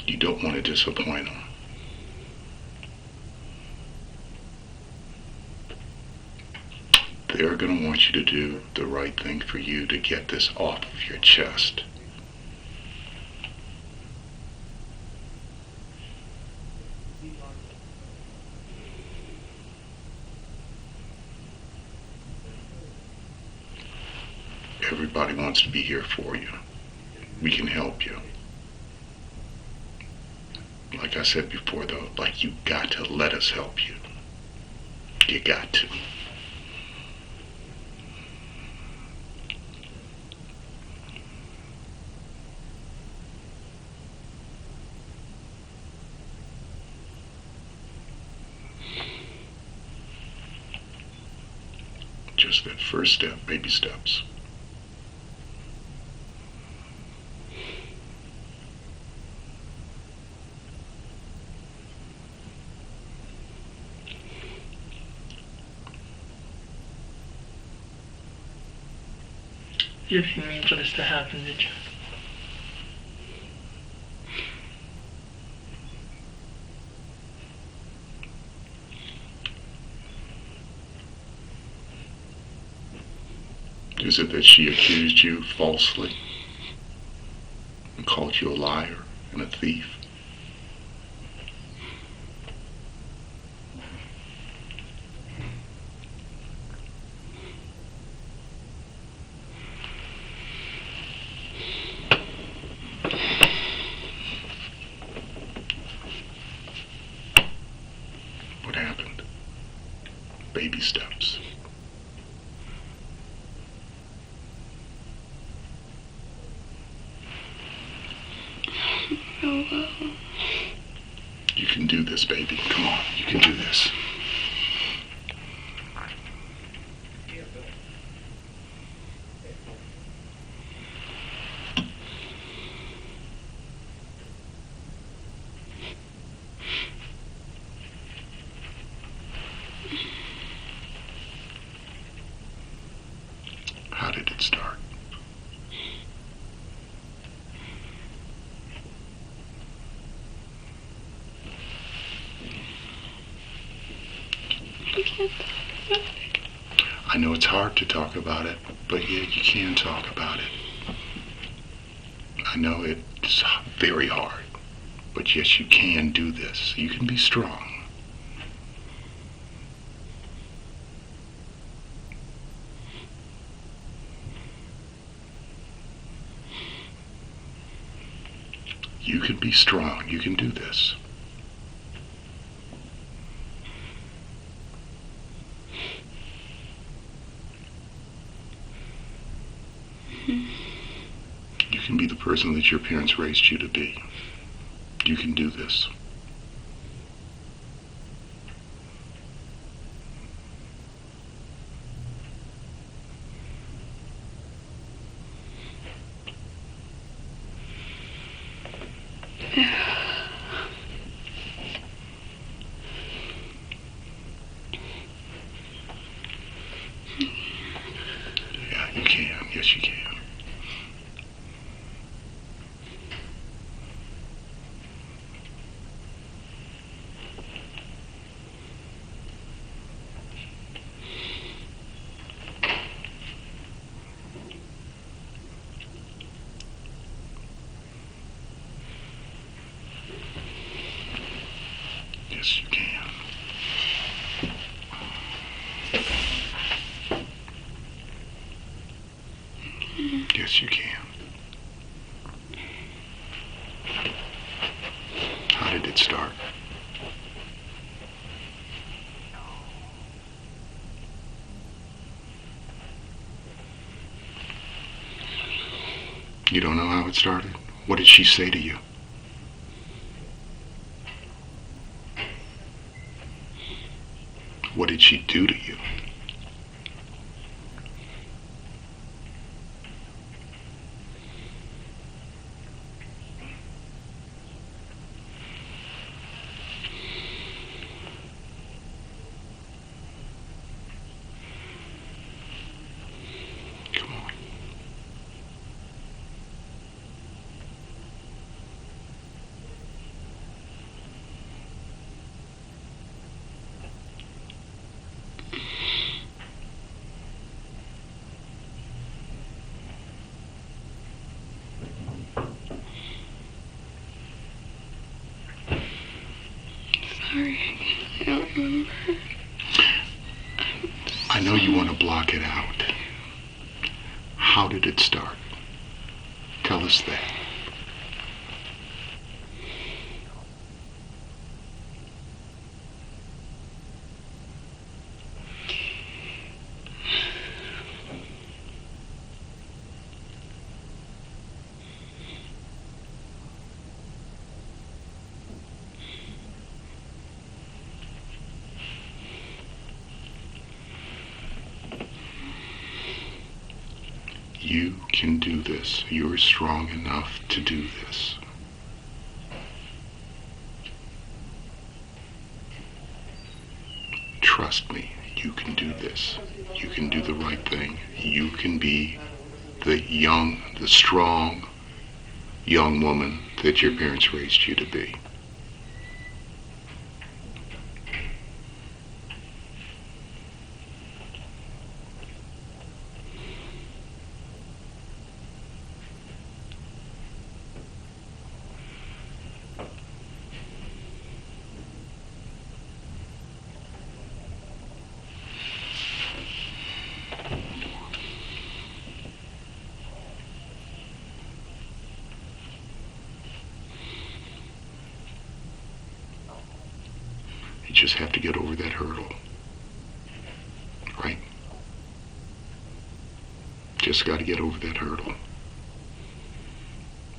You don't want to disappoint them. They're going to want you to do the right thing for you to get this off of your chest. Everybody wants to be here for you. We can help you. Like I said before though, like you got to let us help you. You got to. Just that first step, baby steps. You didn't mean for this to happen, did you? Is it that she accused you falsely and called you a liar and a thief? What happened? Baby steps. You can do this, baby. Come on, you can do this. How did it start? I know it's hard to talk about it, but yeah, you can talk about it. I know it's very hard, but yes, you can do this. You can be strong. You can be strong. You can do this. You can be be the person that your parents raised you to be. You can do this. Yeah, you can. Yes, you can. Yes, you can. Yes, you can. How did it start? You don't know how it started? What did she say to you? What did she do to you? Come on. Sorry, I don't remember. I know you want to block it out. How did it start? Tell us that. You can do this. You're strong enough to do this. Trust me, you can do this. You can do the right thing. You can be the strong young woman that your parents raised you to be. You just have to get over that hurdle. Right? Just got to get over that hurdle.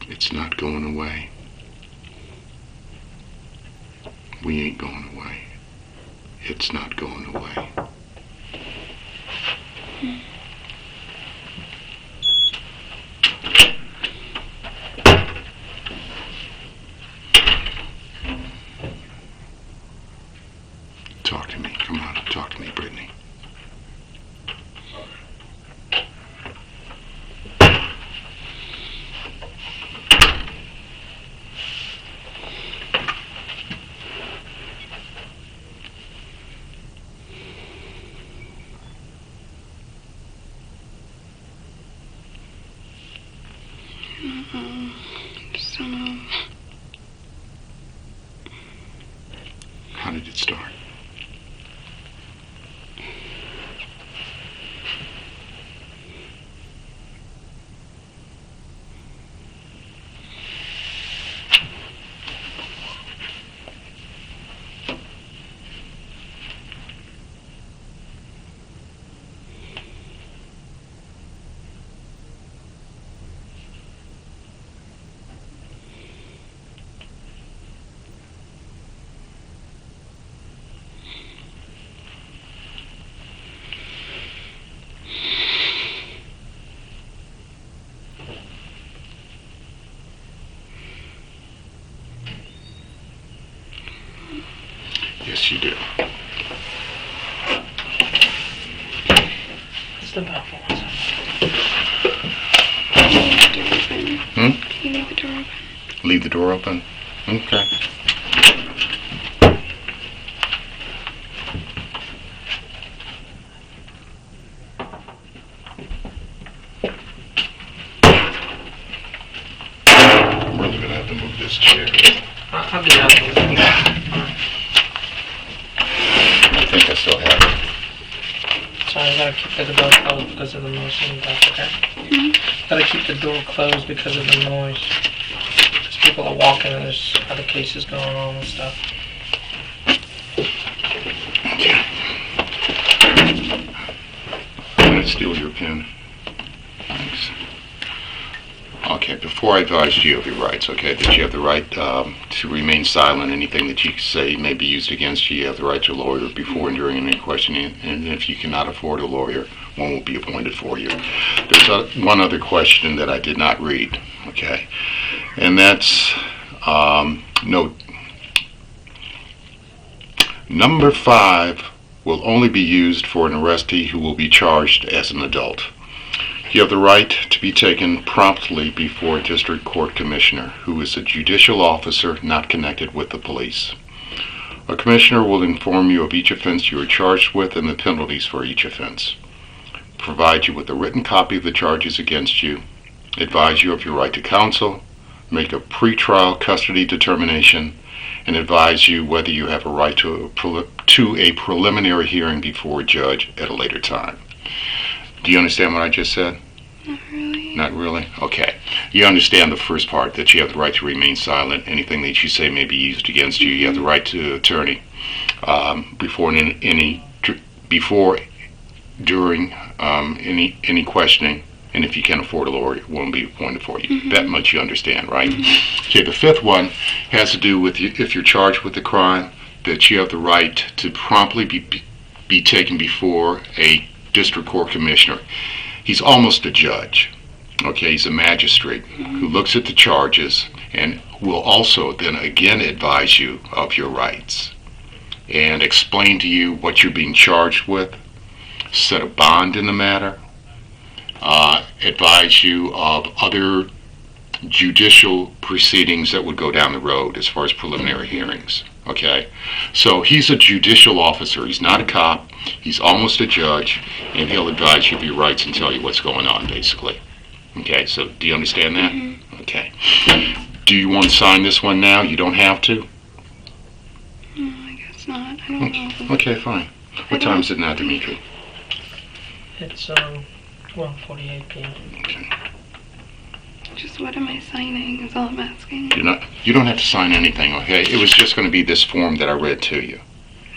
It's not going away. We ain't going away. It's not going away. Talk to me. Come on, talk to me, Brittany. Just don't know. How did it start? Yes, you do. What's the bell for? Can you leave the door open? Leave the door open? Okay. I'm really gonna have to move this chair. I'll do that. I think I still have it. Sorry, I gotta keep the door closed because of the noise in the back, okay? Gotta keep the door closed because of the noise. Because people are walking and there's other cases going on and stuff. Okay. I'm gonna steal your pen. Thanks. Okay, before I advise you of your rights, okay, that you have the right to remain silent. Anything that you say may be used against you. You have the right to a lawyer before and during any questioning. And if you cannot afford a lawyer, one will be appointed for you. There's one other question that I did not read, okay, and that's note number 5 will only be used for an arrestee who will be charged as an adult. You have the right to be taken promptly before a district court commissioner, who is a judicial officer not connected with the police. A commissioner will inform you of each offense you are charged with and the penalties for each offense, provide you with a written copy of the charges against you, advise you of your right to counsel, make a pretrial custody determination, and advise you whether you have a right to a preliminary hearing before a judge at a later time. Do you understand what I just said? Not really. Not really? Okay. You understand the first part, that you have the right to remain silent. Anything that you say may be used against you. You have the right to an attorney during any questioning, and if you can't afford a lawyer, it won't be appointed for you. That much you understand, right? Okay, the 5th one has to do with if you're charged with a crime, that you have the right to promptly be taken before a district court commissioner. He's almost a judge. Okay, he's a magistrate who looks at the charges and will also then again advise you of your rights and explain to you what you're being charged with, set a bond in the matter, advise you of other judicial proceedings that would go down the road as far as preliminary hearings. Okay, so he's a judicial officer. He's not a cop. He's almost a judge, and he'll advise you of your rights and tell you what's going on, basically. Okay, so do you understand that? Okay. Do you want to sign this one now? You don't have to? No, I guess not. I don't know. Okay, fine. What time is it now, Dimitri? It's 12:48 p.m. Okay. Just what am I signing is all I'm asking. You don't have to sign anything, okay? It was just going to be this form that I read to you.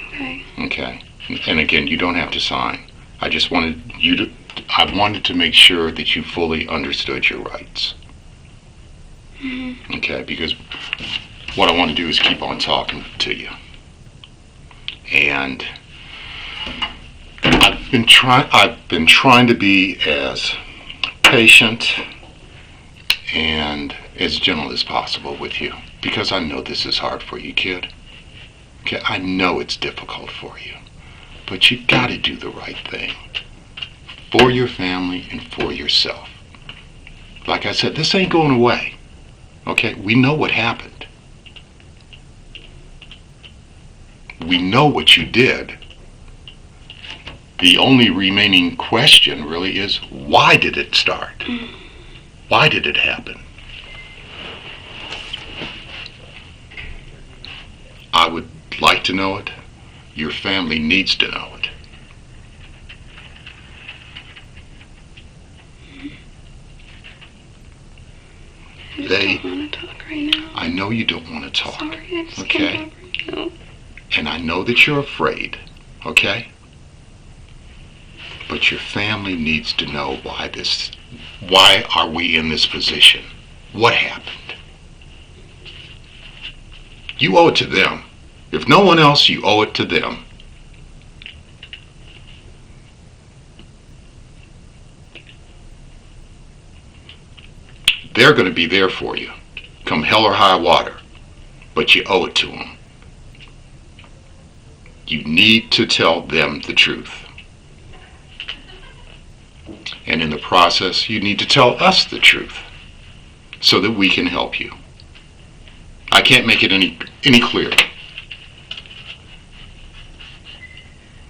Okay. Okay. And again, you don't have to sign. I just wanted I wanted to make sure that you fully understood your rights. Okay, because what I want to do is keep on talking to you. And I've been trying to be as patient and as gentle as possible with you, because I know this is hard for you, kid. Okay, I know it's difficult for you, but you got to do the right thing for your family and for yourself. Like I said, this ain't going away. Okay, we know what happened. We know what you did. The only remaining question really is, why did it start? Why did it happen? I would like to know it. Your family needs to know it. I just don't want to talk right now. I know you don't want to talk. Sorry, I just Okay. can't talk right now. And I know that you're afraid, okay? But your family needs to know why are we in this position? What happened? You owe it to them. If no one else, you owe it to them. They're going to be there for you, come hell or high water, but you owe it to them. You need to tell them the truth. And in the process, you need to tell us the truth so that we can help you. I can't make it any clearer.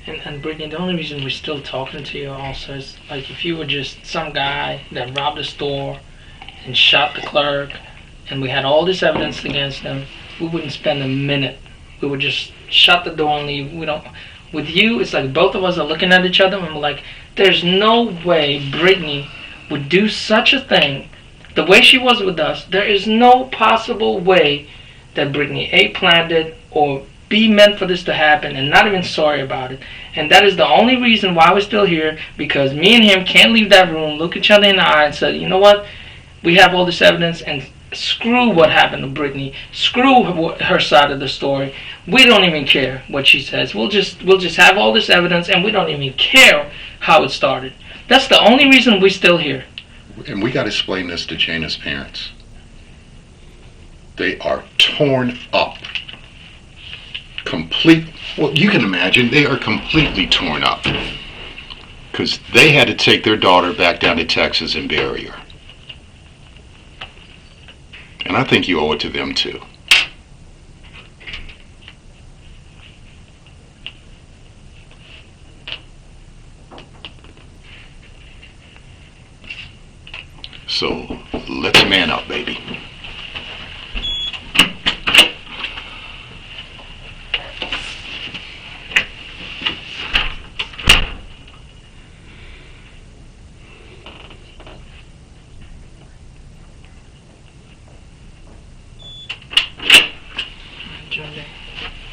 And Brittany, the only reason we're still talking to you also is, like, if you were just some guy that robbed a store and shot the clerk, and we had all this evidence against him, we wouldn't spend a minute. We would just shut the door and leave. We don't. With you, it's like both of us are looking at each other and we're like, there's no way Brittany would do such a thing. The way she was with us, there is no possible way that Brittany A, planned it, or B, meant for this to happen and not even sorry about it. And that is the only reason why we're still here, because me and him can't leave that room, look each other in the eye and say, you know what, we have all this evidence, and screw what happened to Brittany, screw her side of the story. We don't even care what she says. We'll just have all this evidence, and we don't even care how it started. That's the only reason we're still here. And we got to explain this to Jayna's parents. They are torn up. Well, you can imagine, they are completely torn up. Because they had to take their daughter back down to Texas and bury her. And I think you owe it to them too. So, let's man up, baby.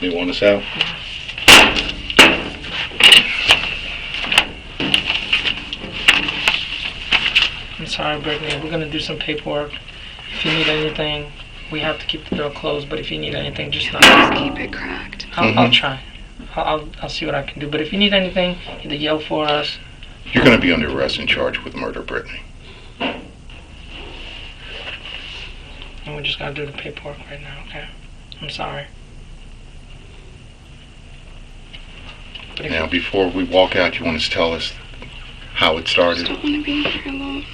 You want us out? I'm sorry, Brittany. We're gonna do some paperwork. If you need anything, we have to keep the door closed. But if you need anything, just not. Just keep it cracked. I'll try. I'll see what I can do. But if you need anything, either yell for us. You're going to be under arrest and charged with murder, Brittany. And we just gotta do the paperwork right now, okay? I'm sorry. Now, before we walk out, you want to tell us how it started? I don't want to be here alone.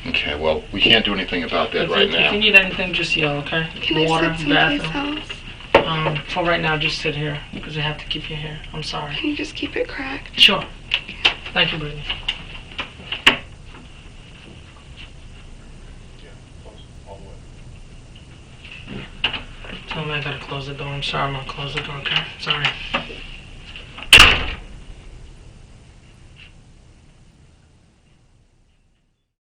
Okay, well, we can't do anything about that right now. If you need anything, just yell, okay? Can Water, I sit someplace bathroom. else? For right now, just sit here, because I have to keep you here. I'm sorry. Can you just keep it cracked? Sure. Thank you, Brittany. Tell me I gotta close the door. I'm sorry, I'm gonna close the door, okay? Sorry.